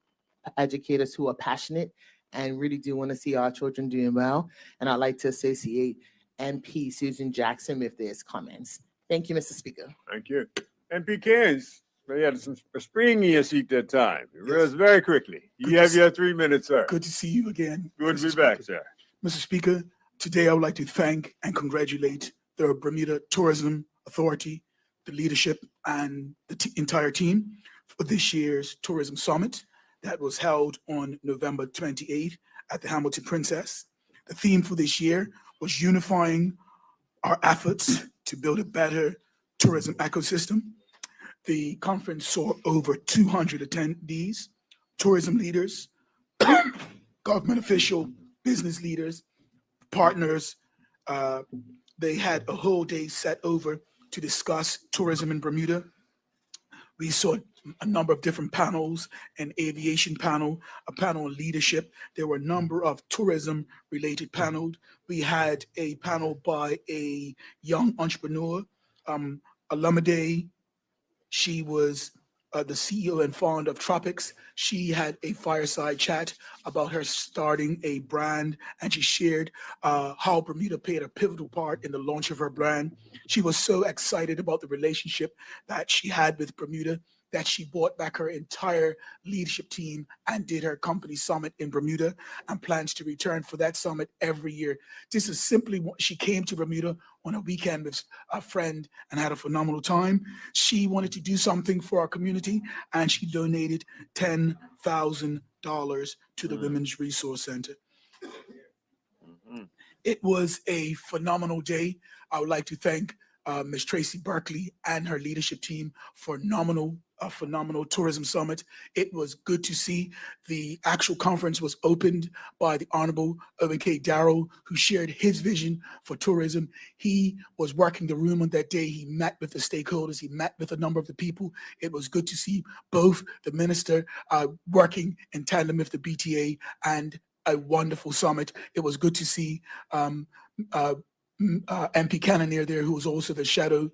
educators who are passionate and really do want to see our children doing well. And I'd like to associate MP Susan Jackson with this comments. Thank you, Mr. Speaker. Thank you. MP Cairns, we had a spring in your seat that time. Yes. Very quickly. You have your 3 minutes, sir. Good to see you again. Good to be back, sir. Mr. Speaker, today I would like to thank and congratulate the Bermuda Tourism Authority, the leadership, and the entire team for this year's Tourism Summit that was held on November 28th at the Hamilton Princess. The theme for this year was unifying our efforts to build a better tourism ecosystem. The conference saw over 200 attendees, tourism leaders, government officials, business leaders, partners. They had a whole day set over to discuss tourism in Bermuda. We saw a number of different panels, an aviation panel, a panel on leadership. There were a number of tourism-related panels. We had a panel by a young entrepreneur, Alameda She was the CEO and founder of Tropics. She had a fireside chat about her starting a brand, and she shared how Bermuda played a pivotal part in the launch of her brand. She was so excited about the relationship that she had with Bermuda that she brought back her entire leadership team and did her company summit in Bermuda and plans to return for that summit every year. This is simply what she came to Bermuda on a weekend with a friend and had a phenomenal time. She wanted to do something for our community, and she donated $10,000 to the Women's Resource Center. It was a phenomenal day. I would like to thank Ms. Tracy Berkeley and her leadership team for a phenomenal tourism summit. It was good to see. The actual conference was opened by the Honorable Owen K. Darrow, who shared his vision for tourism. He was working the room on that day. He met with the stakeholders. He met with a number of the people. It was good to see both the minister working in tandem with the BTA, and a wonderful summit. It was good to see MP Cannoneer there, who was also the shadow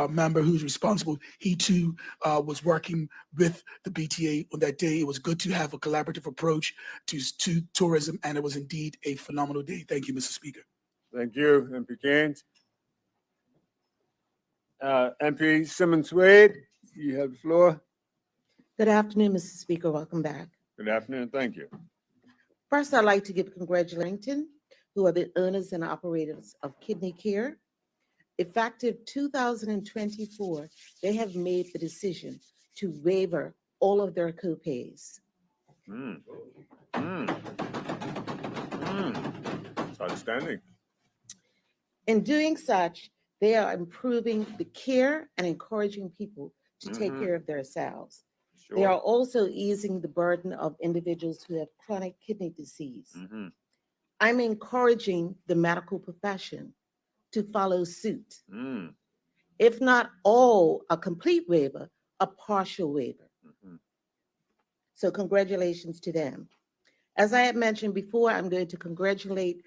member who's responsible. He too was working with the BTA on that day. It was good to have a collaborative approach to tourism, and it was indeed a phenomenal day. Thank you, Mr. Speaker. Thank you, MP Gaines. MP Simmons Wade, you have the floor. Good afternoon, Mr. Speaker. Welcome back. Good afternoon. Thank you. First, I'd like to give congratulations who are the owners and operators of Kidney Care. Effective 2024, they have made the decision to waiver all of their co-pays. It's outstanding. In doing such, they are improving the care and encouraging people to take care of themselves. They are also easing the burden of individuals who have chronic kidney disease. I'm encouraging the medical profession to follow suit. If not all a complete waiver, a partial waiver. So congratulations to them. As I had mentioned before, I'm going to congratulate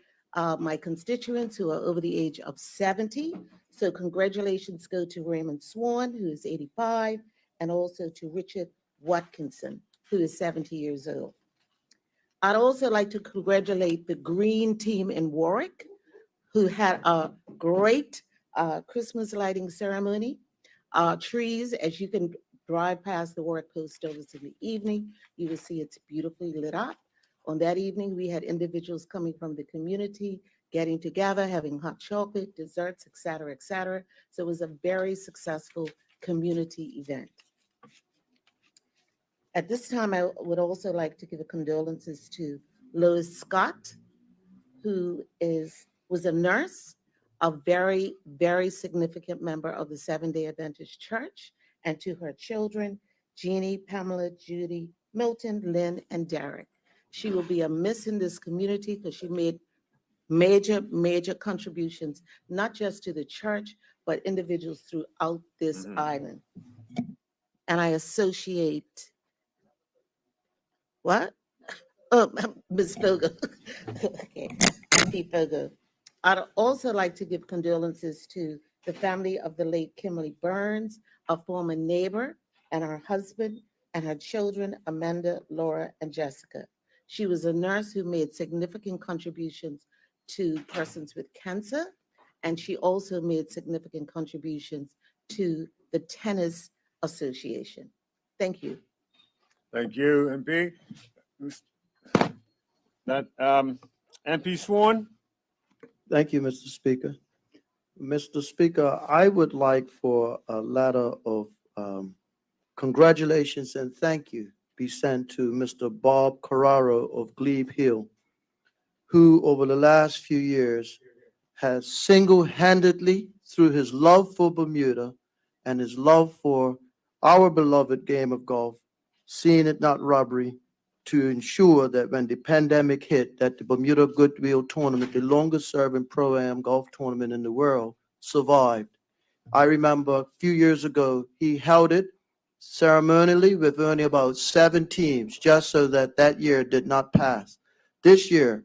my constituents who are over the age of 70. So congratulations go to Raymond Swan, who is 85, and also to Richard Watkinson, who is 70 years old. I'd also like to congratulate the Green Team in Warwick, who had a great Christmas lighting ceremony. Trees, as you can drive past the Warwick Post Office in the evening, you will see it's beautifully lit up. On that evening, we had individuals coming from the community, getting together, having hot chocolate, desserts, et cetera, et cetera. So it was a very successful community event. At this time, I would also like to give condolences to Lois Scott, who was a nurse, a very, very significant member of the Seventh-day Adventist Church, and to her children, Jeannie, Pamela, Judy, Milton, Lynn, and Derek. She will be a miss in this community because she made major, major contributions, not just to the church, but individuals throughout this island. And I associate what? Oh, Ms. Fogo. Okay, MP Fogo. I'd also like to give condolences to the family of the late Kimberly Burns, a former neighbor, and her husband and her children, Amanda, Laura, and Jessica. She was a nurse who made significant contributions to persons with cancer, and she also made significant contributions to the Tennis Association. Thank you. Thank you, MP. That MP Swan. Thank you, Mr. Speaker. Mr. Speaker, I would like for a letter of congratulations and thank you be sent to Mr. Bob Carraro of Glebe Hill, who over the last few years has single-handedly, through his love for Bermuda and his love for our beloved game of golf, seen it not robbery, to ensure that when the pandemic hit, that the Bermuda Goodwill Tournament, the longest-serving pro-am golf tournament in the world, survived. I remember a few years ago, he held it ceremonially with only about 7 teams, just so that that year did not pass. This year,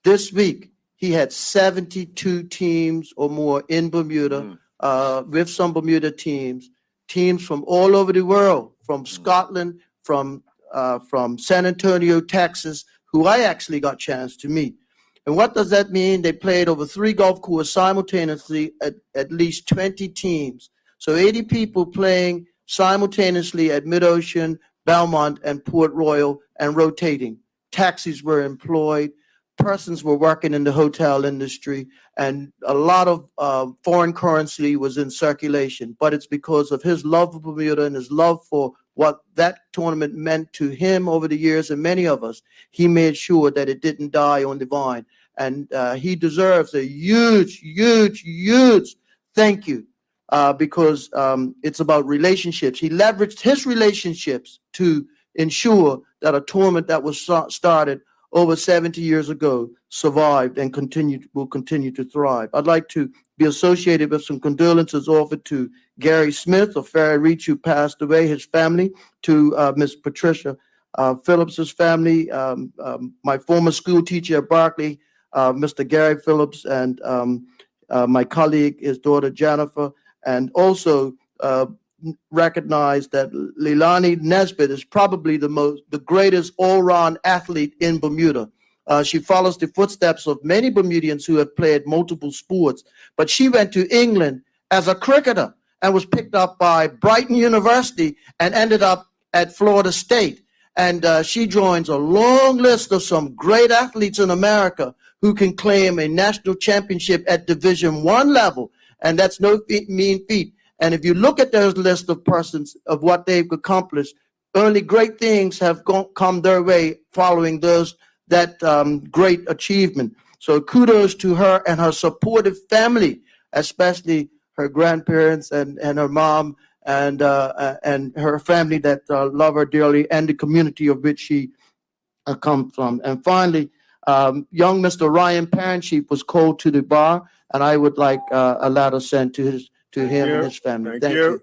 this week, he had 72 teams or more in Bermuda, with some Bermuda teams, teams from all over the world, from Scotland, from San Antonio, Texas, who I actually got a chance to meet. And what does that mean? They played over 3 golf courses simultaneously at least 20 teams. So 80 people playing simultaneously at Mid-Ocean, Belmont, and Port Royal, and rotating. Taxis were employed, persons were working in the hotel industry, and a lot of foreign currency was in circulation. But it's because of his love for Bermuda and his love for what that tournament meant to him over the years, and many of us, he made sure that it didn't die on the vine. And he deserves a huge, huge, huge thank you because it's about relationships. He leveraged his relationships to ensure that a tournament that was started over 70 years ago survived and will continue to thrive. I'd like to be associated with some condolences offered to Gary Smith of Ferry Reach, who passed away, his family, to Miss Patricia Phillips's family, my former school teacher at Berkeley, Mr. Gary Phillips, and my colleague, his daughter Jennifer, and also recognize that Leilani Nesbitt is probably the greatest all-round athlete in Bermuda. She follows the footsteps of many Bermudians who have played multiple sports, but she went to England as a cricketer and was picked up by Brighton University and ended up at Florida State. And she joins a long list of some great athletes in America who can claim a national championship at Division I level, and that's no mean feat. And if you look at those list of persons of what they've accomplished, only great things have come their way following that great achievement. So kudos to her and her supportive family, especially her grandparents and her mom and her family that love her dearly, and the community of which she comes from. And finally, young Mr. Ryan Parentship was called to the bar, and I would like a letter sent to him and his family. Thank you.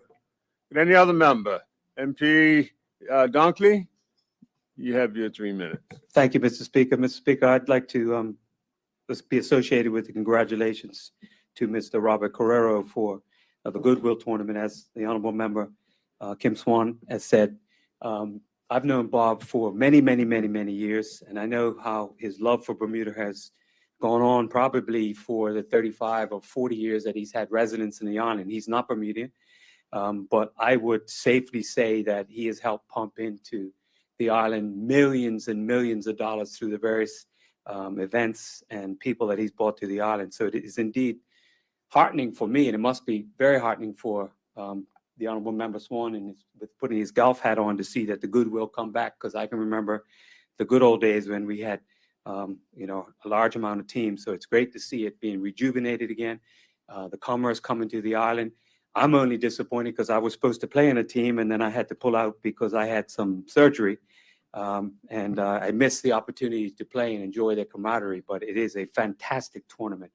Any other member? MP Dunkley, you have your 3 minutes. Thank you, Mr. Speaker. Mr. Speaker, I'd like to be associated with the congratulations to Mr. Robert Carrero for the Goodwill Tournament. As the honorable member Kim Swan has said, I've known Bob for many, many, many, many years, and I know how his love for Bermuda has gone on probably for the 35 or 40 years that he's had residence in the island. He's not Bermudian, but I would safely say that he has helped pump into the island millions and millions of dollars through the various events and people that he's brought to the island. So it is indeed heartening for me, and it must be very heartening for the honorable member Swan and with putting his golf hat on to see that the goodwill come back, because I can remember the good old days when we had a large amount of teams. So it's great to see it being rejuvenated again. The commerce coming to the island. I'm only disappointed because I was supposed to play in a team and then I had to pull out because I had some surgery. And I missed the opportunity to play and enjoy the camaraderie, but it is a fantastic tournament.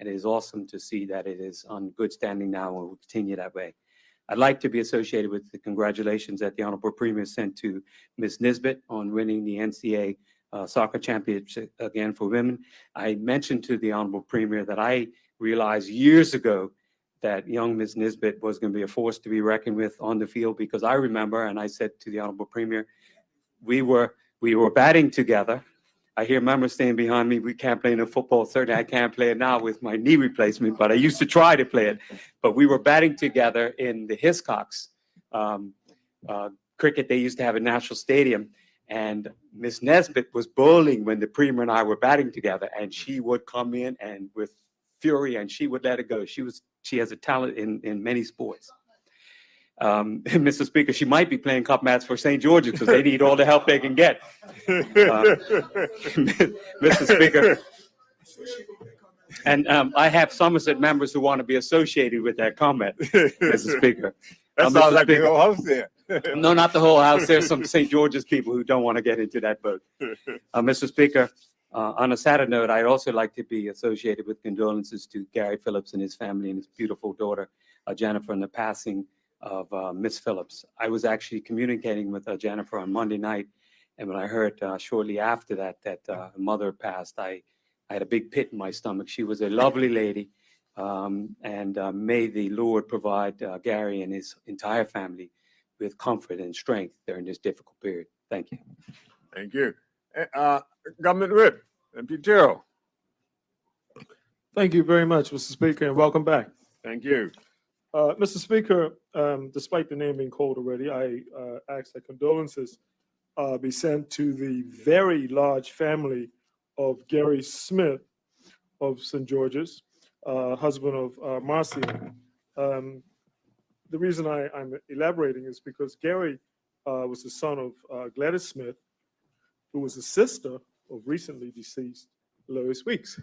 And it is awesome to see that it is on good standing now and will continue that way. I'd like to be associated with the congratulations that the Honorable Premier sent to Ms. Nisbet on winning the NCAA soccer championship again for women. I mentioned to the Honorable Premier that I realized years ago that young Ms. Nisbet was going to be a force to be reckoned with on the field, because I remember, and I said to the Honorable Premier, we were batting together. I hear members staying behind me. We can't play no football. Certainly, I can't play it now with my knee replacement, but I used to try to play it. But we were batting together in the Hiscox cricket. They used to have a national stadium, and Miss Nesbitt was bowling when the Premier and I were batting together, and she would come in and with fury, and she would let it go. She has a talent in many sports. Mr. Speaker, she might be playing cup match for St. George's because they need all the help they can get. Mr. Speaker, and I have Somerset members who want to be associated with that comment, Mr. Speaker. That sounds like the whole house there. No, not the whole house. There's some St. George's people who don't want to get into that boat. Mr. Speaker, on a sadder note, I'd also like to be associated with condolences to Gary Phillips and his family and his beautiful daughter, Jennifer, in the passing of Miss Phillips. I was actually communicating with Jennifer on Monday night, and when I heard shortly after that her mother passed, I had a big pit in my stomach. She was a lovely lady, And may the Lord provide Gary and his entire family with comfort and strength during this difficult period. Thank you. Thank you. Government Whip, MP Terrell. Thank you very much, Mr. Speaker, and welcome back. Thank you. Mr. Speaker, despite the name being called already, I ask that condolences be sent to the very large family of Gary Smith of St. George's, husband of Marcia. The reason I'm elaborating is because Gary was the son of Gladys Smith, who was the sister of recently deceased Lois Weeks,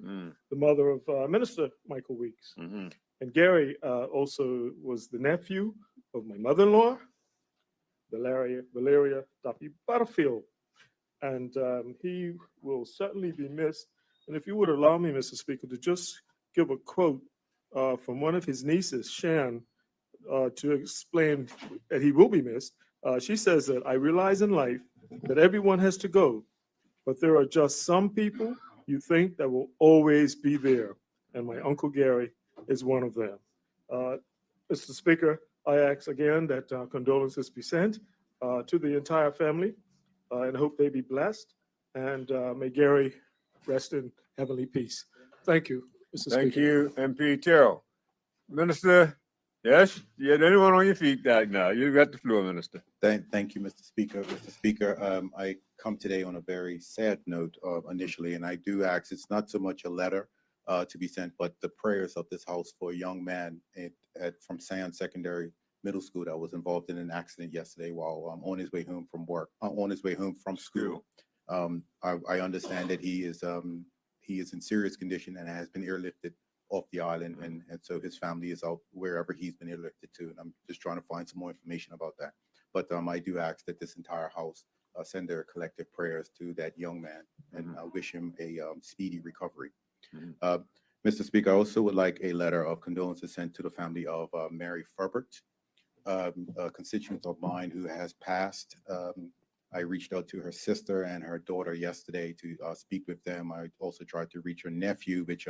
the mother of Minister Michael Weeks. And Gary also was the nephew of my mother-in-law, Valeria Duffy Butterfield. And he will certainly be missed. And if you would allow me, Mr. Speaker, to just give a quote from one of his nieces, Shan, to explain that he will be missed. She says that I realize in life that everyone has to go, but there are just some people you think that will always be there. And my Uncle Gary is one of them. Mr. Speaker, I ask again that condolences be sent to the entire family and hope they be blessed. And may Gary rest in heavenly peace. Thank you, Mr. Speaker. Thank you, MP Terrell. Minister, yes, you had anyone on your feet right now. You got the floor, Minister. Thank you, Mr. Speaker. Mr. Speaker, I come today on a very sad note initially, and I do ask, it's not so much a letter to be sent, but the prayers of this house for a young man from Sand Secondary Middle School that was involved in an accident yesterday while on his way home from work, on his way home from school. I understand that he is in serious condition and has been airlifted off the island, and so his family is out wherever he's been airlifted to, and I'm just trying to find some more information about that. But I do ask that this entire house send their collective prayers to that young man and wish him a speedy recovery. Mr. Speaker, I also would like a letter of condolences sent to the family of Mary Ferbert, a constituent of mine who has passed. I reached out to her sister and her daughter yesterday to speak with them. I also tried to reach her nephew, which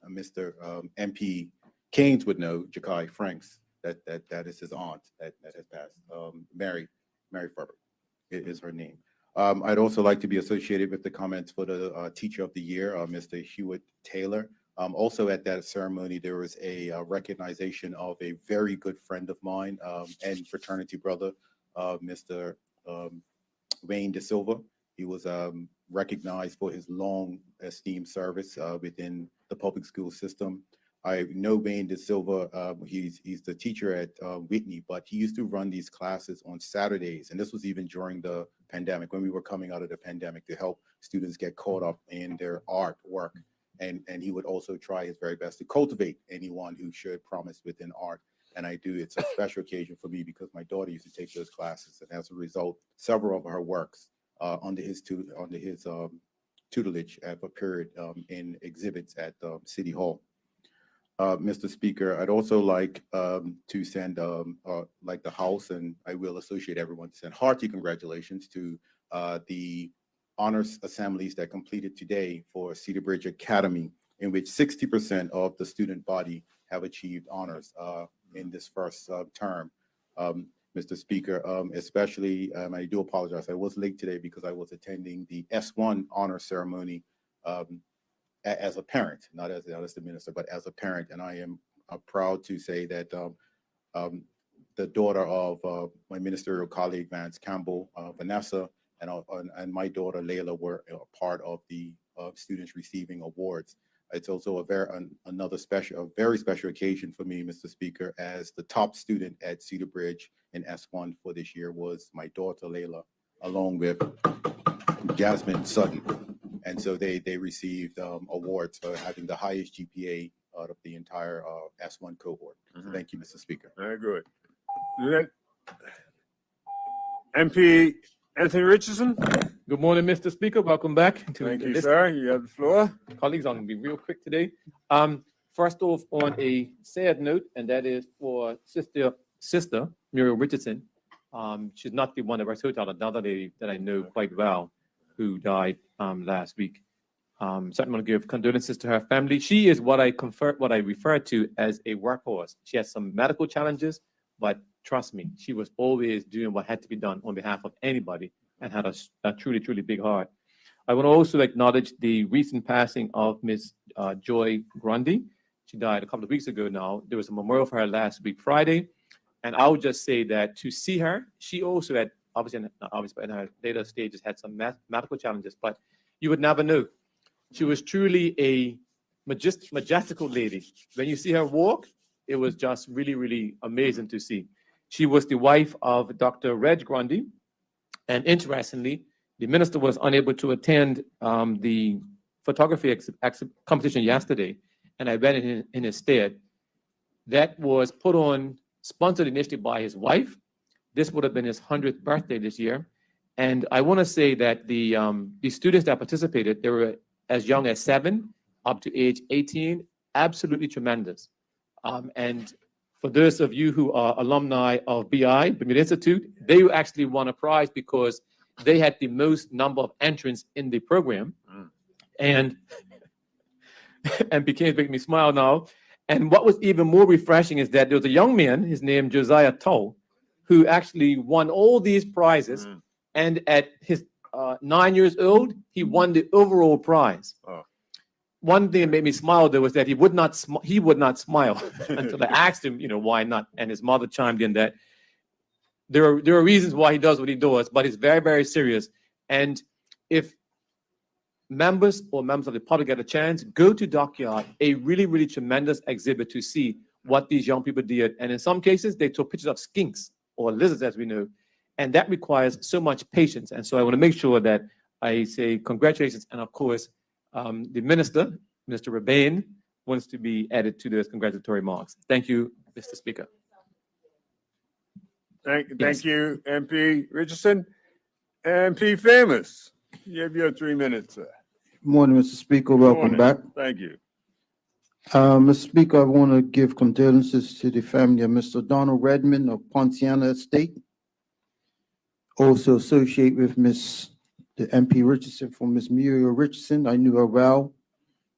Mr. MP Keynes would know, Jakai Franks, that is his aunt that has passed. Mary Ferbert is her name. I'd also like to be associated with the comments for the Teacher of the Year, Mr. Hewitt Taylor. Also at that ceremony, there was a recognition of a very good friend of mine and fraternity brother, Mr. Wayne De Silva. He was recognized for his long esteemed service within the public school system. I know Wayne De Silva, he's the teacher at Whitney, but he used to run these classes on Saturdays. And this was even during the pandemic, when we were coming out of the pandemic, to help students get caught up in their art work. And he would also try his very best to cultivate anyone who showed promise within art. And I do, it's a special occasion for me because my daughter used to take those classes. And as a result, several of her works under his tutelage have appeared in exhibits at City Hall. Mr. Speaker, I'd also like to send, like the House, and I will associate everyone, to send hearty congratulations to the honors assemblies that completed today for Cedar Bridge Academy, in which 60% of the student body have achieved honors in this first term. Mr. Speaker, especially, I do apologize, I was late today because I was attending the S1 honor ceremony as a parent, not as the minister, but as a parent. And I am proud to say that the daughter of my ministerial colleague, Vance Campbell, Vanessa, and my daughter, Layla, were a part of the students receiving awards. It's also a very special occasion for me, Mr. Speaker, as the top student at Cedar Bridge in S1 for this year was my daughter, Layla, along with Jasmine Sutton. And so they received awards for having the highest GPA out of the entire S1 cohort. So thank you, Mr. Speaker. Very good. MP Anthony Richardson. Good morning, Mr. Speaker. Welcome back. Thank you, sir. You have the floor. Colleagues, I'm going to be real quick today. First off, on a sad note, and that is for sister Muriel Richardson. She's not the one that I told you, another lady that I know quite well who died last week. Certainly want to give condolences to her family. She is what I refer to as a workhorse. She has some medical challenges, but trust me, she was always doing what had to be done on behalf of anybody and had a truly, truly big heart. I want to also acknowledge the recent passing of Miss Joy Grundy. She died a couple of weeks ago now. There was a memorial for her last week, Friday. And I would just say that to see her, she also had, obviously in her later stages, had some medical challenges, but you would never know. She was truly a majestical lady. When you see her walk, it was just really, really amazing to see. She was the wife of Dr. Reg Grundy. And interestingly, the minister was unable to attend the photography competition yesterday, and I went in his stead. That was put on, sponsored initially by his wife. This would have been his 100th birthday this year. And I want to say that the students that participated, they were as young as 7 up to age 18, absolutely tremendous. And for those of you who are alumni of BI, Bermuda Institute, they actually won a prize because they had the most number of entrants in the program. And became making me smile now. And what was even more refreshing is that there was a young man, his name Josiah Toll, who actually won all these prizes. And at his 9 years old, he won the overall prize. One thing that made me smile though was that he would not smile until I asked him, why not? And his mother chimed in that there are reasons why he does what he does, but it's very, very serious. And if members of the public get a chance, go to Dockyard, a really, really tremendous exhibit to see what these young people did. And in some cases, they took pictures of skinks or lizards, as we know, and that requires so much patience. And so I want to make sure that I say congratulations. And of course, the minister, Mr. Rabane, wants to be added to those congratulatory marks. Thank you, Mr. Speaker. Thank you, MP Richardson. MP Famous, you have your 3 minutes, sir. Morning, Mr. Speaker. Welcome Morning. back. Thank you. Mr. Speaker, I want to give condolences to the family of Mr. Donald Redmond of Ponciana Estate. Also associate with the MP Richardson from Miss Muriel Richardson. I knew her well,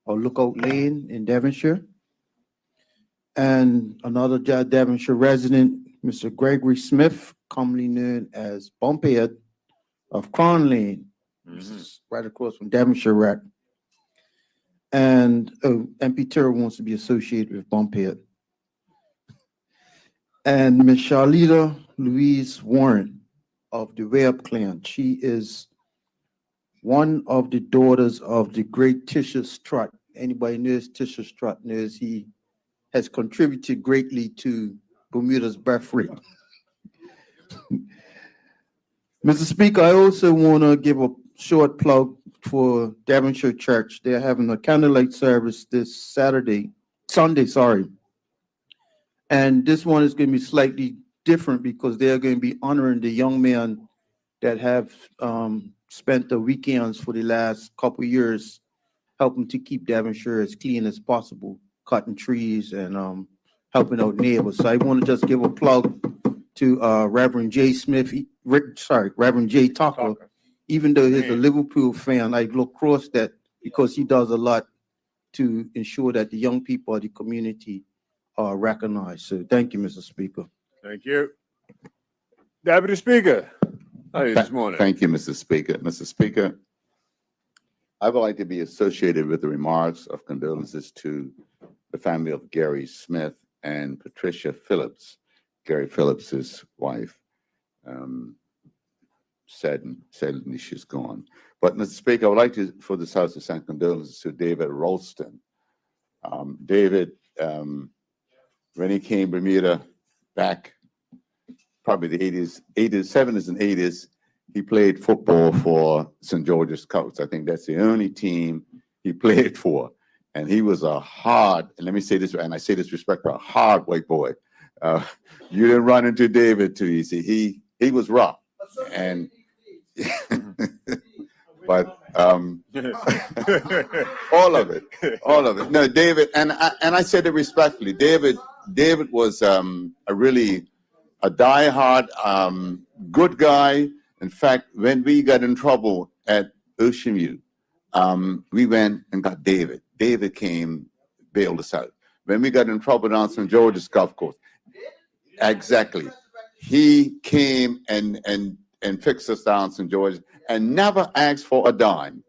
of Lookout Lane in Devonshire. And another Devonshire resident, Mr. Gregory Smith, commonly known as Bumphead of Cron Lane, which is right across from Devonshire Rec. And MP Terrell wants to be associated with Bumphead. And Miss Charlita Louise Warren of the Webb clan. She is one of the daughters of the great Tisha Strutt. Anybody knows Tisha Strutt knows he has contributed greatly to Bermuda's birth rate. Mr. Speaker, I also want to give a short plug for Devonshire Church. They're having a candlelight service this Sunday. And this one is going to be slightly different because they're going to be honoring the young men that have spent the weekends for the last couple of years helping to keep Devonshire as clean as possible, cutting trees and helping out neighbors. So I want to just give a plug to Reverend J. Reverend J. Tucker. Even though he's a Liverpool fan, I look across that because he does a lot to ensure that the young people of the community are recognized. So thank you, Mr. Speaker. Thank you. Deputy Speaker, how are you this morning? Thank you, Mr. Speaker. Mr. Speaker, I would like to be associated with the remarks of condolences to the family of Gary Smith and Patricia Phillips, Gary Phillips's wife. Sadly, she's gone. But Mr. Speaker, I would like for this House to send condolences to David Rolston. David, when he came to Bermuda back probably the 80s, 70s and 80s, he played football for St. George's Scouts. I think that's the only team he played for. And he was a hard, and let me say this, and I say this respectfully, a hard white boy. You didn't run into David too easy. He was rough. And but all of it. No, David, and I said it respectfully. David was a diehard good guy. In fact, when we got in trouble at Ocean View, we went and got David. David came, bailed us out. When we got in trouble down St. George's Golf Course, exactly. He came and fixed us down St. George and never asked for a dime.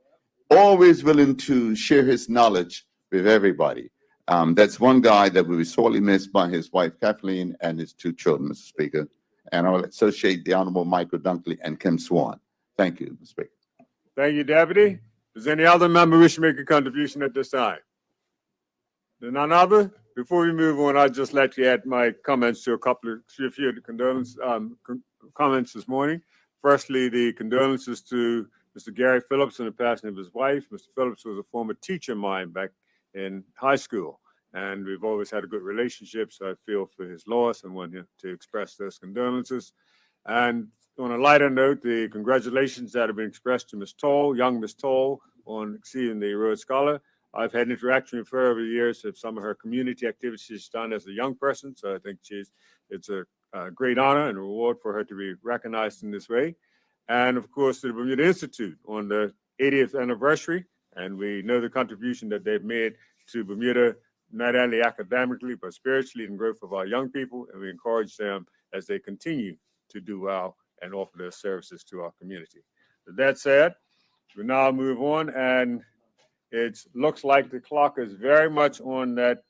Always willing to share his knowledge with everybody. That's one guy that will be sorely missed by his wife Kathleen and his two children, Mr. Speaker. And I will associate the Honorable Michael Dunkley and Kim Swan. Thank you, Mr. Speaker. Thank you, Deputy. Does any other member wish to make a contribution at this time? There none other? Before we move on, I'd just like to add my comments to a few of the condolence comments this morning. Firstly, the condolences to Mr. Gary Phillips and the passing of his wife. Mr. Phillips was a former teacher of mine back in high school, and we've always had a good relationship, so I feel for his loss and want him to express those condolences. And on a lighter note, the congratulations that have been expressed to Ms. Toll, young Ms. Toll, on exceeding the Rhodes Scholar. I've had interaction with her over the years of some of her community activities she's done as a young person, so I think it's a great honor and reward for her to be recognized in this way. And of course, to the Bermuda Institute on the 80th anniversary, and we know the contribution that they've made to Bermuda, not only academically, but spiritually, and growth of our young people, and we encourage them as they continue to do well and offer their services to our community. With that said, we now move on, and it looks like the clock is very much on that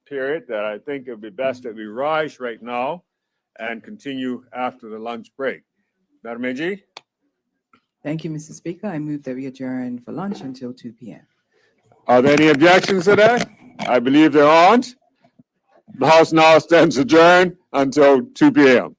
period that I think it would be best that we rise right now and continue after the lunch break. Madam AG? Thank you, Mr. Speaker. I move that we adjourn for lunch until 2 p.m. Are there any objections to that? I believe there aren't. The House now stands adjourned until 2 p.m.